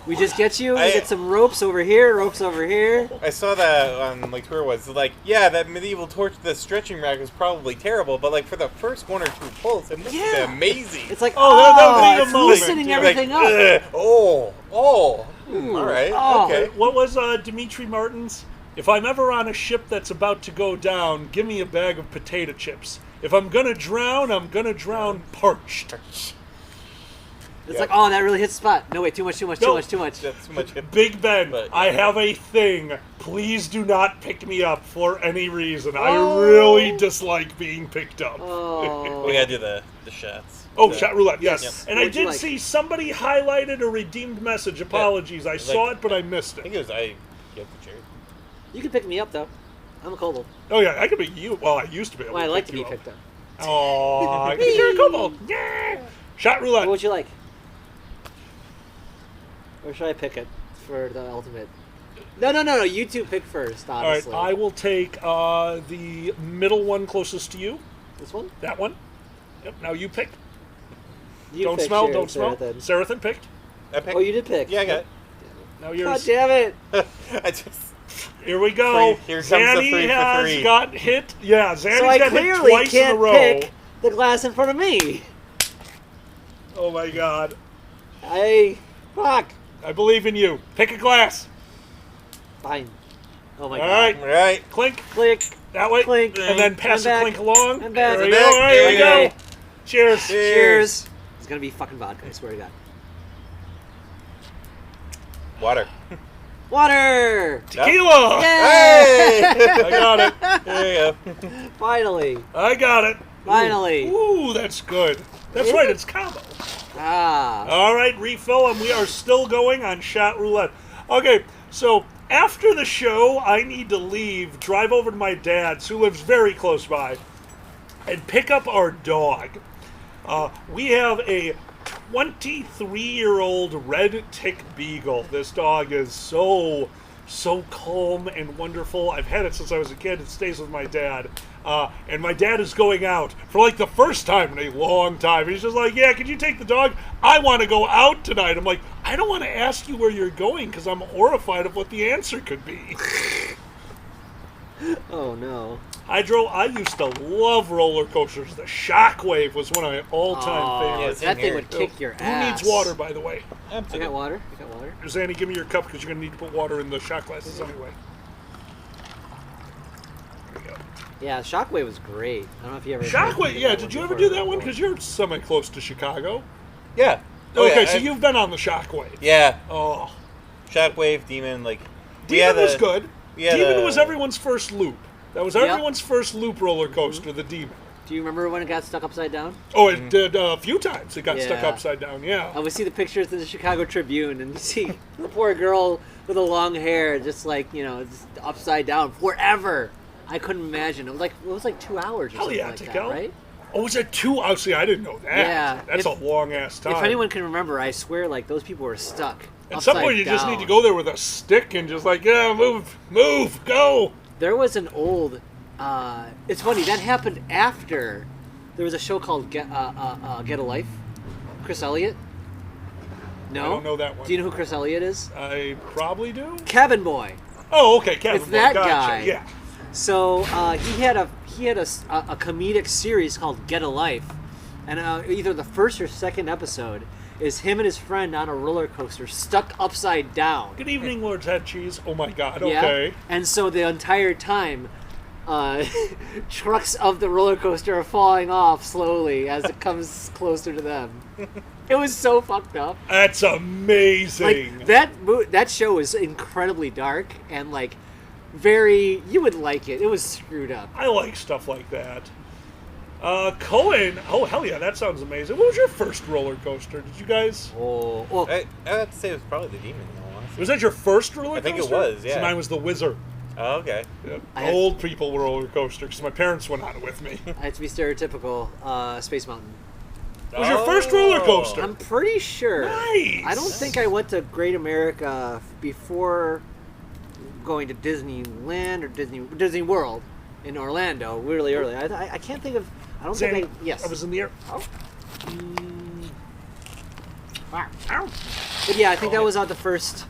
We just get you, we get some ropes over here, ropes over here. I saw that on, like, Twitter was like, yeah, that medieval torch, the stretching rack was probably terrible, but, like, for the first 1 or 2 pulls, it must have been amazing. It's like, that it's loosening everything up. All right, okay. What was Dimitri Martin's? If I'm ever on a ship that's about to go down, give me a bag of potato chips. If I'm gonna drown, I'm gonna drown parched. It's like, oh, that really hits the spot. No, wait, too much. That's too much. Big Ben, But, I have a thing. Please do not pick me up for any reason. I really dislike being picked up. We gotta do the shots. Oh, shot roulette, yes. Yep. And I did see somebody highlighted a redeemed message. Apologies, I saw it, but I missed it. I think it was I get the chair. You can pick me up, though. I'm a kobold. Oh, yeah, I could be you. Well, I used to be able Well, I to like pick to be you up. picked up. Oh, you're a couple. Yeah. Shot roulette. What would you like? Or should I pick it for the ultimate? No. You two pick first, honestly. All right, I will take the middle one closest to you. This one? That one. Yep. Now you pick. You don't pick, smell. sure, Don't smell. Sarathan. Sarathan picked. I picked. Oh, you did pick. Yeah, I got it. Now yours. God damn it! I just. Here we go. Here comes the Zanny 3 for has 3. got hit. Yeah, Zanny's So I got hit clearly twice in a can't row. pick the glass in front of me. Oh my god. Fuck. I believe in you. Pick a glass. Fine. Oh my All god. right. All right. Clink. Click. That way. Clink. And then pass the I'm back. clink along. I'm back. There we I'm go. back. All right, here we Okay. go. Cheers. Cheers. It's gonna be fucking vodka, I swear to God. Water. Water! Tequila! Yay! I got it. There you go. Finally. I got it. Finally. Ooh, that's good. That's right, it's combo. Ah. All right, refill, and we are still going on shot roulette. Okay, so after the show, I need to leave, drive over to my dad's, who lives very close by, and pick up our dog. We have a 23-year-old red tick beagle. This dog is so calm and wonderful. I've had it since I was a kid. It stays with my dad. And my dad is going out for like the first time in a long time. He's just like, yeah, could you take the dog? I want to go out tonight. I'm like, I don't want to ask you where you're going because I'm horrified of what the answer could be. Oh, no. I used to love roller coasters. The Shockwave was one of my all-time favorites. That thing would kick your ass. Who needs water, by the way? I got water. Zanny, give me your cup because you're going to need to put water in the shot glasses anyway. There we go. Yeah, Shockwave was great. I don't know if you ever... Shockwave, yeah. Did you ever do that one? Because you're semi-close to Chicago. Yeah. Okay, yeah, so you've been on the Shockwave. Yeah. Oh. Shockwave, Demon, like... Demon was good. Demon a- was everyone's first loop. That was everyone's first loop roller coaster, the Demon. Do you remember when it got stuck upside down? Oh, it did a few times. It got stuck Yeah. upside down, yeah. I would see the pictures in the Chicago Tribune, and you see the poor girl with the long hair, just like, just upside down forever. I couldn't imagine. It was like 2 hours or something like that, right? Oh, was it 2 hours? See, I didn't know that. Yeah. That's a long-ass time. If anyone can remember, I swear, like, those people were stuck At some point, you just need to go there with a stick and just like, yeah, move, go. There was an old... it's funny, that happened after there was a show called Get a Life. Chris Elliott? No? I don't know that one. Do you know who Chris Elliott is? I probably do. Cabin Boy. Oh, okay, Cabin It's Boy. that Gotcha. guy. Yeah. So he had a comedic series called Get a Life, and either the first or second episode is him and his friend on a roller coaster stuck upside down. Good evening, Lord's Head Cheese. Oh my God. Yeah? Okay. And so the entire time, trucks of the roller coaster are falling off slowly as it comes closer to them. It was so fucked up. That's amazing. Like that show was incredibly dark and like very. You would like it. It was screwed up. I like stuff like that. Cohen. Oh hell yeah, that sounds amazing. What was your first roller coaster? Did you guys? Oh, I have to say it was probably the Demon. Honestly. Was that your first roller coaster? I think it was. Yeah. So mine was the Wizard. Oh, okay. Yep. Old people were roller coaster because my parents went on it with me. I had to be stereotypical. Space Mountain. It was your first roller coaster. I'm pretty sure. Nice. I don't think I went to Great America before going to Disneyland or Disney World in Orlando really early. I can't think of. I don't think I. Yes. I was in the air. Oh. But yeah, I think that was the first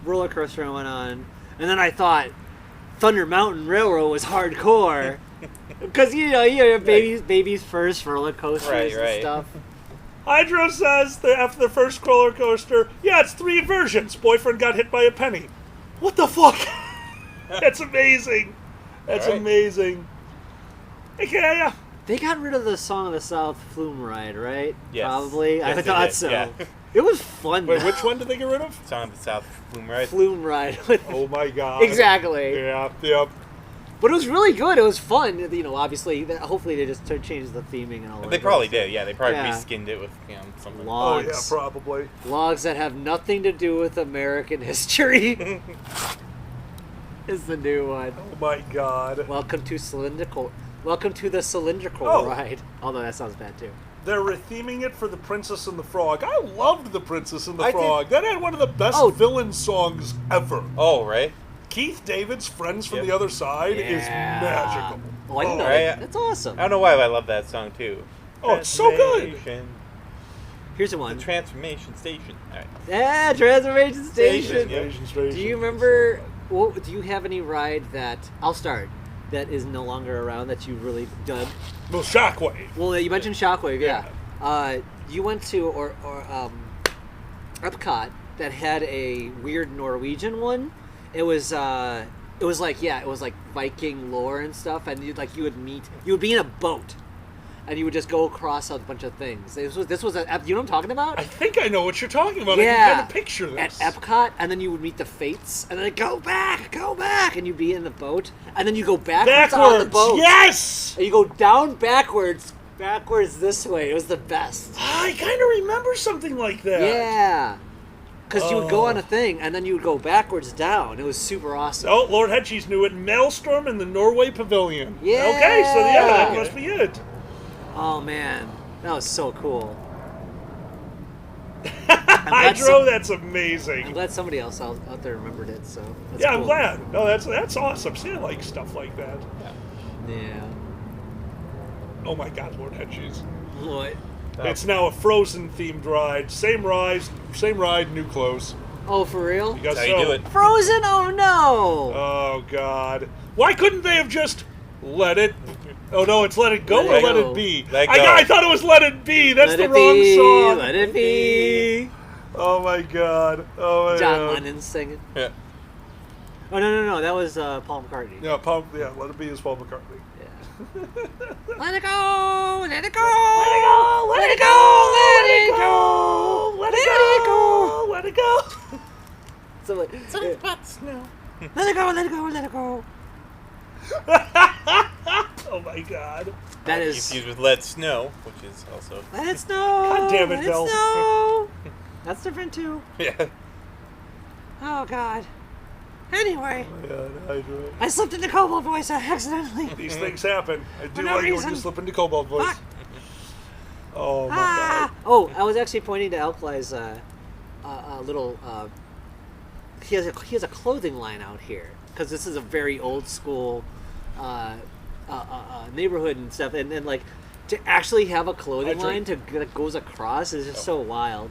roller coaster I went on, and then I thought Thunder Mountain Railroad was hardcore because you know baby's first roller coasters and stuff. Hydro says after the first roller coaster, yeah, it's 3 versions. Boyfriend got hit by a penny. What the fuck? That's amazing. That's amazing. Okay. They got rid of the Song of the South Flume Ride, right? Yes. Probably. Yes, I thought so. Yeah. It was fun. Wait, though. which one did they get rid of? Song of the South Flume Ride. Flume Ride. Oh my God. Exactly. Yeah. Yep. But it was really good. It was fun. You know, obviously, hopefully they just changed the theming and all that. They probably did. Yeah, they probably reskinned it with something. Logs. Oh yeah, probably. Logs that have nothing to do with American history. Is the new one. Oh my God. Welcome to Welcome to the cylindrical Oh. ride. Although that sounds bad too. They're retheming it for The Princess and the Frog. I loved The Princess and the I did- Frog. That had one of the best villain songs ever. Oh, right. Keith David's Friends from the Other Side is magical. Oh, I didn't know right. that. That's awesome. I don't know why I love that song too. Oh, it's so good. Transformation. Here's the one. The Transformation Station. All right. Yeah, Transformation Station. Transformation Station. Do you remember? Well, do you have any ride that I'll start that is no longer around that you really dug? Well, Shockwave. Well, you mentioned Shockwave, yeah. You went to Epcot that had a weird Norwegian one. It was like Viking lore and stuff, and you would be in a boat, and you would just go across a bunch of things. This was you know what I'm talking about? I think I know what you're talking about. Yeah. I can kind of picture this. At Epcot, and then you would meet the Fates, and then go back, and you'd be in the boat, and then you go backwards on the boat. Yes! And you go down backwards this way. It was the best. I kind of remember something like that. Yeah. Because you would go on a thing, and then you would go backwards down. It was super awesome. Oh, Lord Hedges knew it. Maelstrom in the Norway Pavilion. Yeah. Okay, so yeah, that must be it. Oh, man. That was so cool. Hydro, that's amazing. I'm glad somebody else out there remembered it, so that's Yeah, cool. I'm glad. No, that's awesome. See, I like stuff like that. Yeah. Oh my God, Lord Hedges. Lloyd. It's now a Frozen-themed ride. Same ride, new clothes. Oh, for real? Because That's how you do it. Frozen? Oh, no! Oh, God. Why couldn't they have just let it... Oh, no, it's Let It Go Let or It Let Go. It Be? Let It Go. I thought it was Let It Be. That's Let the it wrong be, song. Let it be. Oh, my God. Oh, my John God. Lennon singing. Yeah. Oh, no. That was Paul McCartney. Yeah, Let It Be is Paul McCartney. Let it go! Let it go! Let it go! Let it go! Let it go! Let it go! Let it go! So like, snow. let it go! Let it go! Let it go! Oh my God. That is. Confused with Let Snow, which is also. Let it snow! God damn it, Let Bill. it snow! That's different too. Yeah. Oh God. Anyway, Yeah, I slipped into Cobalt voice accidentally. these things happen. I do For no like it when reason. you slip into Cobalt voice. Fuck. Oh my Ah! Oh, I was actually pointing to Alkali's little. He has a clothing line out here because this is a very old school neighborhood and stuff, and like to actually have a clothing line that goes across is just so wild.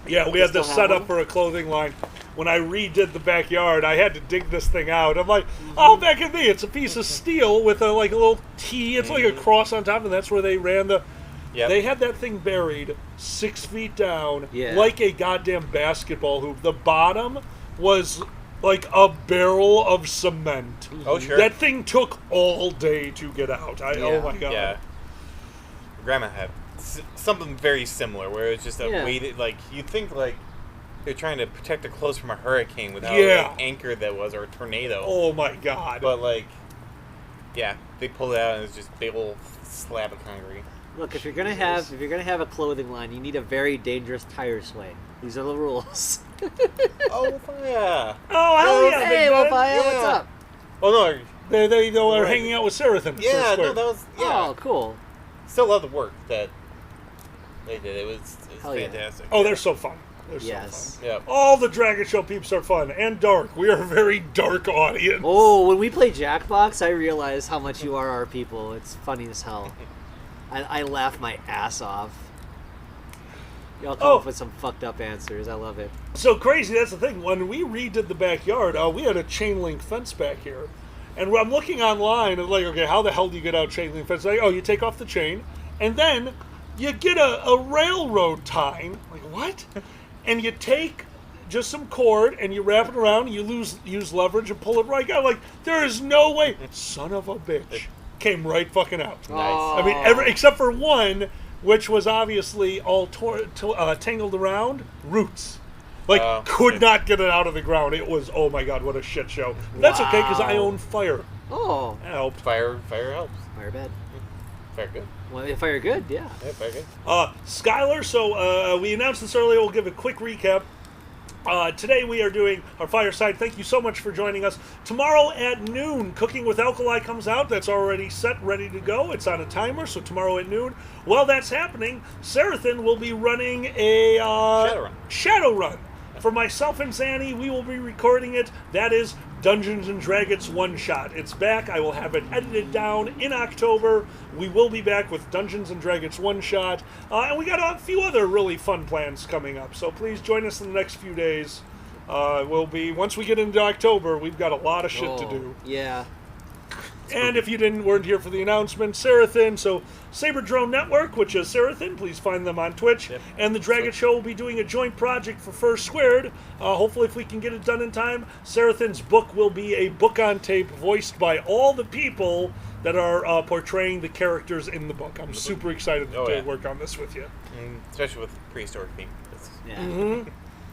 Yeah, we had this set up for a clothing line. When I redid the backyard, I had to dig this thing out. I'm like, oh, back at me, it's a piece of steel with a little T. It's like a cross on top, and that's where they ran the. Yep. They had that thing buried 6 feet down, Yeah. like a goddamn basketball hoop. The bottom was like a barrel of cement. Oh, sure. That thing took all day to get out. Oh my God. Yeah. Grandma had something very similar, where it's just a Yeah. weighted, like you think like they're trying to protect their clothes from a hurricane with how Yeah. like, anchored that was, or a tornado. Oh my God. But like, yeah, they pulled it out and it's just a big old slab of concrete. Look, if you're gonna have a clothing line, you need a very dangerous tire swing. These are the rules. Oh yeah. Oh hell yeah! Hey, big man. Wofaya, what's up? Oh no. They are Right. hanging out with Seraphim. Yeah, no, that was Oh, cool. Still love the work that they did. It was Hell yeah. fantastic. Oh, they're so fun. They're Yes. so fun. Yeah. All the Dragon Show peeps are fun and dark. We are a very dark audience. Oh, when we play Jackbox, I realize how much you are our people. It's funny as hell. I laugh my ass off. Y'all come up with some fucked up answers. I love it. So crazy, that's the thing. When we redid the backyard, we had a chain link fence back here. And I'm looking online and like, okay, how the hell do you get out a chain link fence? Like, oh, you take off the chain, and then you get a railroad tie. Like, what? And you take just some cord and you wrap it around and you use leverage and pull it right out. Like, there is no way. Son of a bitch. Came right fucking out. Nice. I mean, except for one, which was obviously all tangled around roots. Like, could not get it out of the ground. It was, oh my God, what a shit show. But that's okay, because I own fire. Oh. That helped. Fire helps. Fire bad. Fire good. Well, if fire good, yeah. Yeah, fire good. Skylar, so we announced this earlier. We'll give a quick recap. Today we are doing our Fireside. Thank you so much for joining us. Tomorrow at noon, Cooking with Alkali comes out. That's already set, ready to go. It's on a timer, so tomorrow at noon. While that's happening, Sarathan will be running a Shadow Run. For myself and Zanny, we will be recording it. That is Dungeons & Dragons One Shot. It's back. I will have it edited down in October. We will be back with Dungeons & Dragons One Shot. And we got a few other really fun plans coming up. So please join us in the next few days. Once we get into October, we've got a lot of shit to do. Yeah. And if you weren't here for the announcement, Sarathan, so Saber Drone Network, which is Sarathan, please find them on Twitch. Yep. And the Dragon Show will be doing a joint project for First Squared. Hopefully, if we can get it done in time, Sarathan's book will be a book on tape voiced by all the people that are portraying the characters in the book. I'm super excited to work on this with you. Especially with prehistoric theme. Yeah. Do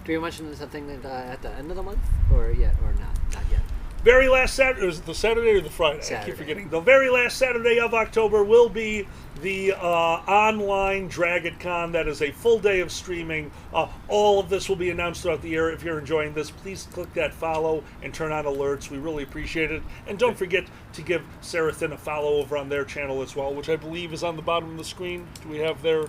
we mention something at the end of the month? Or not? Not yet. Very last Saturday, was it the Saturday or the Friday? Saturday. I keep forgetting. The very last Saturday of October will be the online Dragon Con. That is a full day of streaming. All of this will be announced throughout the year. If you're enjoying this, please click that follow and turn on alerts. We really appreciate it. And don't forget to give Sarathan a follow over on their channel as well, which I believe is on the bottom of the screen. Do we have their...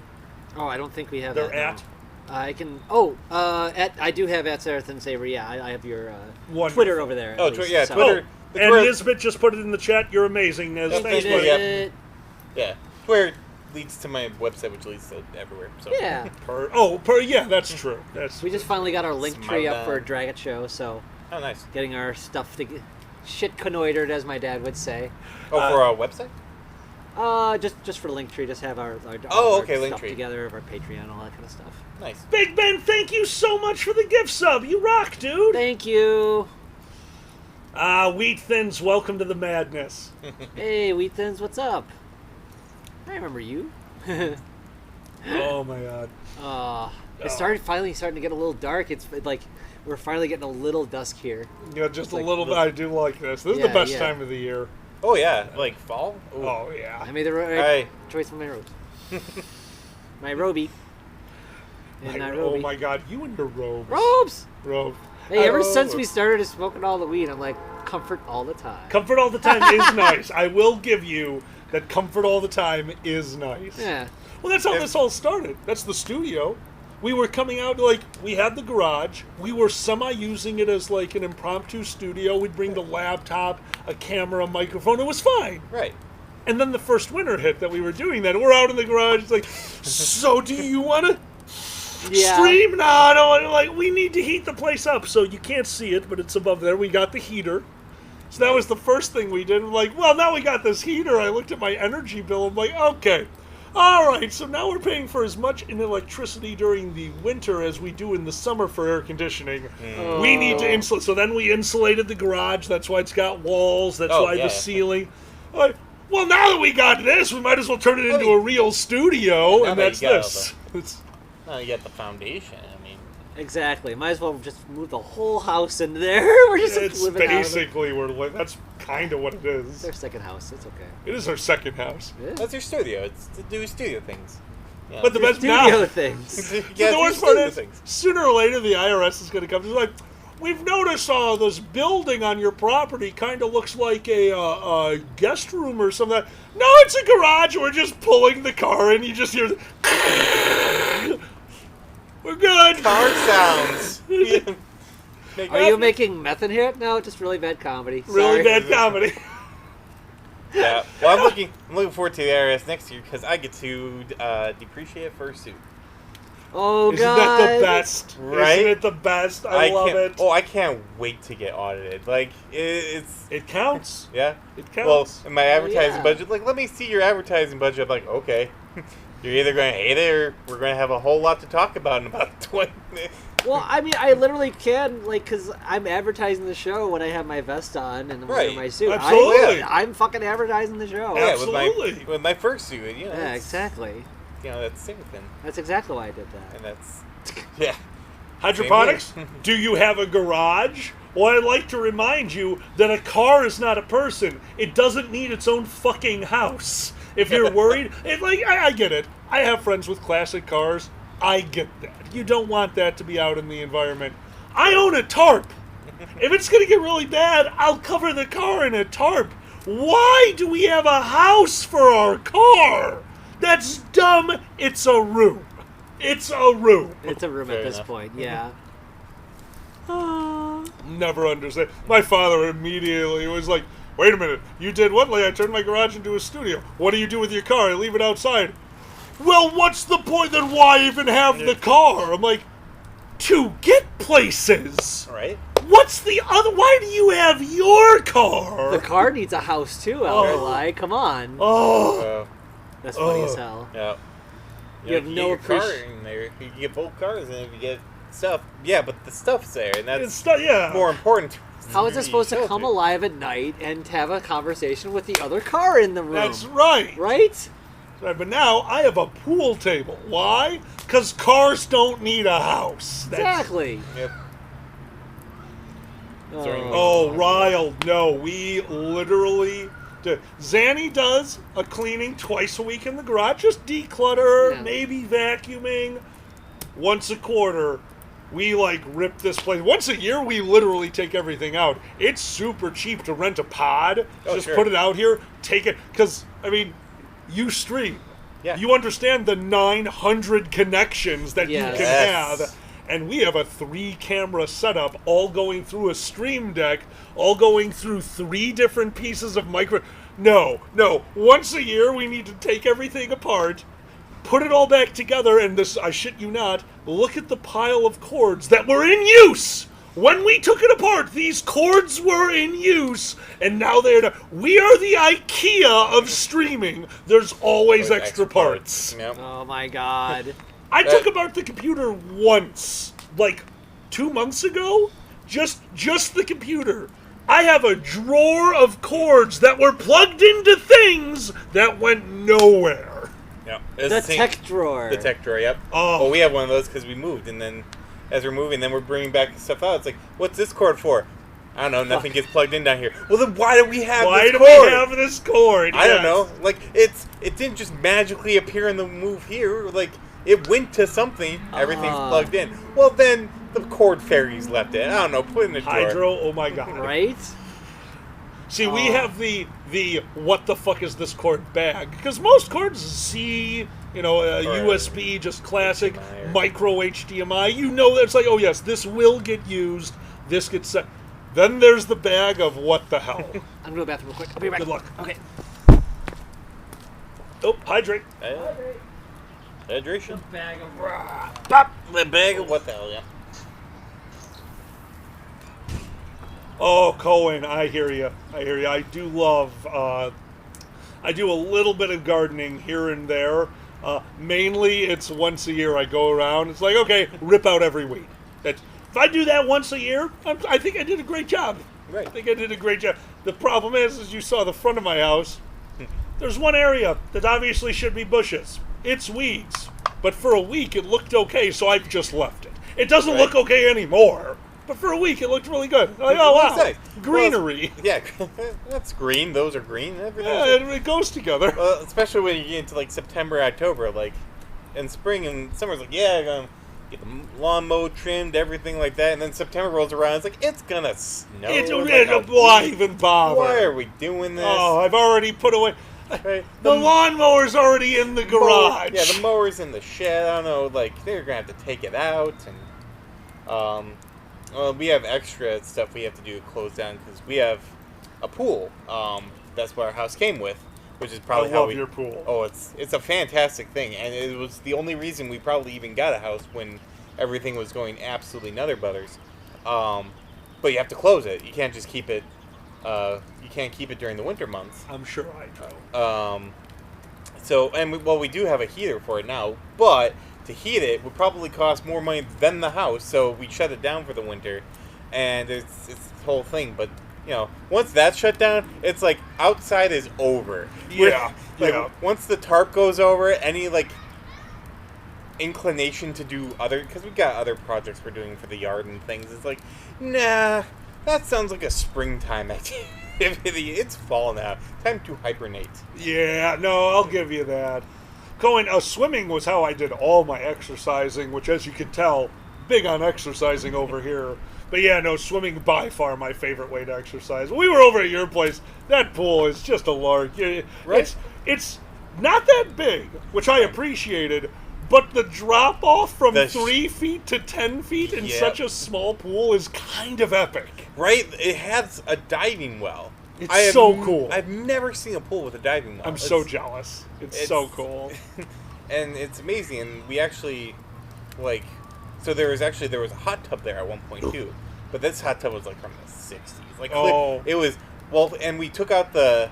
Oh, I don't think we have their that. at? No. I can. I do have at Sarathan Saber. Yeah, I have your Twitter over there. Oh, least, so. Twitter. And Nisbet just put it in the chat. You're amazing, Niz. Thanks, buddy. Yeah. Twitter leads to my website, which leads to everywhere. So. Yeah. Yeah, that's true. We just finally got our link tree up for a Dragon Show, so. Oh, nice. Getting our stuff shit canoidered, as my dad would say. Oh, for our website? Just for Linktree, just have our stuff Linktree together, of our Patreon, all that kind of stuff. Nice. Big Ben, thank you so much for the gift sub. You rock, dude. Thank you. Wheat Thins, welcome to the madness. Hey, Wheat Thins, what's up? I remember you. Oh my god. It's finally starting to get a little dark. It's like we're finally getting a little dusk here. Yeah, just a little bit. I do like this. This is the best time of the year. Oh yeah, like fall. Ooh. Oh yeah. I made the right choice with my robes. My roby. Oh my god, you and your robes. Robes. Hey, ever since we started smoking all the weed, I'm like, comfort all the time. Comfort all the time is nice. I will give you that comfort all the time is nice. Yeah. Well, that's how this all started. That's the studio. We were coming out, we had the garage. We were semi-using it as, an impromptu studio. We'd bring the laptop, a camera, a microphone. It was fine. Right. And then the first winter hit that we were doing that. We're out in the garage. It's like, so do you want to stream? No, I don't want to. We need to heat the place up. So you can't see it, but it's above there. We got the heater. So that was the first thing we did. I'm like, well, now we got this heater. I looked at my energy bill. I'm like, okay. All right, so now we're paying for as much in electricity during the winter as we do in the summer for air conditioning. We need to insulate. So then we insulated the garage. That's why it's got walls. That's why the ceiling. Well, now that we got this, we might as well turn it into a real studio, and that's this. You got the foundation. I mean, exactly. Might as well just move the whole house into there. We're just living basically that's kind of what it is. It's our second house. It's okay. It is our second house. Yeah. That's your studio. It's to do studio things. Yeah. But the best studio things. The worst part is, sooner or later, the IRS is going to come. It's like, we've noticed this building on your property kind of looks like a guest room or something. No, it's a garage. We're just pulling the car in. You just hear we're good. Car sounds. Are you making meth in here? No, just really bad comedy. Really bad comedy. Yeah. Well, I'm looking forward to the IRS next year because I get to depreciate fursuit. Oh, Isn't God. that the best? Right? Isn't it the best? I love it. Oh, I can't wait to get audited. It counts. Yeah? It counts. Well, in my advertising budget, let me see your advertising budget. I'm like, okay. You're either going to hate it or we're going to have a whole lot to talk about in about 20 minutes. Well, I mean, I literally can, because I'm advertising the show when I have my vest on and I'm wearing my suit. Absolutely. I'm fucking advertising the show. Yeah, absolutely. With my fursuit. Yeah, exactly. That's the same thing. That's exactly why I did that. And that's, yeah. Hydroponics, do you have a garage? Well, I'd like to remind you that a car is not a person. It doesn't need its own fucking house. If you're worried, I get it. I have friends with classic cars. I get that. You don't want that to be out in the environment. I own a tarp. If it's going to get really bad, I'll cover the car in a tarp. Why do we have a house for our car? That's dumb. It's a room. It's a room. It's a room at this point, yeah. Never understand. My father immediately was like, wait a minute, you did what? Like, I turned my garage into a studio. What do you do with your car? I leave it outside. Well, what's the point? Then why even have the car? I'm like, to get places. Right. What's the other? Why do you have your car? The car needs a house too, Elderly. Come on. That's funny as hell. Yeah. You have no car appreciation. in there. You can get both cars, and if you get stuff, yeah, but the stuff's there, and that's yeah. more important. How is it supposed to come alive at night and have a conversation with the other car in the room? That's right. Right? Right, but now I have a pool table. Why? Because cars don't need a house. Exactly. Yep. Oh, Ryle, no, we literally do. Zanny does a cleaning twice a week in the garage, just declutter, maybe vacuuming. Once a quarter, we like rip this place. Once a year, we literally take everything out. It's super cheap to rent a pod. Just put it out here, take it. Because, I mean, you stream. Yeah. You understand the 900 connections that you can have. And we have a 3-camera setup, all going through a stream deck, all going through 3 different pieces of micro... No. Once a year, we need to take everything apart, put it all back together, and this, I shit you not, look at the pile of cords that were in use! When we took it apart, these cords were in use, and now they're... We are the IKEA of streaming. There's always extra parts. Yep. Oh my god. I took apart the computer once, like 2 months ago. Just the computer. I have a drawer of cords that were plugged into things that went nowhere. Yeah, The tech drawer. The tech drawer. Yep. Oh. Well, we have one of those because we moved, and then as we're moving, then we're bringing back stuff out. It's like, what's this cord for? I don't know. Nothing gets plugged in down here. Well, then why do we have this cord? Why do we have this cord? I don't know. Like it didn't just magically appear in the move here. Like. It went to something. Everything's plugged in. Well, then the cord fairies left it. I don't know. Put it in the drawer. Hydro. Oh my god. Right? See, we have the what the fuck is this cord bag? Because most cords C, USB, just classic micro HDMI. You know that's like, oh yes, this will get used. This gets set. Then there's the bag of what the hell. I'm going to the bathroom real quick. I'll be right back. Good luck. Okay. Oh, hydrate. Hydration. The bag of Pop. The bag of what the hell? Yeah. Oh, Cohen, I hear you. I do love. I do a little bit of gardening here and there. Mainly, it's once a year I go around. It's like, okay, rip out every weed. If I do that once a year, I think I did a great job. Right. I think I did a great job. The problem is, as you saw the front of my house, there's one area that obviously should be bushes. It's weeds. But for a week, it looked okay, so I've just left it. It doesn't look okay anymore. But for a week, it looked really good. Like, oh, wow. Greenery. Well, yeah, that's green. Those are green. Yeah, it goes together. Especially when you get into, like, September, October. Like, in spring and summer's like, yeah, I'm going to get the lawn mowed, trimmed, everything like that. And then September rolls around. It's like, it's going to snow. Why even bother? Why are we doing this? Oh, I've already put away... Right. The lawnmower's already in the garage. Yeah, the mower's in the shed. I don't know, like, they're going to have to take it out. And, well, we have extra stuff we have to do to close down because we have a pool. That's what our house came with, which is probably I love your pool. Oh, it's a fantastic thing, and it was the only reason we probably even got a house when everything was going absolutely nuther butters. But you have to close it. You can't just keep it. You can't keep it during the winter months. I'm sure I know. We do have a heater for it now, but to heat it would probably cost more money than the house, so we shut it down for the winter, and it's the whole thing. But once that's shut down, it's like outside is over. Yeah. Once the tarp goes over, any inclination to do because we've got other projects we're doing for the yard and things. It's like, nah, that sounds like a springtime activity. It's fall now. Time to hibernate. Yeah, no, I'll give you that. Swimming was how I did all my exercising, which, as you can tell, big on exercising over here. But yeah, no, swimming by far my favorite way to exercise. When we were over at your place, that pool is just a lark. Right. It's not that big, which I appreciated, but the drop off from 3 feet to 10 feet in such a small pool is kind of epic. Right? It has a diving well. It's so cool. I've never seen a pool with a diving well. I'm so jealous. It's so cool. And it's amazing. And we actually, like, so there was a hot tub there at one point too. But this hot tub was like from the 60s. Like, it was, well, and we took out the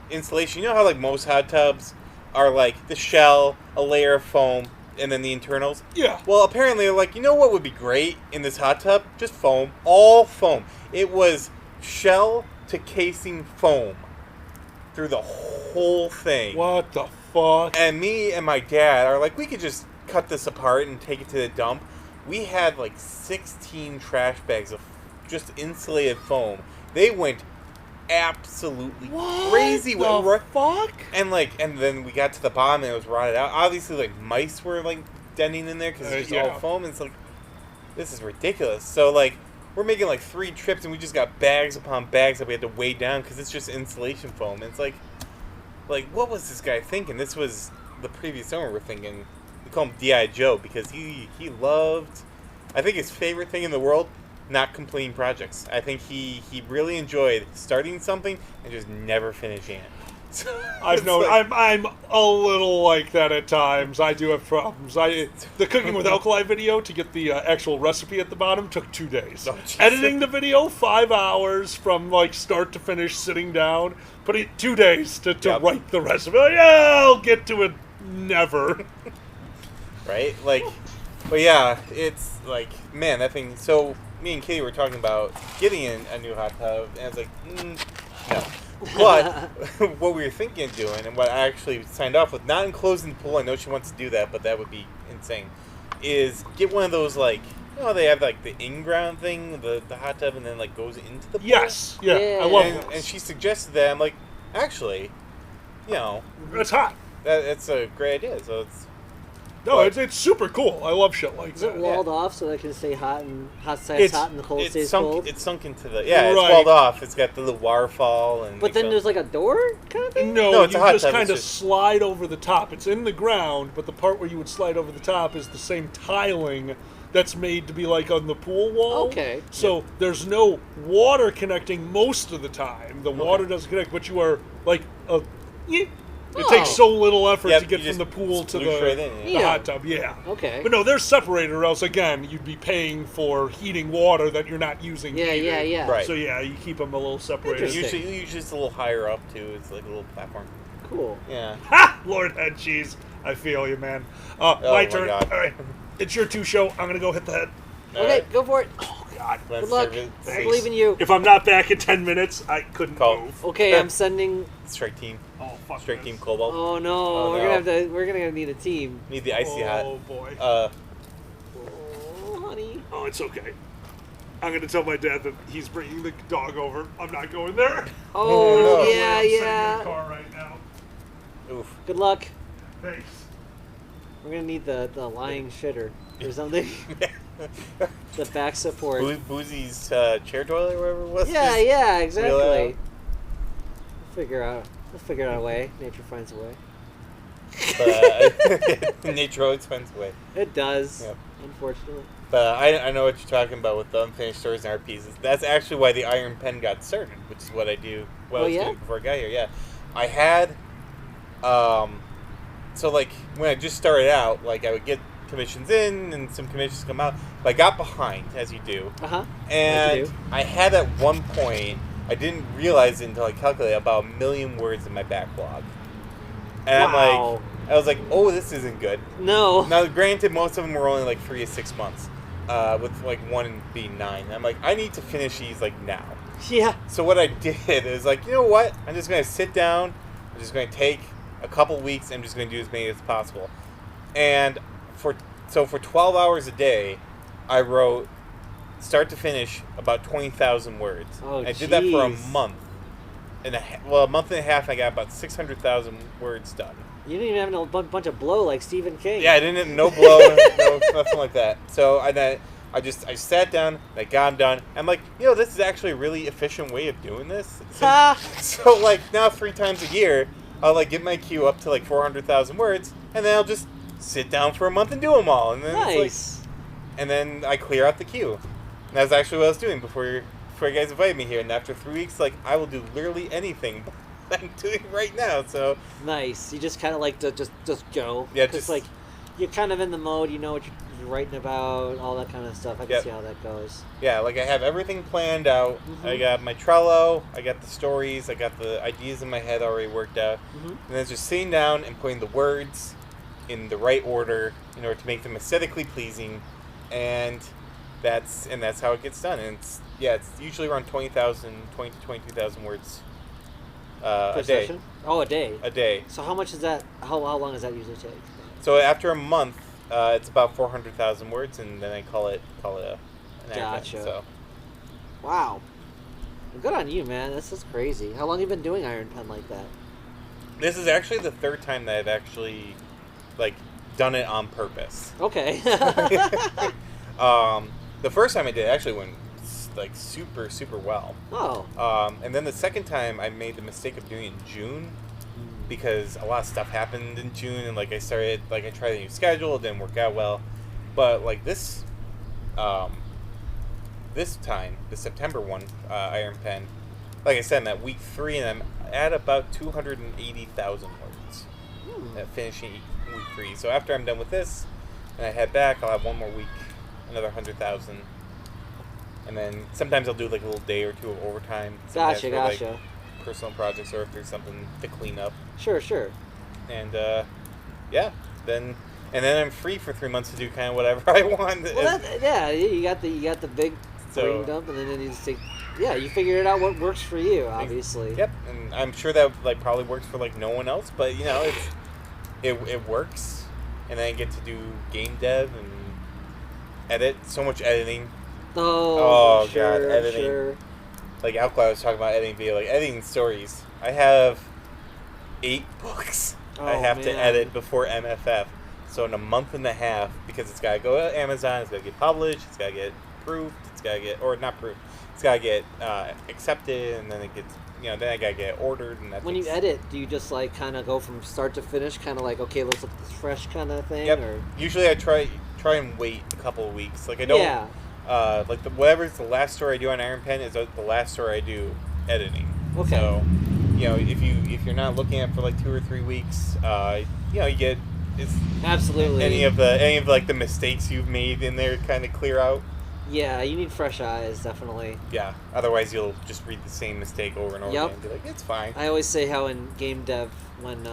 insulation. You know how like most hot tubs are like the shell, a layer of foam, and then the internals? Yeah. Well, apparently they're like, you know what would be great in this hot tub? Just foam. All foam. It was shell to casing foam through the whole thing. What the fuck? And me and my dad are like, we could just cut this apart and take it to the dump. We had like 16 trash bags of just insulated foam. They went absolutely crazy. What the fuck? And then we got to the bottom and it was rotted out. Obviously, like mice were like denting in there because it's just all foam. And it's like, this is ridiculous. So like, we're making like 3 trips and we just got bags upon bags that we had to weigh down because it's just insulation foam. And it's like, what was this guy thinking? This was the previous owner were thinking. We call him D.I. Joe because he loved, I think his favorite thing in the world, not completing projects. I think he really enjoyed starting something and just never finishing it. I've known I'm a little like that at times. I do have problems. The cooking with alkali video to get the actual recipe at the bottom took 2 days. Editing the video 5 hours from like start to finish, sitting down, putting 2 days to write the recipe. Yeah, I'll get to it. Never. Right? Like, but yeah, it's like, man, that thing. So me and Katie were talking about getting a new hot tub, and I was like, no. But what we were thinking of doing, and what I actually signed off with, not enclosing the pool, I know she wants to do that, but that would be insane, is get one of those, like, you know, they have, like, the in-ground thing, the hot tub, and then, like, goes into the pool. Yes, yeah. I love it. And she suggested that. I'm like, actually, you know. It's hot. It's a great idea, so it's... No, it's super cool. I love shit like Is that. it walled off so that it can stay hot and hot stays hot and the cold stays cold? It's sunk into the... Yeah, it's walled off. It's got the little waterfall. And but then there's like a door kind of thing? No, it's you a hot just tub. kind of slide over the top. It's in the ground, but the part where you would slide over the top is the same tiling that's made to be like on the pool wall. Okay. So there's no water connecting most of the time. The water doesn't connect, but you are like it takes so little effort to get from the pool to the hot tub. Yeah. Okay. But no, they're separated, or else, again, you'd be paying for heating water that you're not using. Yeah. Right. So, yeah, you keep them a little separated. Usually it's a little higher up, too. It's like a little platform. Cool. Yeah. Ha! Lord head cheese. I feel you, man. My turn. God. All right. It's your 2 show. I'm going to go hit the head. Okay, go for it. Oh, God. Good luck. I believe in you. If I'm not back in 10 minutes, I couldn't move. Okay, I'm sending... Strike team. Oh, fuck. Strike team Cobalt. Oh, no. We're gonna need a team. Need the icy hot. Oh, boy. Oh, honey. Oh, it's okay. I'm going to tell my dad that he's bringing the dog over. I'm not going there. Oh, I'm yeah. sitting in the car right now. Oof. Good luck. Thanks. We're gonna need the lying shitter or something. The back support. Boozy's chair toilet or whatever it was. Yeah, exactly. We'll figure out a way. Nature finds a way. Nature always finds a way. It does. Yep. Unfortunately. But I know what you're talking about with the unfinished stories and RPs. That's actually why the Iron Pen got started, which is what I do. What I was doing before I got here. Yeah, I had. So like when I just started out, like I would get commissions in and some commissions come out. But I got behind, as you do. And I had at one point, I didn't realize it until I calculated, about 1 million words in my backlog. And I was like, oh, this isn't good. No. Now, granted, most of them were only like 3 to 6 months, with like one being 9. And I'm like, I need to finish these like now. Yeah. So what I did is like, you know what? I'm just going to sit down. I'm just going to take a couple weeks. I'm just going to do as many as possible. And for 12 hours a day, I wrote, start to finish, about 20,000 words. Oh, I did that for a month. A month and a half, I got about 600,000 words done. You didn't even have a bunch of blow like Stephen King. Yeah, I didn't, no blow, no, nothing like that. So I sat down, I got them done. I'm like, this is actually a really efficient way of doing this. So like now 3 times a year, I'll like get my queue up to like 400,000 words, and then I'll just sit down for a month and do them all, and then Nice. and then I clear out the queue. And that's actually what I was doing before you guys invited me here. And after 3 weeks, like I will do literally anything I'm doing right now. So nice. You just kind of like to just go. Yeah, just like you're kind of in the mode. You know what you're writing about, all that kind of stuff. I can see how that goes. Yeah, like I have everything planned out. I got my Trello, I got the stories, I got the ideas in my head already worked out. And then it's just sitting down and putting the words in the right order in order to make them aesthetically pleasing, and that's how it gets done. And it's usually around 20 to 22,000 words Per a day. session? Oh, a day. A day. So how much is that? How long does that usually take? So after a month, it's about 400,000 words, and then I call it an Iron Pen. So. Wow. Well, good on you, man. This is crazy. How long have you been doing Iron Pen like that? This is actually the 3rd time that I've actually like done it on purpose. Okay. The first time I did it actually went like super well. Oh. And then the second time I made the mistake of doing it in June because a lot of stuff happened in June, and like I tried a new schedule, it didn't work out well. But like this time, the September one, Iron Pen, like I said, I'm at week 3 and I'm at about 280,000 words at finishing week 3. So after I'm done with this and I head back, I'll have one more week, another 100,000. And then sometimes I'll do like a little day or 2 of overtime. Gotcha. Like personal projects or if there's something to clean up. Sure. And then I'm free for 3 months to do kind of whatever I want. Well, you got the big brain dump, and then you just take. Yeah, you figured it out what works for you, obviously. Yep, and I'm sure that like probably works for like no one else, but it works. And then I get to do game dev and edit. So much editing. Oh sure, god, editing. Sure. Like Outcloud was talking about editing video, like editing stories. I have 8 books I have to edit before MFF. So in a month and a half, because it's got to go to Amazon, it's got to get published, it's got to get proofed, it's got to get, or not proofed, it's got to get accepted, and then it gets, then I got to get ordered. And that when you edit, do you just like kind of go from start to finish, kind of like, okay, let's look at this fresh kind of thing? Yep. Or? Usually I try and wait a couple of weeks. Like I don't. Yeah. Whatever's the last story I do on Iron Pen is the last story I do editing. Okay. So, if you're not looking at for like 2 or 3 weeks, you get absolutely any of like the mistakes you've made in there kind of clear out. Yeah, you need fresh eyes, definitely. Yeah. Otherwise, you'll just read the same mistake over and over again and be like, it's fine. I always say how in game dev, when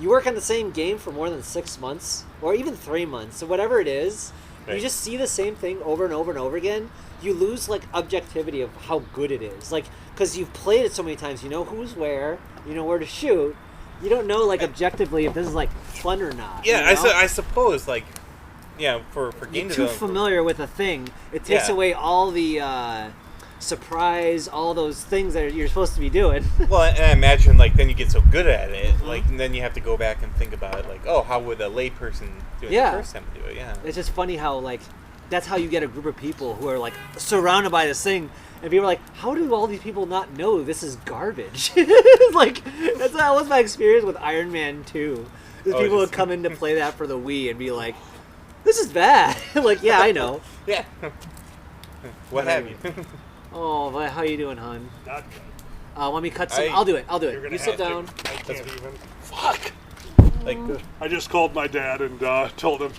you work on the same game for more than 6 months or even 3 months, so whatever it is. Right. You just see the same thing over and over and over again. You lose like objectivity of how good it is, like because you've played it so many times. You know who's where, you know where to shoot. You don't know like objectively if this is like fun or not. Yeah, you know? I suppose like for game you're too familiar with a thing. It takes away all the surprise, all those things that you're supposed to be doing. Well, and I imagine like then you get so good at it, like and then you have to go back and think about it, like, oh, how would a layperson do it the first time to do it? Yeah, it's just funny how like that's how you get a group of people who are like surrounded by this thing, and people are like, how do all these people not know this is garbage? Like that was my experience with Iron Man 2. People would come in to play that for the Wii and be like, this is bad. Like, yeah, I know. Yeah. What have you? Oh, but how you doing, hon? Not good. Want me to cut some? I'll do it. You sit down. I can't even. Fuck. Like, I just called my dad and told him.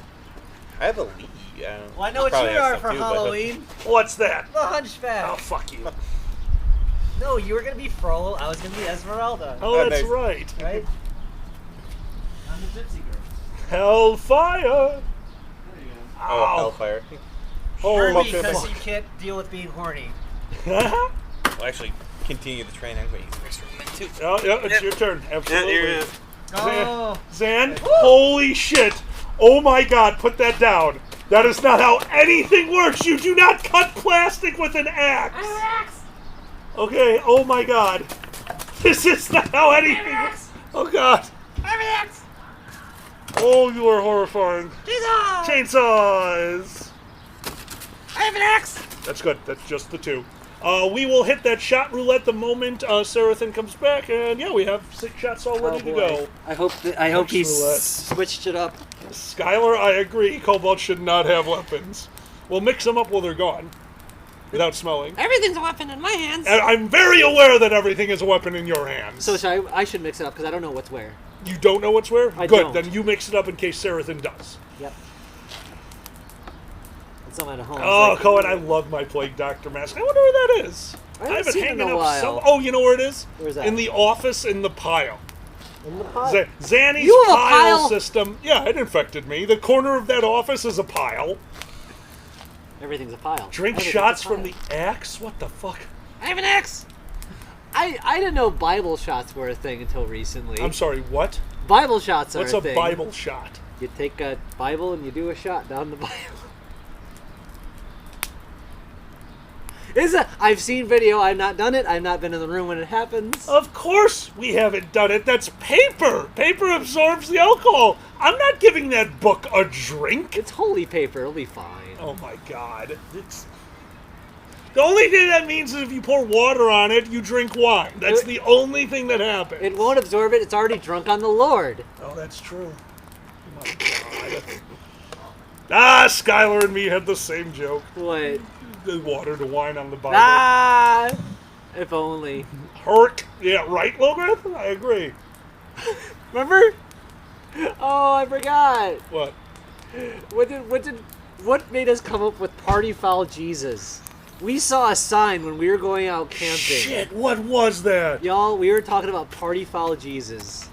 I have a lead. Well, I know what you are for Halloween. What's that? The Hunchback. Oh, fuck you. No, you were gonna be Frollo. I was gonna be Esmeralda. Oh, that's right. Right. I'm the Gypsy Girl. Hellfire. There you go. Oh, Hellfire. Oh, because you can't deal with being horny. Well, actually, continue the train. I'm going to use the restroom too. Oh, yeah, it's your turn. Absolutely. Yeah, here it is. Oh. Zan, holy shit. Oh my god, put that down. That is not how anything works. You do not cut plastic with an axe. Okay, oh my god. This is not how anything works. Oh god. Oh, you are horrifying. Chainsaws! Chainsaws! I have an axe. That's good. That's just the two. We will hit that shot roulette the moment Sarathan comes back, and yeah, we have 6 shots all ready to go. I hope he switched it up. Skylar, I agree. Kobolds should not have weapons. We'll mix them up while they're gone, without smelling. Everything's a weapon in my hands. And I'm very aware that everything is a weapon in your hands. So I should mix it up because I don't know what's where. You don't know what's where? I Good. don't. Then you mix it up in case Sarathan does. Yep. It's at home. Oh, Cohen, I love my Plague Doctor mask. I wonder where that is. I haven't seen it in a hanging up while. Oh, you know where it is? Where's that? In the office in the pile. In the pile? Zanny's You have a pile pile? system. Yeah, it infected me. The corner of that office is a pile. Everything's a pile. Drink Everything's shots a pile. from the axe? What the fuck? I have an axe. I didn't know Bible shots were a thing until recently. I'm sorry, what? Bible shots are What's a thing. Bible shot? You take a Bible and you do a shot down the Bible. I've seen video. I've not done it. I've not been in the room when it happens. Of course we haven't done it. That's paper. Paper absorbs the alcohol. I'm not giving that book a drink. It's holy paper. It'll be fine. Oh my god. It's... The only thing that means is if you pour water on it, you drink wine. That's the only thing that happens. It won't absorb it. It's already drunk on the Lord. Oh, that's true. Oh my god. Skylar and me had the same joke. What? The water to wine on the Bible. If only. Herc. Yeah, right, Logreth? I agree. Remember? Oh, I forgot. What? What made us come up with Party Foul Jesus? We saw a sign when we were going out camping. Shit, what was that? Y'all, we were talking about Party Foul Jesus.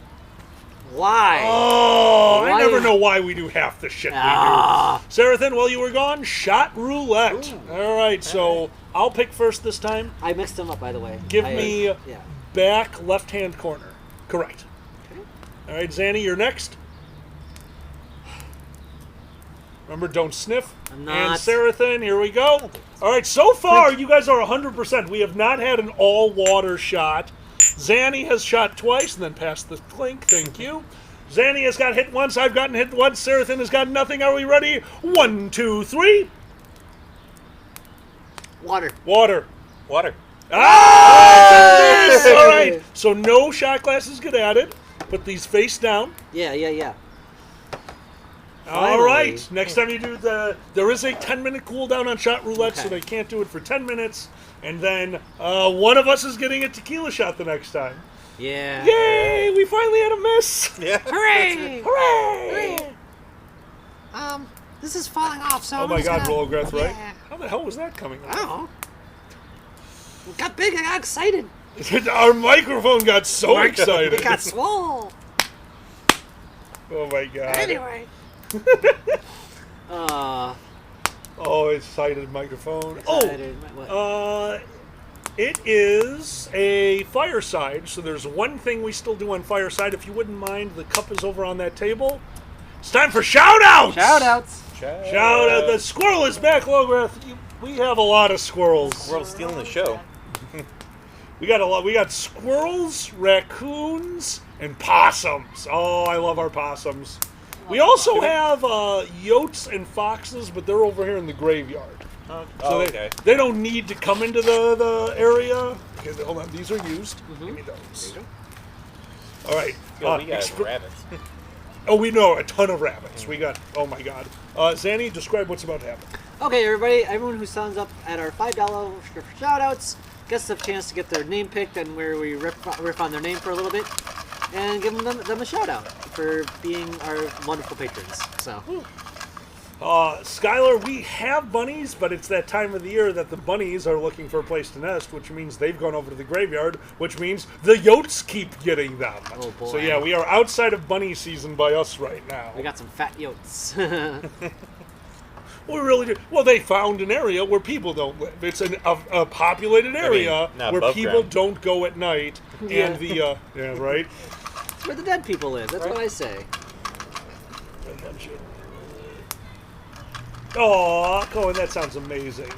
Why? Oh, Why? I never know why we do half the shit we do. Sarathan, while you were gone, shot roulette. All right, so I'll pick first this time. I mixed them up, by the way. Give me back left-hand corner. Correct. Okay. All right, Zanny, you're next. Remember, don't sniff. I'm not. And Sarathan, here we go. All right, so far, you guys are 100%. We have not had an all-water shot. Zanny has shot twice and then passed the clink. Thank you. Zanny has got hit once. I've gotten hit once. Sarathan has got nothing. Are we ready? 1, 2, 3. Water. Water. Water. Ah! It's a miss! All right. So no shot glasses get added. Put these face down. Yeah. All right. Next time you do there is a 10-minute cooldown on shot roulette, so they can't do it for 10 minutes. And then one of us is getting a tequila shot the next time. Yeah. Yay! We finally had a miss. Yeah. Hooray! Hooray! This is falling off. So Oh my God, Rologreth, right? Yeah. How the hell was that coming I out? don't know. It got big. I got excited. Our microphone got so excited. It got swole. Oh my God. Anyway. Oh, excited microphone. Excited. It is a fireside, so there's one thing we still do on fireside. If you wouldn't mind, the cup is over on that table. It's time for shout-outs! Shout-outs. Shout-out. The squirrel is back, Logreth. We have a lot of squirrels. Squirrel's stealing the show. We got a lot. We got squirrels, raccoons, and possums. Oh, I love our possums. We also have yotes and foxes, but they're over here in the graveyard. So they don't need to come into the area. Okay, hold on, these are used. Give me those. All right. Yo, we got rabbits. Oh, we know a ton of rabbits. We got. Oh my God. Zanny, describe what's about to happen. Okay, everybody. Everyone who signs up at our $5 shoutouts gets the chance to get their name picked, and where we riff on their name for a little bit, and give them a shout out for being our wonderful patrons. So. Skylar, we have bunnies, but it's that time of the year that the bunnies are looking for a place to nest, which means they've gone over to the graveyard, which means the yotes keep getting them. Oh boy. So yeah, we are outside of bunny season by us right now. We got some fat yotes. We really do. Well, they found an area where people don't live. It's a populated area where people don't go at night. Yeah. And the yeah, right. It's where the dead people live. That's what I say. Oh, Cohen, that sounds amazing.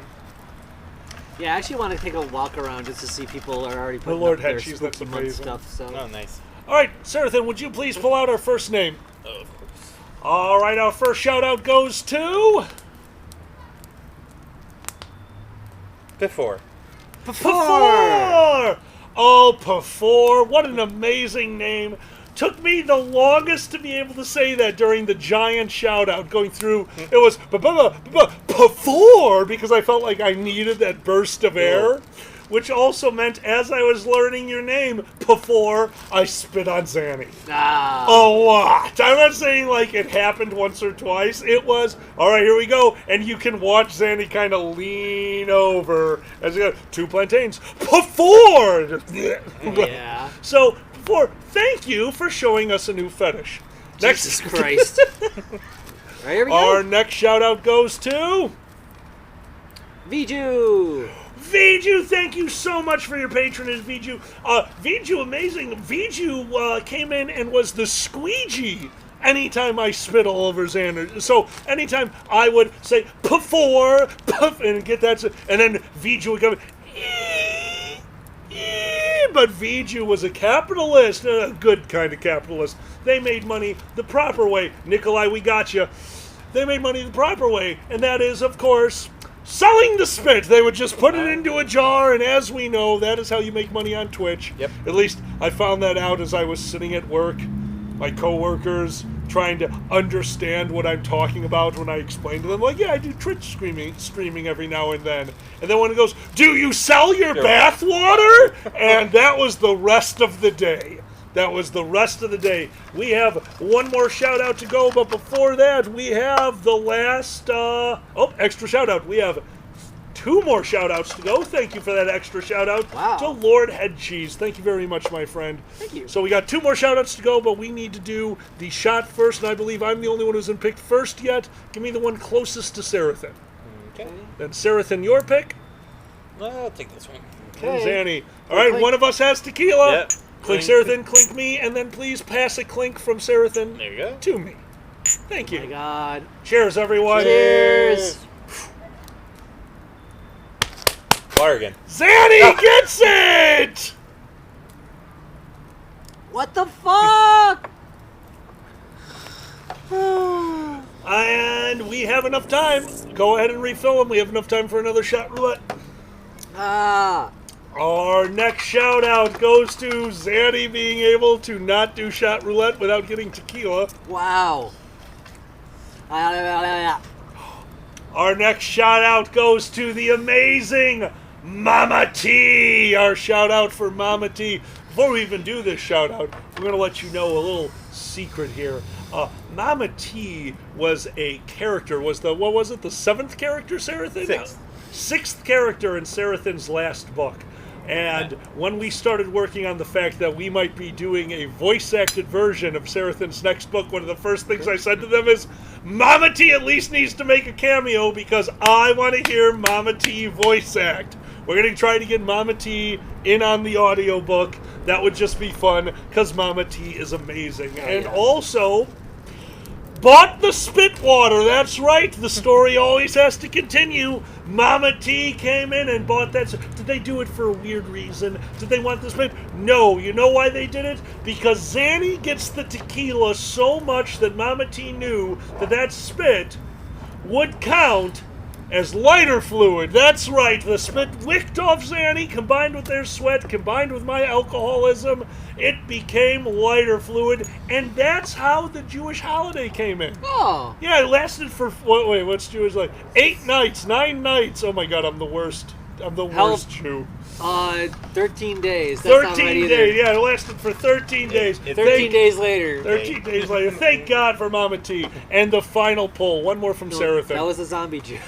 Yeah, I actually want to take a walk around just to see people are already putting Lord up their Head, that's spooky month amazing. stuff. So. Oh, nice. All right, Sarathan, would you please pull out our first name? Oh, of course. All right, our first shout out goes to Before. Pafor! Oh, Pafor. What an amazing name. Took me the longest to be able to say that during the giant shout-out going through. It was Pafor because I felt like I needed that burst of air, which also meant as I was learning your name, Pafor, I spit on Zanny. A lot. I'm not saying like it happened once or twice. It was, all right, here we go. And you can watch Zanny kind of lean over as he goes, 2 plantains. Pafor! Yeah. So, Pafor, thank you for showing us a new fetish. Jesus Christ. Right, here we go. Our next shout-out goes to... Viju! Viju, thank you so much for your patronage, Viju. Viju, amazing. Viju came in and was the squeegee anytime I spit all over Xander. So anytime I would say, Pafor, puff, and get that, and then Viju would come in, but Viju was a capitalist, a good kind of capitalist. They made money the proper way. Nikolai, we got you. They made money the proper way, and that is, of course, selling the spit. They would just put it into a jar, and as we know, that is how you make money on Twitch. Yep. At least I found that out as I was sitting at work, my coworkers trying to understand what I'm talking about when I explain to them, like, yeah, I do Twitch streaming every now and then. And then when it goes, do you sell your bath water? And that was the rest of the day. That was the rest of the day. We have one more shout out to go, but before that, we have the last, extra shout out. We have 2 more shout outs to go. Thank you for that extra shout out to Lord Head Cheese. Thank you very much, my friend. Thank you. So we got 2 more shout outs to go, but we need to do the shot first, and I believe I'm the only one who's been picked first yet. Give me the one closest to Serathan. Okay. Then Serathan, your pick. I'll take this one. Okay. Zanny. All right, one of us has tequila. Yep. Clink Serathan, clink me, and then please pass a clink from Serathan There you go. to me. Thank you. Oh my God. Cheers, everyone. Cheers. Water again. Zanny gets it! What the fuck? And we have enough time. Go ahead and refill them. We have enough time for another shot roulette. Our next shout out goes to Zanny being able to not do shot roulette without getting tequila. Wow. Our next shout out goes to the amazing Mama T. Our shout out for Mama T. Before we even do this shout out, we're going to let you know a little secret here. Mama T was a character, the 7th character, Serathan? 6th character in Serathan's last book. And when we started working on the fact that we might be doing a voice-acted version of Serathan's next book, one of the first things I said to them is, Mama T at least needs to make a cameo because I want to hear Mama T voice act. We're going to try to get Mama T in on the audiobook. That would just be fun because Mama T is amazing. And also, bought the spit water. That's right. The story always has to continue. Mama T came in and bought that. Did they do it for a weird reason? Did they want the spit? No. You know why they did it? Because Zanny gets the tequila so much that Mama T knew that spit would count as lighter fluid. That's right. The spit wicked off Zanny, combined with their sweat, combined with my alcoholism, it became lighter fluid, and that's how the Jewish holiday came in. Oh. Yeah, it lasted for, what's Jewish like? 8 nights, 9 nights. Oh my God, I'm the worst. I'm the worst Jew. 13 days. That's 13 days. Yeah, it lasted for 13 days. 13 days later. 13 days later. Thank God for Mama T. And the final pull. One more from Serathan. That was a zombie Jew.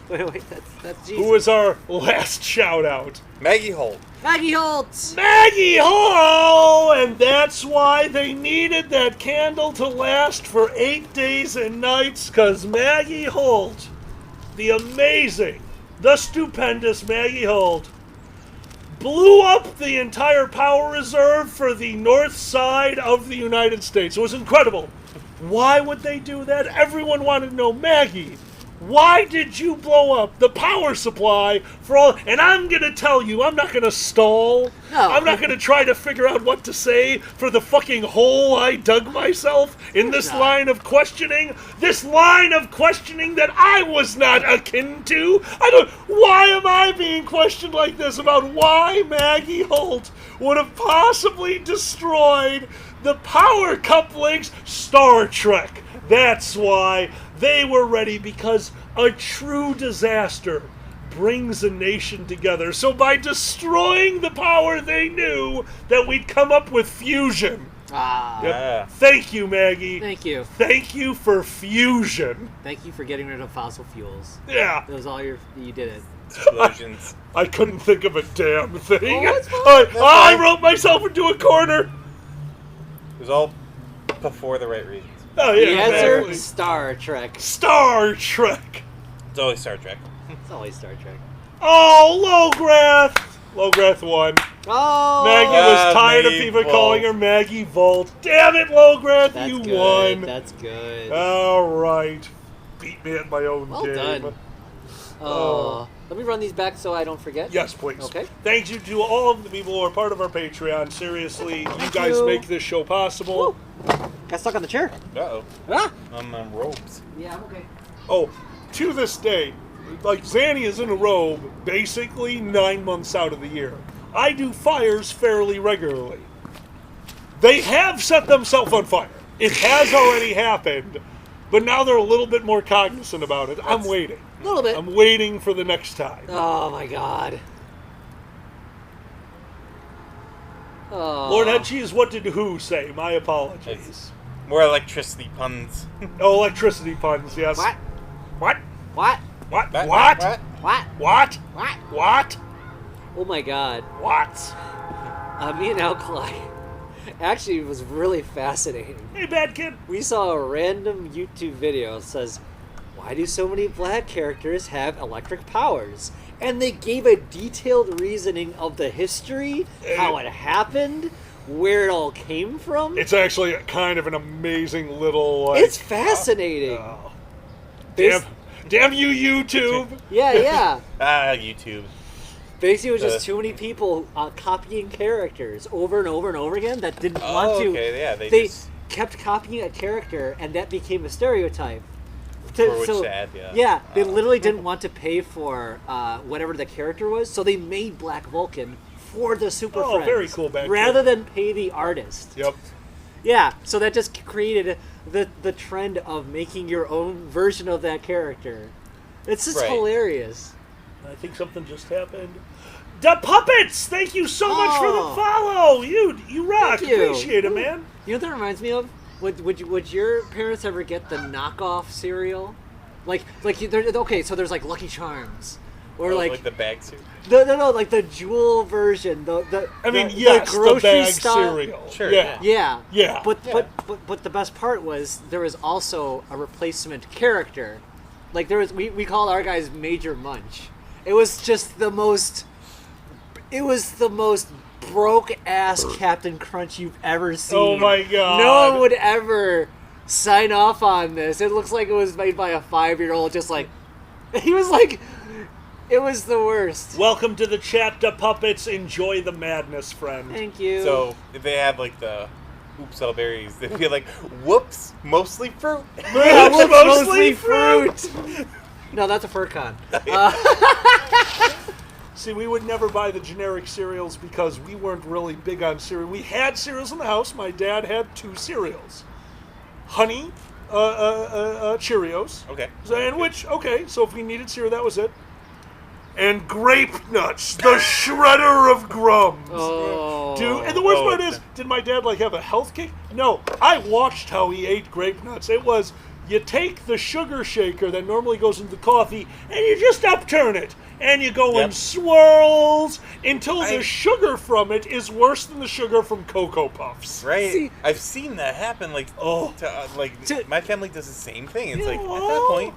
Wait, that's Jesus. Who was our last shout out? Maggie Holt. Maggie Holt! Maggie Holt! And that's why they needed that candle to last for 8 days and nights, because Maggie Holt, the amazing, the stupendous Maggie Holt, blew up the entire power reserve for the north side of the United States. It was incredible. Why would they do that? Everyone wanted to know, Maggie, Why did you blow up the power supply for all? And I'm going to tell you, I'm not going to stall. No. I'm not going to try to figure out what to say for the fucking hole I dug myself in this line of questioning. This line of questioning that I was not akin to. Why am I being questioned like this about why Maggie Holt would have possibly destroyed the power couplings? Star Trek. That's why. They were ready because a true disaster brings a nation together. So by destroying the power, they knew that we'd come up with fusion. Yeah. Thank you, Maggie. Thank you. Thank you for fusion. Thank you for getting rid of fossil fuels. Yeah. That was all you did it. Explosions. I couldn't think of a damn thing. Oh, it's fine. I wrote myself into a corner. It was all before the right reasons. Oh, yeah, The answer? exactly. Star Trek. Star Trek. It's always Star Trek. It's always Star Trek. Oh, Lograth. Lograth won. Oh! Maggie was tired of Maggie people Volt. calling her Maggie Volt. Damn it, Lograth, That's you good. won. That's good. All right. Beat me at my own Well game. done. Let me run these back so I don't forget. Yes, please. Okay. Thank you to all of the people who are part of our Patreon. Seriously, you guys you. make this show possible. Got stuck on the chair. Uh-oh. Ah! I'm on ropes. Yeah, I'm okay. Oh, to this day, like Zanny is in a robe basically 9 months out of the year. I do fires fairly regularly. They have set themselves on fire. It has already happened, but now they're a little bit more cognizant about it. I'm waiting. A little bit. I'm waiting for the next time. Oh my god. Oh. Lord Head Cheese, what did who say? My apologies. More electricity puns. Oh, electricity puns, yes. What? What? What? What? What? What? What? What? What? What? What? Oh my god. What? Me and Alkali. Actually, it was really fascinating. Hey, bad kid. We saw a random YouTube video that says, why do so many black characters have electric powers? And they gave a detailed reasoning of the history, how it happened, where it all came from. It's actually kind of an amazing little. Like, It's fascinating. Damn you, YouTube. Yeah. YouTube. Basically, it was just too many people copying characters over and over and over again that didn't want to. Okay, yeah, they just kept copying a character, and that became a stereotype. Yeah, they literally didn't want to pay for whatever the character was, so they made Black Vulcan for the Super Friends. very cool, Bad rather than pay the artist. Yep. Yeah, so that just created the trend of making your own version of that character. It's just hilarious. I think something just happened. The Puppets! Thank you so much for the follow! You rock. Thank you. Appreciate it, man. You know what that reminds me of? Would your parents ever get the knockoff cereal? Okay, so there's like Lucky Charms. Or like the bag cereal? No, like the Jewel version. The grocery bag style cereal. Sure. Yeah. But the best part was there was also a replacement character. Like we called our guys Major Munch. It was just the most broke ass Captain Crunch you've ever seen. Oh my god. No one would ever sign off on this. It looks like it was made by a 5-year-old. Just like he was like, it was the worst. Welcome to the chat, the Puppets. Enjoy the madness, friend. Thank you. So if they have like the oops all berries, they'd be like, whoops, mostly fruit. Yeah, mostly fruit. No, that's a Furcon. See, we would never buy the generic cereals because we weren't really big on cereal. We had cereals in the house. My dad had 2 cereals. Honey, Cheerios. Okay. So if we needed cereal, that was it. And Grape Nuts, the shredder of grums. Oh. Dude, and the worst part is, did my dad have a health kick? No, I watched how he ate Grape Nuts. It was, you take the sugar shaker that normally goes into coffee, and you just upturn it. And you go in swirls until the sugar from it is worse than the sugar from Cocoa Puffs. Right. I've seen that happen. My family does the same thing. It's like, at that point,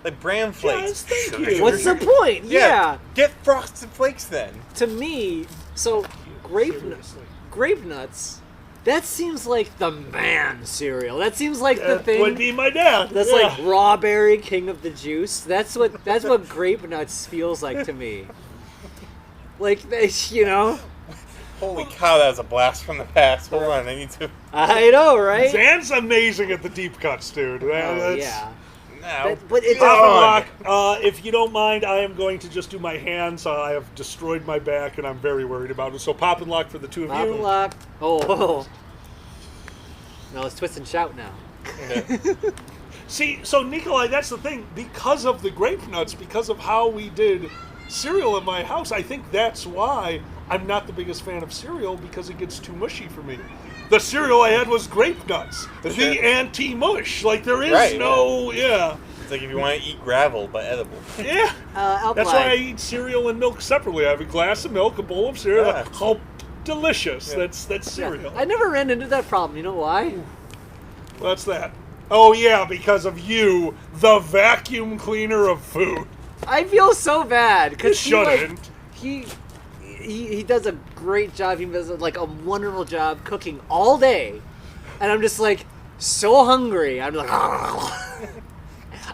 like bran flakes. Yes, thank you. What's the point? Yeah. Get Frosted Flakes then. To me, so grape nuts That seems like the man cereal. That seems like the thing. Would be my dad. That's like raw berry, king of the juice. That's what grape nuts feels like to me. Like, you know. Holy cow, that was a blast from the past. Hold on, I need to. I know, right? Zan's amazing at the deep cuts, dude. Yeah. No. But it's if you don't mind, I am going to just do my hands. I have destroyed my back, and I'm very worried about it. So pop and lock for the two of Pop you. and lock. Oh. No, it's twist and shout now. See, so Nikolai, that's the thing. Because of the grape nuts, because of how we did cereal at my house, I think that's why I'm not the biggest fan of cereal, because it gets too mushy for me. The cereal I had was grape nuts, the anti-mush. Like, there is no. It's like if you want to eat gravel, but edible. Yeah. That's why I eat cereal and milk separately. I have a glass of milk, a bowl of cereal. Oh, delicious. Yeah. That's cereal. I never ran into that problem. You know why? What's that? Oh, yeah, because of you, the vacuum cleaner of food. I feel so bad because You shouldn't. He does a great job. He does like a wonderful job cooking all day, and I'm just like so hungry. I'm like,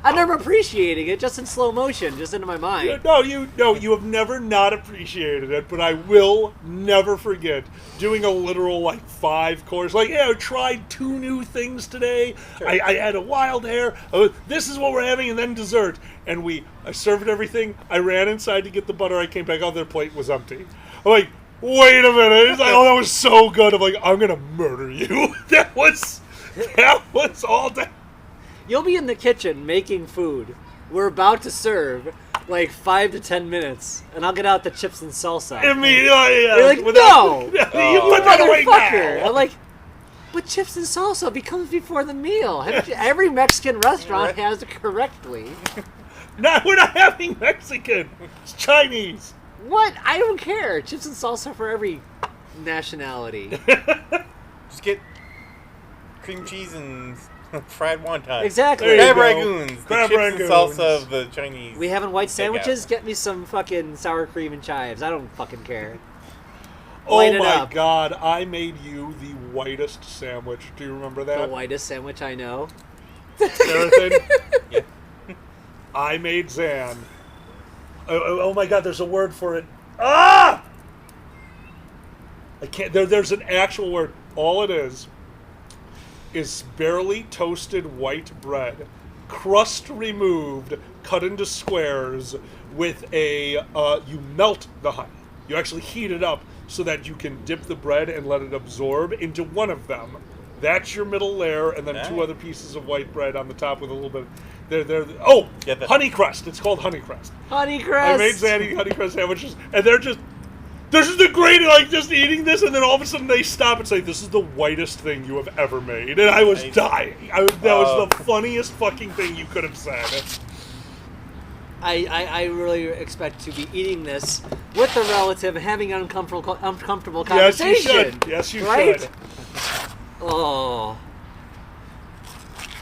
I'm never appreciating it, just in slow motion, just into my mind. You have never not appreciated it, but I will never forget doing a literal like 5 course. Like, I tried 2 new things today. Sure. I had a wild hair. This is what we're having, and then dessert. And I served everything. I ran inside to get the butter. I came back out. Their plate was empty. I'm like, wait a minute. It's like, that was so good. I'm like, I'm gonna murder you. That was all day. You'll be in the kitchen making food. We're about to serve, like 5 to 10 minutes, and I'll get out the chips and salsa. Immediately, You're like, no! You put that away motherfucker! now. I'm like, but chips and salsa comes before the meal. Every Mexican restaurant has it correctly. No, we're not having Mexican. It's Chinese. What? I don't care. Chips and salsa for every nationality. Just get cream cheese and fried wonton. Exactly. Crab ragoons. Crab the chips ragoons. and salsa of the Chinese. We having white sandwiches? takeout. Get me some fucking sour cream and chives. I don't fucking care. Oh Light it my up. God! I made you the whitest sandwich. Do you remember that? The whitest sandwich I know. Everything. Yeah. I made Zan. Oh my God! There's a word for it. Ah! I can't. There's an actual word. All it is barely toasted white bread, crust removed, cut into squares with a. You melt the honey. You actually heat it up so that you can dip the bread and let it absorb into one of them. That's your middle layer, and then 2 other pieces of white bread on the top with a little bit. Honey crust. It's called honey crust. Honey crust. I made Zanny honey crust sandwiches, and they're just. This is the greatest, like, just eating this, and then all of a sudden they stop and say, "This is the whitest thing you have ever made," and I was dying. That was the funniest fucking thing you could have said. I really expect to be eating this with a relative, having an uncomfortable conversation. Yes, you right? should. Oh,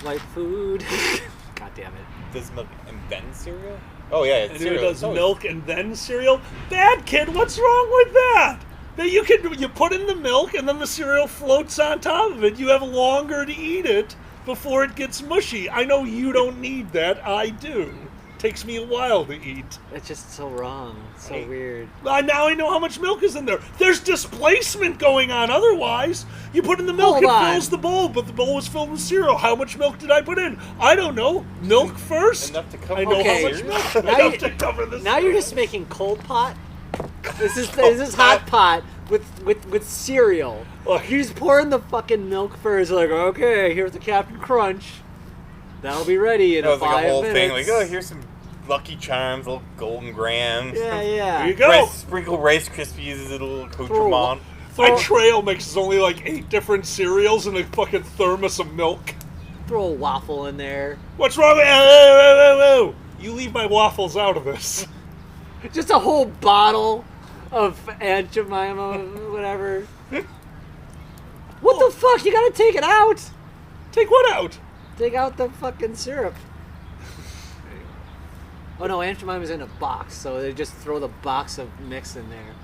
like food. God damn it. Does milk and then cereal? Oh yeah, it's And cereal. it does milk and then cereal. Bad kid, what's wrong with that? That you put in the milk and then the cereal floats on top of it. You have longer to eat it before it gets mushy. I know you don't need that. I do. Takes me a while to eat. It's just so wrong. It's so weird. Now I know how much milk is in there. There's displacement going on otherwise. You put in the milk, Hold it on. fills the bowl, but the bowl was filled with cereal. How much milk did I put in? I don't know. Milk first? Enough to cover I know Okay. how much milk. Now Enough you- to cover this. Now you're just making cold pot. This is hot pot with cereal. Look. You just pour in the fucking milk first. Like, okay, here's the Captain Crunch. That'll be ready in That was 5 like a whole minutes. thing. Like, oh, here's some Lucky Charms, little golden grams. Yeah, yeah. There you go. Sprinkle Rice Krispies as a little accoutrement. My trail mixes only like 8 different cereals and a fucking thermos of milk. Throw a waffle in there. What's wrong with you? You leave my waffles out of this. Just a whole bottle of Aunt Jemima, whatever. What the fuck? You gotta take it out. Take what out? Take out the fucking syrup. Oh no, Aunt Jemima's in a box, so they just throw the box of mix in there.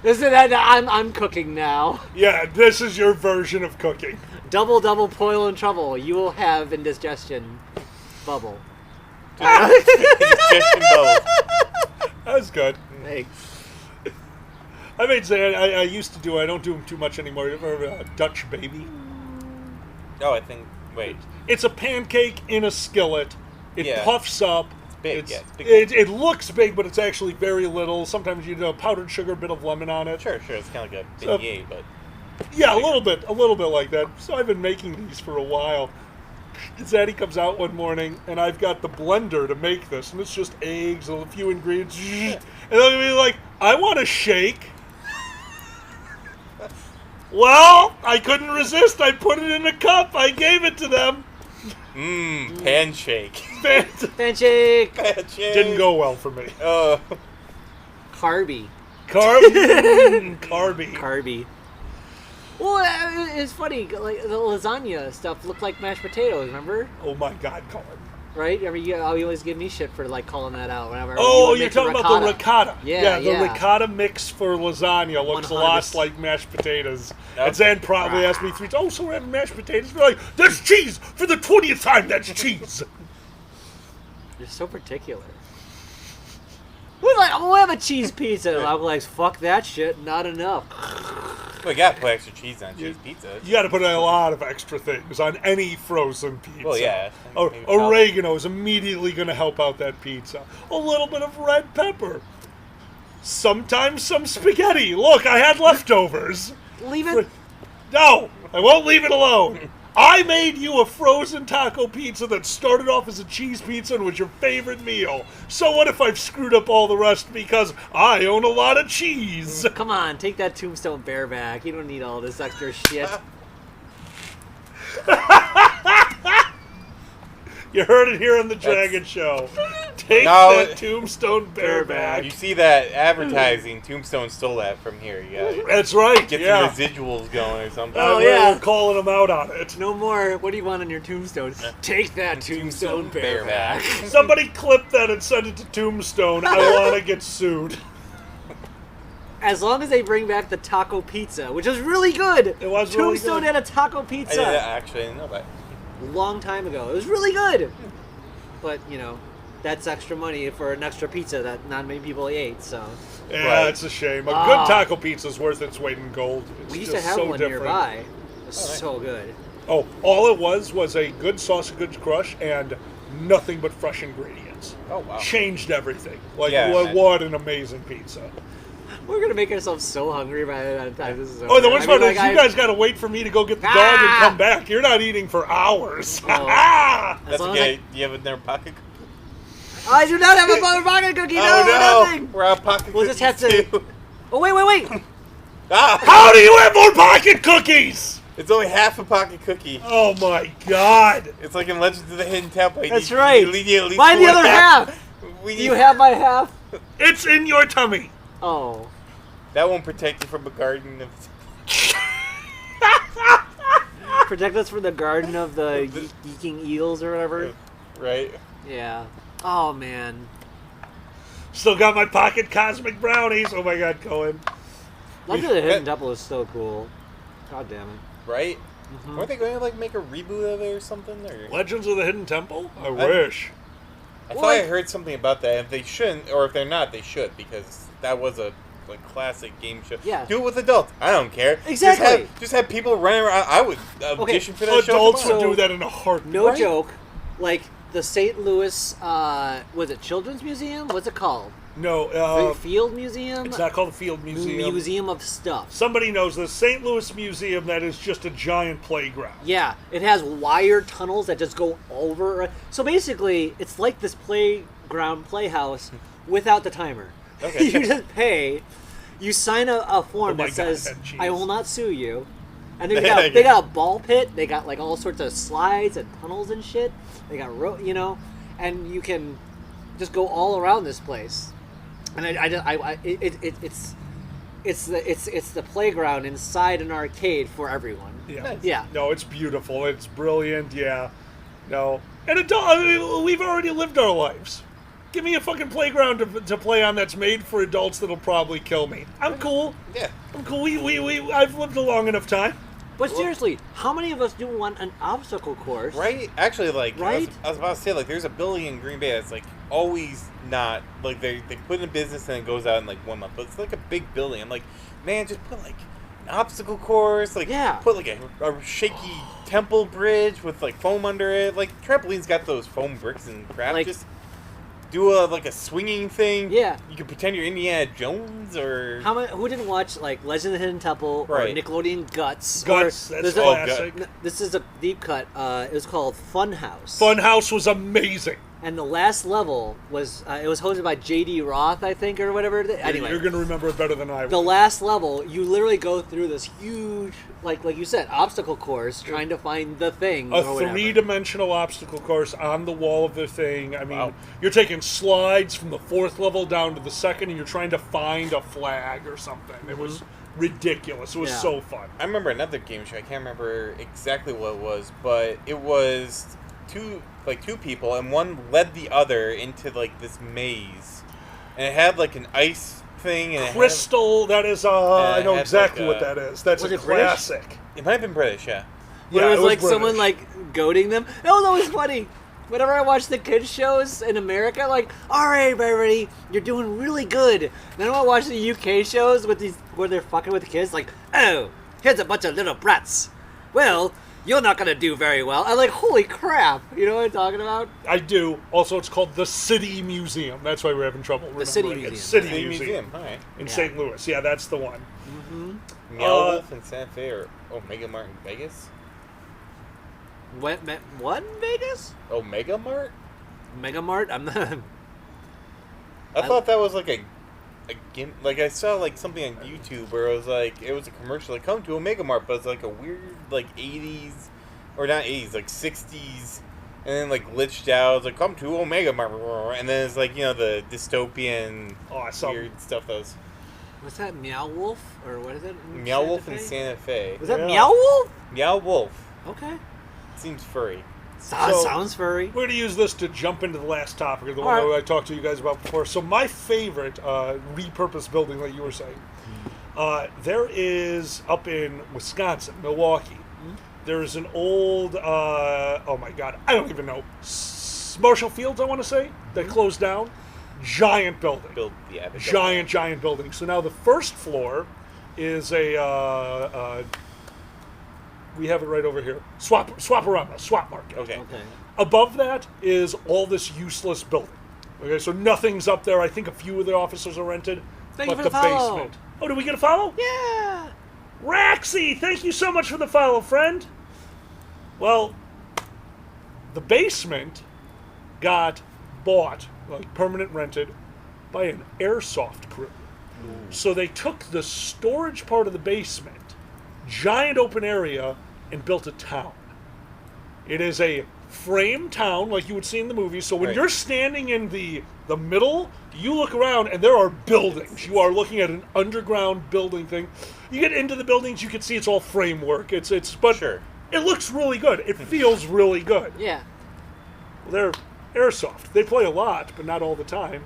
I'm cooking now. Yeah, this is your version of cooking. Double toil and trouble. You will have indigestion bubble. Indigestion bubble. That's good. Thanks. I may say I used to do. I don't do them too much anymore. You ever heard of a Dutch baby? Oh, I think. Wait. It's a pancake in a skillet. It puffs up. It's big. It's big. It looks big, but it's actually very little. Sometimes you do powdered sugar, a bit of lemon on it. Sure. It's kind of like a beignet, but. Yeah, a little bit like that. So I've been making these for a while. Zaddy comes out one morning, and I've got the blender to make this, and it's just eggs and a few ingredients. And they'll be like, I want a shake. Well, I couldn't resist. I put it in a cup. I gave it to them. Pancake. Pancake. Didn't go well for me. Carby. Carby. Well, it's funny. Like the lasagna stuff looked like mashed potatoes. Remember? Oh my God, Colin. Right? I mean, you always give me shit for like calling that out whenever. Oh, you're talking about the ricotta. Yeah, the ricotta mix for lasagna looks 100%. a lot like mashed potatoes. And Zan probably asked me 3 times, oh, so we're having mashed potatoes? We're like, that's cheese! For the 20th time, that's cheese! You're so particular. We'll have a cheese pizza. And I'm like, fuck that shit, not enough. Well, you gotta put extra cheese on cheese pizza. You gotta put a lot of extra things on any frozen pizza. Well, yeah. Oregano is immediately gonna help out that pizza. A little bit of red pepper. Sometimes some spaghetti. Look, I had leftovers. Leave it. No, I won't leave it alone. I made you a frozen taco pizza that started off as a cheese pizza and was your favorite meal. So what if I've screwed up all the rest because I own a lot of cheese? Come on, take that Tombstone Bear back. You don't need all this extra shit. You heard it here on the Dragon Show. Take that Tombstone Bear back. You see that advertising? Tombstone stole that from here. You gotta That's right. Get yeah. some residuals going or something. Oh yeah, we're calling them out on it. No more. What do you want on your tombstone? Take that Tombstone Bear back. Somebody clip that and send it to Tombstone. I want to get sued. As long as they bring back the taco pizza, which is really good. It was Tombstone really good. had a taco pizza. I didn't know that. Long time ago. It was really good. But, you know, that's extra money for an extra pizza that not many people ate, so. Yeah, it's a shame. A good taco pizza is worth its weight in gold. It's we used to have so one different. nearby. It was so good. Oh, all it was a good sausage crush and nothing but fresh ingredients. Oh, wow. Changed everything. Like, Yeah, what an amazing pizza. We're going to make ourselves so hungry by the time this is over. Oh, the worst part is you guys got to wait for me to go get the dog and come back. You're not eating for hours. That's okay. Do you have another pocket cookie? I do not have a pocket cookie. Oh, no. Nothing. We're out of pocket We'll cookies, just have to. too. Oh, wait. How do you have more pocket cookies? It's only half a pocket cookie. Oh, my God. It's like in Legends of the Hidden Temple. That's right. Find the other half. Do you have my half? It's in your tummy. Oh. That won't protect you from a garden of... Protect us from the garden of the geeking eels or whatever. Right. Yeah. Oh, man. Still got my pocket cosmic brownies. Oh, my God, Cohen. Legend of the Hidden Temple is so cool. God damn it. Right? Weren't they going to make a reboot of it or something? Or? Legends of the Hidden Temple? I wish. I thought I heard something about that. If they shouldn't, or if they're not, they should, because that was a classic game show. Yeah. Do it with adults. I don't care. Exactly. Just have people running around. I would audition for that show. Adults would do that in a heartbeat. No joke. Like the St. Louis, was it Children's Museum? What's it called? No. Field Museum? It's not called the Field Museum. Museum of Stuff. Somebody knows the St. Louis Museum that is just a giant playground. Yeah. It has wire tunnels that just go over. So basically, it's like this playhouse without the timer. Okay. You just pay. You sign a form that says, I will not sue you. And then they got a ball pit. They got like all sorts of slides and tunnels and shit. They got, and you can just go all around this place. And it's the playground inside an arcade for everyone. Yeah. Yeah. No, it's beautiful. It's brilliant. Yeah. No. And we've already lived our lives. Give me a fucking playground to play on that's made for adults that'll probably kill me. I'm cool. Yeah. I'm cool. I've lived a long enough time. But seriously, how many of us do want an obstacle course? Right? Actually, like, Right? I was about to say, like, there's a building in Green Bay that's, like, always not, like, they put in business and it goes out in, like, 1 month. But it's, like, a big building. I'm like, man, just put, like, an obstacle course. Like, put, like, a shaky temple bridge with, like, foam under it. Like, trampoline's got those foam bricks and crap. Like- just do a swinging thing. Yeah. You can pretend you're Indiana Jones or... Who didn't watch, like, Legend of the Hidden Temple Right. or Nickelodeon Guts? Guts, or that's there's classic. This is a deep cut. It was called Funhouse. Funhouse was amazing. And the last level was, it was hosted by J.D. Roth, I think, or whatever. Anyway. You're going to remember it better than I will. The last level, you literally go through this huge, like you said, obstacle course trying to find the thing. A or whatever. three-dimensional obstacle course on the wall of the thing. I mean, you're taking slides from the 4th level down to the 2nd, and you're trying to find a flag or something. It was ridiculous. It was so fun. I remember another game show. I can't remember exactly what it was, but it was two people, and one led the other into, like, this maze. And it had, like, an ice thing. And Crystal, that is, I know had, exactly like, what that is. That's Was a it British? classic. It might have been British, yeah. But Yeah, it was like British. someone like goading them. No, that was funny. Whenever I watch the kids shows in America, like, all right, everybody, you're doing really good. Then when I watch the UK shows with these where they're fucking with the kids, like, oh, here's a bunch of little brats. Well, you're not gonna do very well. I'm like, holy crap! You know what I'm talking about? I do. Also, it's called the City Museum. That's why we're having trouble remembering City it. Museum. City City Museum. Museum, all right. In Yeah. St. Louis. Yeah, that's the one. Mm-hmm. Meow Wolf in Santa Fe or Omega Mart in Vegas? What in Vegas? Omega Mart? Mega Mart? I'm not. I thought that was like a like I saw like something on YouTube where it was a commercial like come to Omega Mart, but it's like a weird like 80s or not 80s, like 60s, and then like glitched out. It's like come to Omega Mart, and then it's like, you know, the dystopian weird stuff that was. Was that Meow Wolf or what is it? Meow Wolf in Santa Fe. Was that Meow Wolf? Meow Wolf. Okay. Seems furry. Sounds furry. We're going to use this to jump into the last topic, the All one right. that I talked to you guys about before. So my favorite repurposed building, like you were saying, there is up in Wisconsin, Milwaukee. There is an old, oh my God, I don't even know, Marshall Fields, I want to say, that closed down. Giant building. Giant building. So now the first floor is a, we have it right over here, Swaparama, Swap Market. Okay. Above that is all this useless building. Okay, so nothing's up there. I think a few of the offices are rented. Thank you but for the follow. basement. Oh, did we get a follow? Yeah. Raxy, thank you so much for the follow, friend. Well, the basement got bought, like permanent rented, by an airsoft crew. So they took the storage part of the basement, giant open area, and built a town. It is a frame town like you would see in the movies. So when you're standing in the middle, you look around and there are buildings. You are looking at an underground building thing. You get into the buildings, you can see it's all framework. But it looks really good. It feels really good. Yeah. They're airsoft. They play a lot, but not all the time.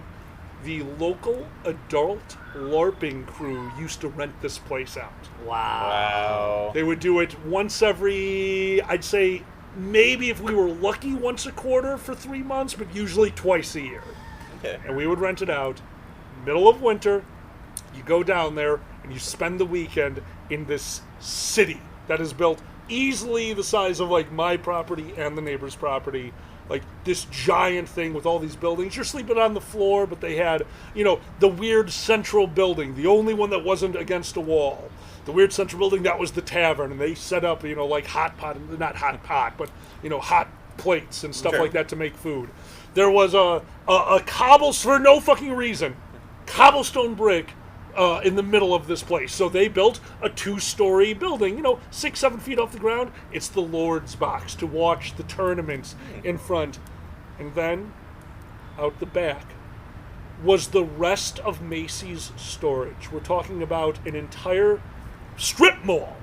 The local adult LARPing crew used to rent this place out. Wow. They would do it once every, I'd say, maybe if we were lucky, once a quarter for 3 months, but usually twice a year. Okay. And we would rent it out. Middle of winter, you go down there and you spend the weekend in this city that is built easily the size of like my property and the neighbor's property. Like this giant thing with all these buildings. You're sleeping on the floor, but they had, you know, the weird central building, the only one that wasn't against a wall. The weird central building, that was the tavern, and they set up, you know, like hot pot, but, you know, hot plates and stuff like that to make food. There was a cobblestone, for no fucking reason, cobblestone brick in the middle of this place. So they built a 2-story building, you know, 6-7 feet off the ground. It's the Lord's box to watch the tournaments in front. And then, out the back, was the rest of Macy's storage. We're talking about an entire strip mall.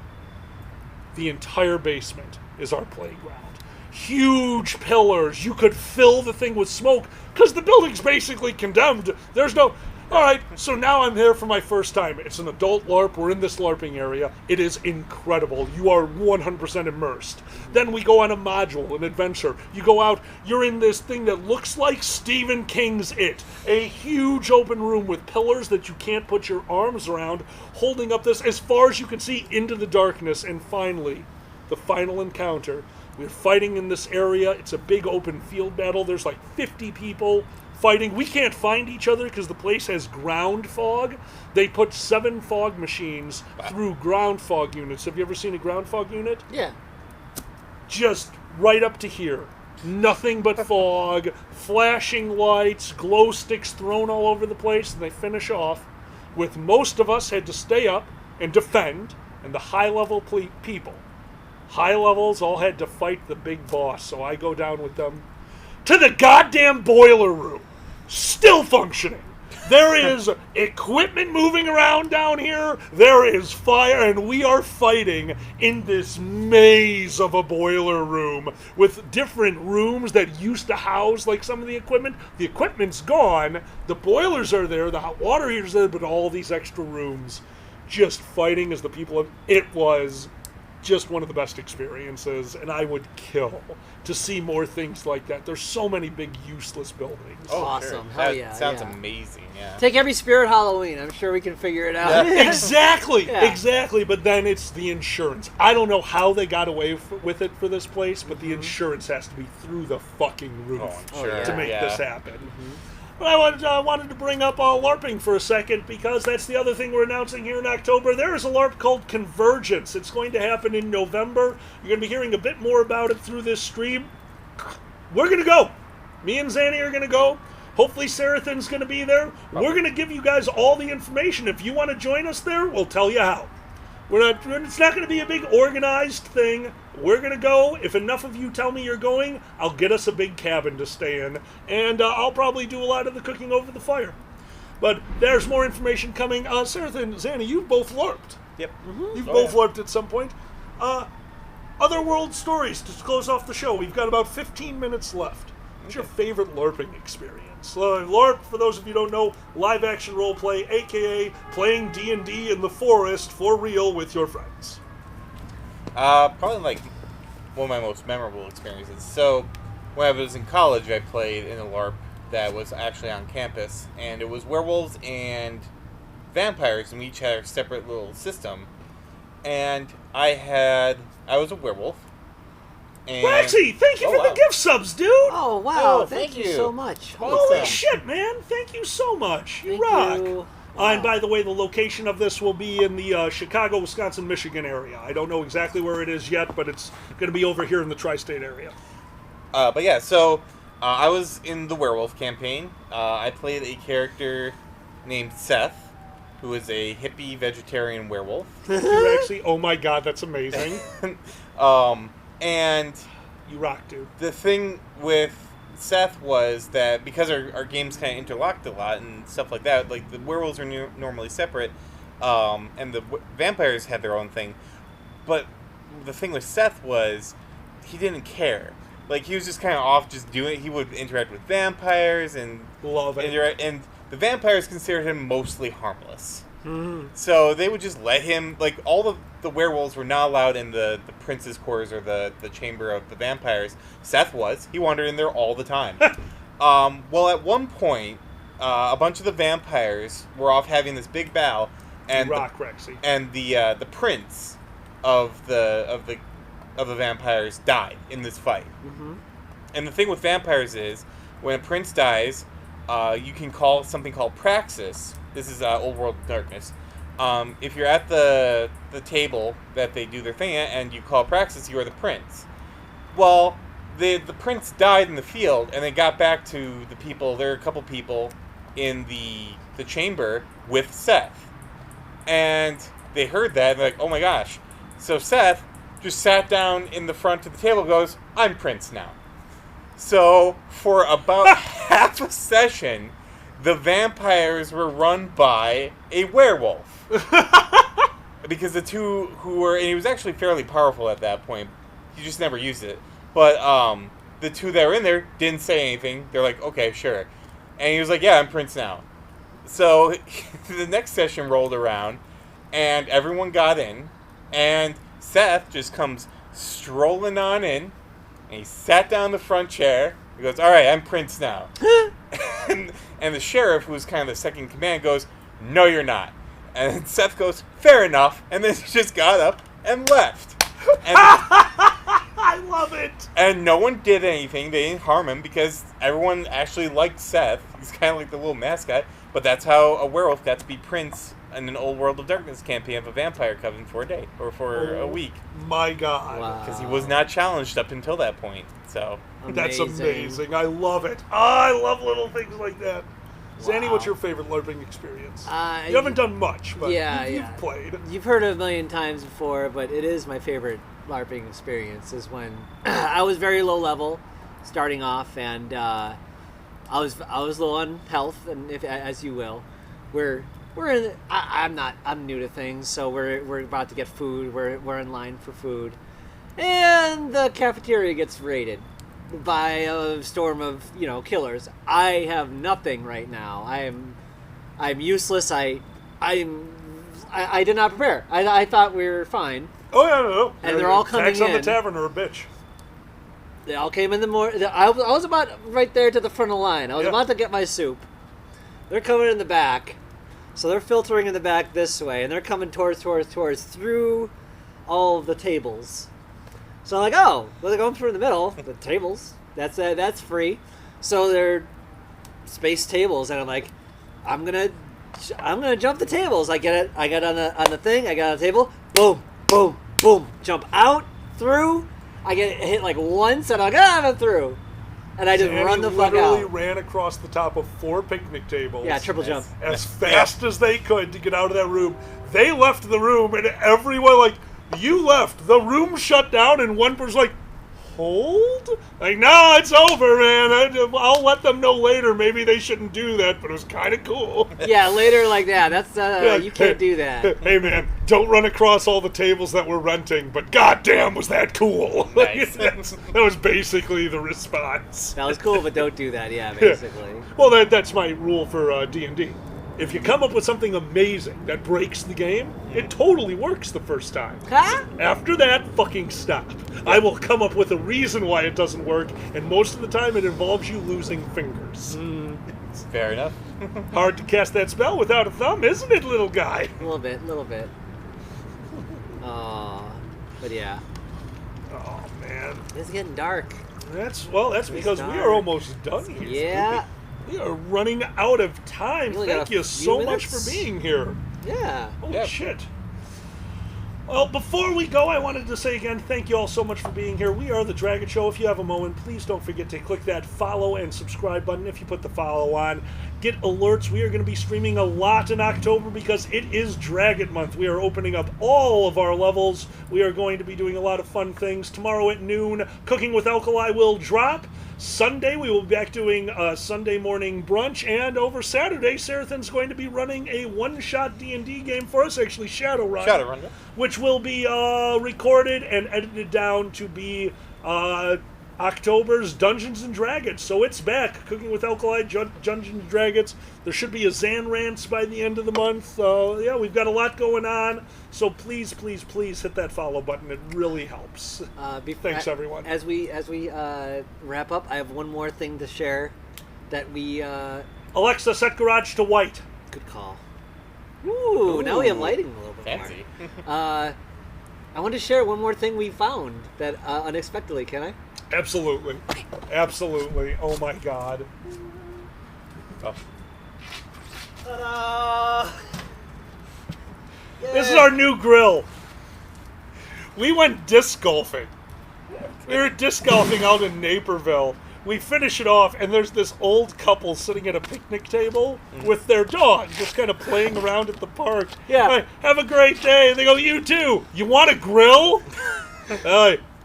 The entire basement is our playground. huge pillars. You could fill the thing with smoke because the building's basically condemned. There's no... All right, so now I'm here for my first time. It's an adult LARP. We're in this LARPing area. It is incredible. You are 100% immersed. Then we go on a module, an adventure. You go out, you're in this thing that looks like Stephen King's It. A huge open room with pillars that you can't put your arms around, holding up this as far as you can see into the darkness. And finally, the final encounter. We're fighting in this area. It's a big open field battle. There's like 50 people fighting. We can't find each other because the place has ground fog. They put 7 fog machines through ground fog units. Have you ever seen a ground fog unit? Yeah. Just right up to here. Nothing but fog, flashing lights, glow sticks thrown all over the place, and they finish off with most of us had to stay up and defend, and the high-level people. High levels all had to fight the big boss, so I go down with them to the goddamn boiler room. Still functioning. There is equipment moving around down here. There is fire, and we are fighting in this maze of a boiler room with different rooms that used to house like some of the equipment. The equipment's gone. The boilers are there. The hot water heater's there, but all these extra rooms just fighting as the people. It was just one of the best experiences, and I would kill to see more things like that. There's so many big useless buildings. Oh, awesome. Hell yeah. Sounds yeah. amazing, yeah. Take every Spirit Halloween. I'm sure we can figure it out. Yeah. Exactly, Yeah. exactly. But then it's the insurance. I don't know how they got away with it for this place, but the insurance has to be through the fucking roof to make this happen. But I wanted to bring up LARPing for a second because that's the other thing we're announcing here in October. There is a LARP called Convergence. It's going to happen in November. You're going to be hearing a bit more about it through this stream. We're going to go. Me and Zanny are going to go. Hopefully Sarathan's going to be there. We're going to give you guys all the information. If you want to join us there, we'll tell you how. It's not going to be a big organized thing. We're going to go. If enough of you tell me you're going, I'll get us a big cabin to stay in. And I'll probably do a lot of the cooking over the fire. But there's more information coming. Sarathan and Zanny, you've both LARPed. Yep. You've both LARPed at some point. Otherworld stories to close off the show. We've got about 15 minutes left. What's your favorite LARPing experience? LARP, for those of you who don't know, live-action role-play, a.k.a. playing D&D in the forest for real with your friends. Probably like one of my most memorable experiences. So, when I was in college, I played in a LARP that was actually on campus, and it was werewolves and vampires, and we each had our separate little system. And I was a werewolf. And Waxy, thank you for the gift subs, dude! Oh, wow. Thank you so much. Holy shit, man. Thank you so much. You rock. you. And by the way, the location of this will be in the Chicago, Wisconsin, Michigan area. I don't know exactly where it is yet, but it's going to be over here in the tri-state area. But yeah, so I was in the werewolf campaign. I played a character named Seth, who is a hippie vegetarian werewolf. You actually, oh my god, that's amazing. And you rock, dude. The thing with Seth was that because our games kind of interlocked a lot and stuff like that, like the werewolves are normally separate, and the vampires had their own thing. But the thing with Seth was he didn't care. Like, he was just kind of off just doing it. He would interact with vampires and love it. And the vampires considered him mostly harmless. So they would just let him, like, all the werewolves were not allowed in the prince's quarters or the chamber of the vampires. Seth was. He wandered in there all the time. Well, at one point, a bunch of the vampires were off having this big battle, and the prince of the vampires died in this fight. And the thing with vampires is, when a prince dies, you can call something called praxis. This is Old World Darkness. If you're at the table that they do their thing at, and you call praxis, you are the prince. Well, the prince died in the field, and they got back to the people. There are a couple people in the chamber with Seth. And they heard that, and they're like, oh my gosh. So Seth just sat down in the front of the table and goes, I'm prince now. So, for about half a session, the vampires were run by a werewolf. Because the two who were... And he was actually fairly powerful at that point. He just never used it. But the two that were in there didn't say anything. They're like, okay, sure. And he was like, yeah, I'm Prince now. So the next session rolled around, and everyone got in, and Seth just comes strolling on in, and he sat down in the front chair. He goes, all right, I'm Prince now. and the sheriff, who's kind of the second in command, goes, no, you're not. And Seth goes, fair enough. And then he just got up and left. And I love it. And no one did anything. They didn't harm him because everyone actually liked Seth. He's kind of like the little mascot. But that's how a werewolf got to be Prince in an old World of Darkness campaign of a vampire coven for a day or for a week. My God. Because he was not challenged up until that point. So That's amazing. I love it. I love little things like that. Zanny, what's your favorite LARPing experience? You haven't done much, but you've played. You've heard it a million times before, but it is my favorite LARPing experience. Is when I was very low level, starting off, and I was low on health, and if as you will, we're in. I'm new to things, so we're about to get food. We're in line for food, and the cafeteria gets raided by a storm of killers. I have nothing right now. I'm useless. I did not prepare. I thought we were fine. Oh yeah, no. And they're all coming Tax on in. the tavern or a bitch. They all came in the morning. I was about right there to the front of the line. I was about to get my soup. They're coming in the back, so they're filtering in the back this way, and they're coming towards through all of the tables. So I'm like, oh, well, they're going through the middle, the tables. That's free. So they're space tables, and I'm like, I'm gonna jump the tables. I get it. I got on the thing. I got on the table. Boom, boom, boom. Jump out through. I get hit like once, and I'm like, I'm through. And I just run the fuck literally out. ran across the top of 4 picnic tables. Yeah, triple jump. As fast as they could to get out of that room. They left the room, and everyone, like, you left. The room shut down, and one person's like, hold? Like, no, it's over, man. I'll let them know later. Maybe they shouldn't do that, but it was kind of cool. Yeah, later like that. That's you can't do that. Hey, man, don't run across all the tables that we're renting, but goddamn, was that cool. Nice. That was basically the response. That was cool, but don't do that. Yeah, basically. Well, that's my rule for D&D. If you come up with something amazing that breaks the game, it totally works the first time. Huh? After that, fucking stop. I will come up with a reason why it doesn't work, and most of the time it involves you losing fingers. Fair enough. Hard to cast that spell without a thumb, isn't it, little guy? A little bit. But yeah. Oh, man. It's getting dark. That's because we are almost done here. Yeah. We are running out of time. We only got Thank a you few so much minutes. for being here. Yeah. Holy shit. Well, before we go, I wanted to say again, thank you all so much for being here. We are The Dragon Show. If you have a moment, please don't forget to click that follow and subscribe button if you put the follow on. Get alerts. We are going to be streaming a lot in October because it is Dragon Month. We are opening up all of our levels. We are going to be doing a lot of fun things. Tomorrow at noon, Cooking with Alkali will drop. Sunday, we will be back doing a Sunday morning brunch, and over Saturday, Sarathan's going to be running a one-shot D&D game for us, actually Shadowrun, which will be recorded and edited down to be October's Dungeons & Dragons. So it's back, Cooking with Alkali, Dungeons & Dragons. There should be a Zan Rants by the end of the month. Yeah, we've got a lot going on. So please, please, please hit that follow button. It really helps. Thanks, everyone. As we wrap up, I have one more thing to share that we... Alexa, set garage to white. Good call. Ooh, now we have lighting a little bit Fancy. more. I want to share one more thing we found that unexpectedly. Can I? Absolutely. Absolutely. Oh my god. Oh. Ta-da! This is our new grill. We went disc golfing. We were disc golfing out in Naperville. We finish it off, and there's this old couple sitting at a picnic table with their dog, just kind of playing around at the park. Yeah. Like, have a great day. They go, you too. You want a grill?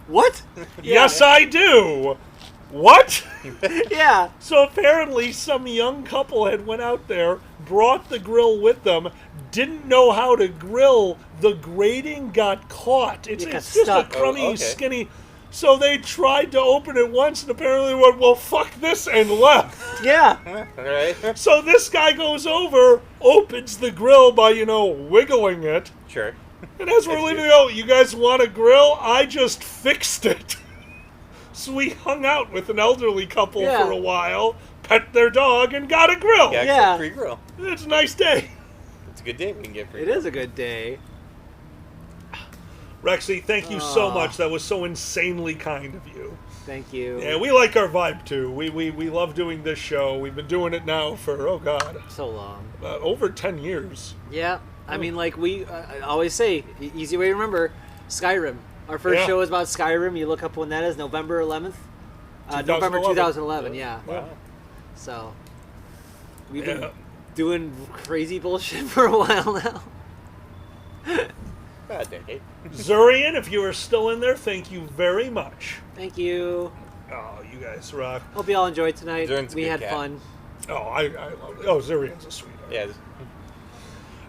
What? Yes, I do. What? Yeah. So apparently some young couple had went out there, brought the grill with them, didn't know how to grill, the grating got caught. It's just a crummy, skinny... So they tried to open it once and apparently went, well, fuck this, and left. Yeah. Right. So this guy goes over, opens the grill by, wiggling it. Sure. And as we're leaving, you guys want a grill? I just fixed it. So we hung out with an elderly couple for a while, pet their dog, and got a grill. Yeah. Free grill. It's a nice day. It's a good day we can get free. It is a good day. Rexy, thank you so much. That was so insanely kind of you. Thank you. Yeah, we like our vibe too. We love doing this show. We've been doing it now for, so long. Over 10 years. Yeah. I mean, like I always say, easy way to remember, Skyrim. Our first show is about Skyrim. You look up when that is, November 11th? November 2011, yeah. Wow. So, we've been doing crazy bullshit for a while now. About a decade. Zurian, if you are still in there, thank you very much. Thank you. Oh, you guys rock. Hope you all enjoyed tonight. Zurian's a we good had cat. fun. Oh, I love it. Oh, Zurian's a sweetheart. Yeah.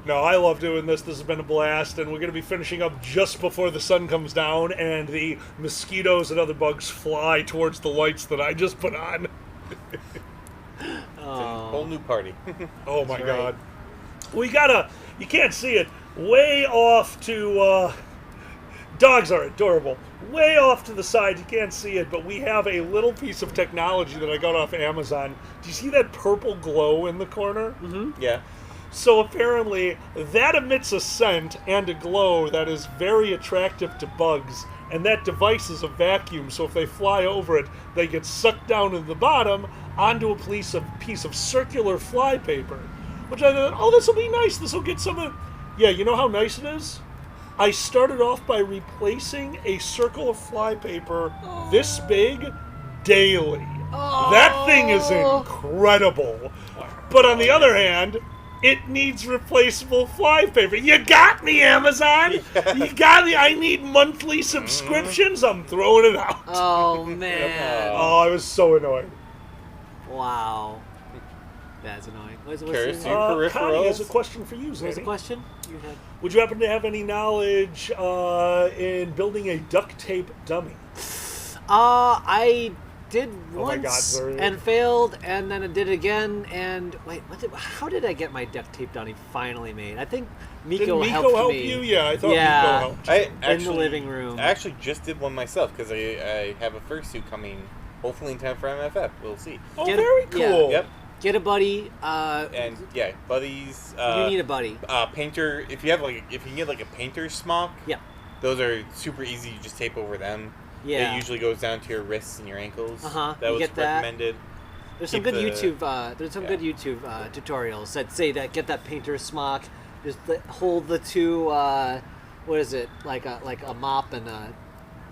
No, I love doing this. This has been a blast, and we're going to be finishing up just before the sun comes down and the mosquitoes and other bugs fly towards the lights that I just put on. It's a whole new party. Oh my God. We gotta, you can't see it, way off to, dogs are adorable. Way off to the side, you can't see it, but we have a little piece of technology that I got off Amazon. Do you see that purple glow in the corner? Mm-hmm. Yeah. So apparently, that emits a scent and a glow that is very attractive to bugs, and that device is a vacuum, so if they fly over it, they get sucked down in the bottom onto a piece of circular fly paper. Which I thought, oh, this will be nice, this will get some of... Yeah, you know how nice it is? I started off by replacing a circle of fly paper this big daily. That thing is incredible. But on the other hand... It needs replaceable fly paper. You got me, Amazon. You got me. I need monthly subscriptions. I'm throwing it out. Oh, man. Oh, I was so annoyed. Wow. That's annoying. Connie has a question for you, Zany. What's the question? You had... Would you happen to have any knowledge in building a duct tape dummy? I did Oh my God, once Zuri. and failed, and then I did it again. And wait, how did I get my duct tape dummy finally made? I think Miko Did Miko helped help me. you? Yeah, I thought Miko helped. I actually, in the living room. I actually just did one myself because I have a fursuit coming, hopefully in time for MFF. We'll see. Oh, very cool. Yep. Get a buddy. And yeah, buddies. You need a buddy. Painter. If you can get like a painter's smock. Yeah. Those are super easy. You just tape over them. Yeah. It usually goes down to your wrists and your ankles. Uh-huh. That You was get that. recommended. There's some good YouTube. There's some good YouTube tutorials that say that get that painter's smock. Just hold the two. What is it? Like a mop and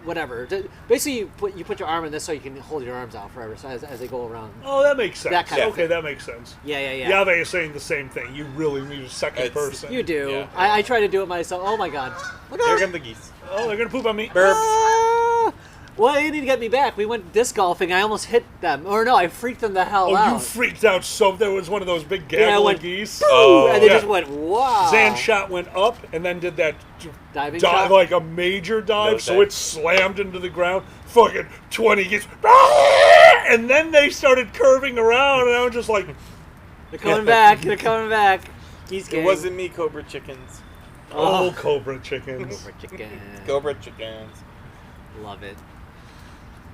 whatever. Basically, you put your arm in this so you can hold your arms out forever. So as they go around. Oh, that makes sense. That kind of Okay, thing. that makes sense. Yeah. Yave is saying the same thing. You really need a second person. You do. Yeah. I try to do it myself. Oh my God. Look Here out. come the geese. Oh, they're gonna poop on me. Ah! Well, you need to get me back. We went disc golfing. I almost hit them. Or no, I freaked them the hell out. Oh, you freaked out so... There was one of those big Yeah, I gabbling went, geese. "Boo!" and they just went, wow. Zan's shot went up and then did that... Diving shot? Like a major dive, so dive. it slammed into the ground. Fucking 20 geese. And then they started curving around, and I was just like... They're coming back. They're coming back. Geese gang. It wasn't me, Cobra Chickens. Oh, Cobra Chickens. Cobra chicken. Cobra Chickens. Love it.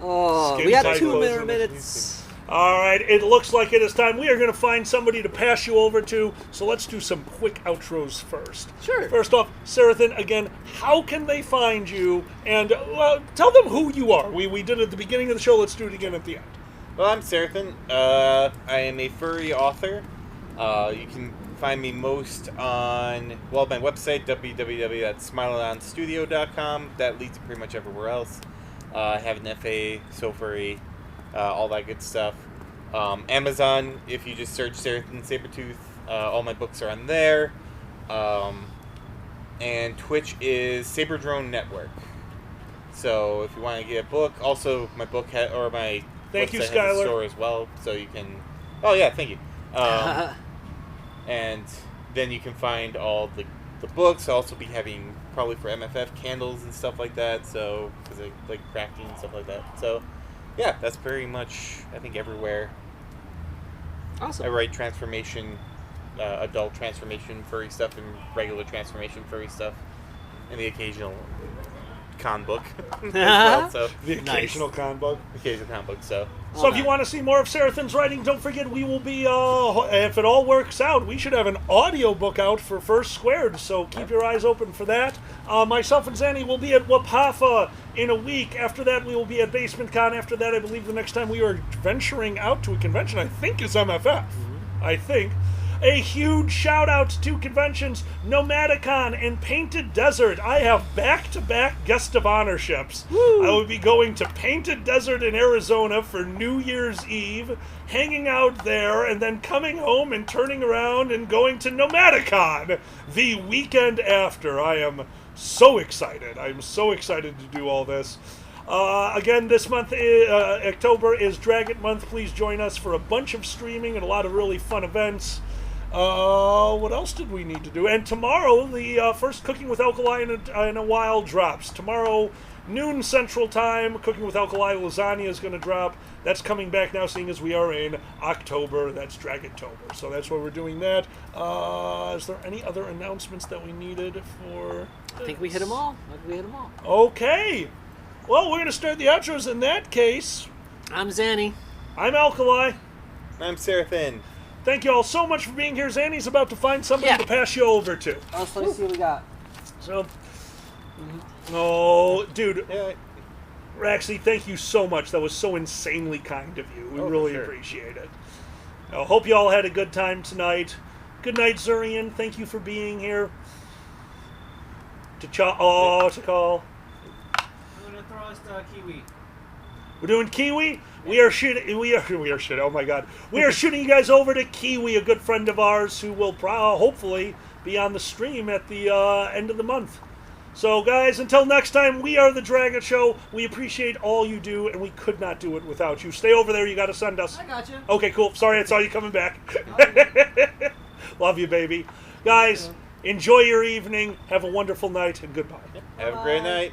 Oh, Skin we got tight 2 clothes more and minutes. All right, it looks like it is time. We are going to find somebody to pass you over to, so let's do some quick outros first. Sure. First off, Sarathan, again, how can they find you? And tell them who you are. We did it at the beginning of the show. Let's do it again at the end. Well, I'm Sarathan. I am a furry author. You can find me most on, well, my website, www.smileonstudio.com. That leads to pretty much everywhere else. I have an FA, so furry, all that good stuff. Amazon, if you just search Sarathan Sabretooth, all my books are on there. And Twitch is Saberdrone Network. So if you want to get a book, also my book or my Thank you, website has a Skylar. store as well, so you can. Oh yeah, thank you. And then you can find all the the books. I'll also be having, probably for MFF, candles and stuff like that, so, because I like crafting and stuff like that. So, yeah, that's very much, I think, everywhere. Awesome. I write transformation, adult transformation furry stuff, and regular transformation furry stuff, and the occasional con book as well, so. The occasional con book. Occasional con book, so. So if you want to see more of Seraphin's writing, don't forget we will be, if it all works out, we should have an audio book out for First Squared, so keep your eyes open for that. Myself and Zanny will be at Wapafa in a week. After that, we will be at Basement Con. After that, I believe the next time we are venturing out to a convention, I think, is MFF. I think. A huge shout out to two conventions, Nomadicon and Painted Desert. I have back-to-back guest of honorships. I will be going to Painted Desert in Arizona for New Year's Eve, hanging out there, and then coming home and turning around and going to Nomadicon the weekend after. I am so excited. I'm so excited to do all this. Again, this month, October, is Dragon Month. Please join us for a bunch of streaming and a lot of really fun events. What else did we need to do? And tomorrow, the first Cooking with Alkali in a while drops. Tomorrow, noon Central Time, Cooking with Alkali lasagna is going to drop. That's coming back now, seeing as we are in October. That's Dragontober. So that's why we're doing that. Is there any other announcements that we needed for... I think we hit them all. Okay. Well, we're going to start the outros in that case. I'm Zanny. I'm Alkali. I'm Seraphin. Thank you all so much for being here. Zanny's about to find somebody to pass you over to. Let's see what we got. So, oh, dude. Raxy, thank you so much. That was so insanely kind of you. We really appreciate it. I hope you all had a good time tonight. Good night, Zurian. Thank you for being here. To call. I'm gonna throw us Kiwi. We're doing Kiwi. We are shooting. Oh my God! We are shooting you guys over to Kiwi, a good friend of ours who will hopefully be on the stream at the end of the month. So, guys, until next time, we are the Dragon Show. We appreciate all you do, and we could not do it without you. Stay over there. You got to send us. I got you. Okay, cool. Sorry, I saw you coming back. Love you, baby. Guys, enjoy your evening. Have a wonderful night, and goodbye. Have a great night.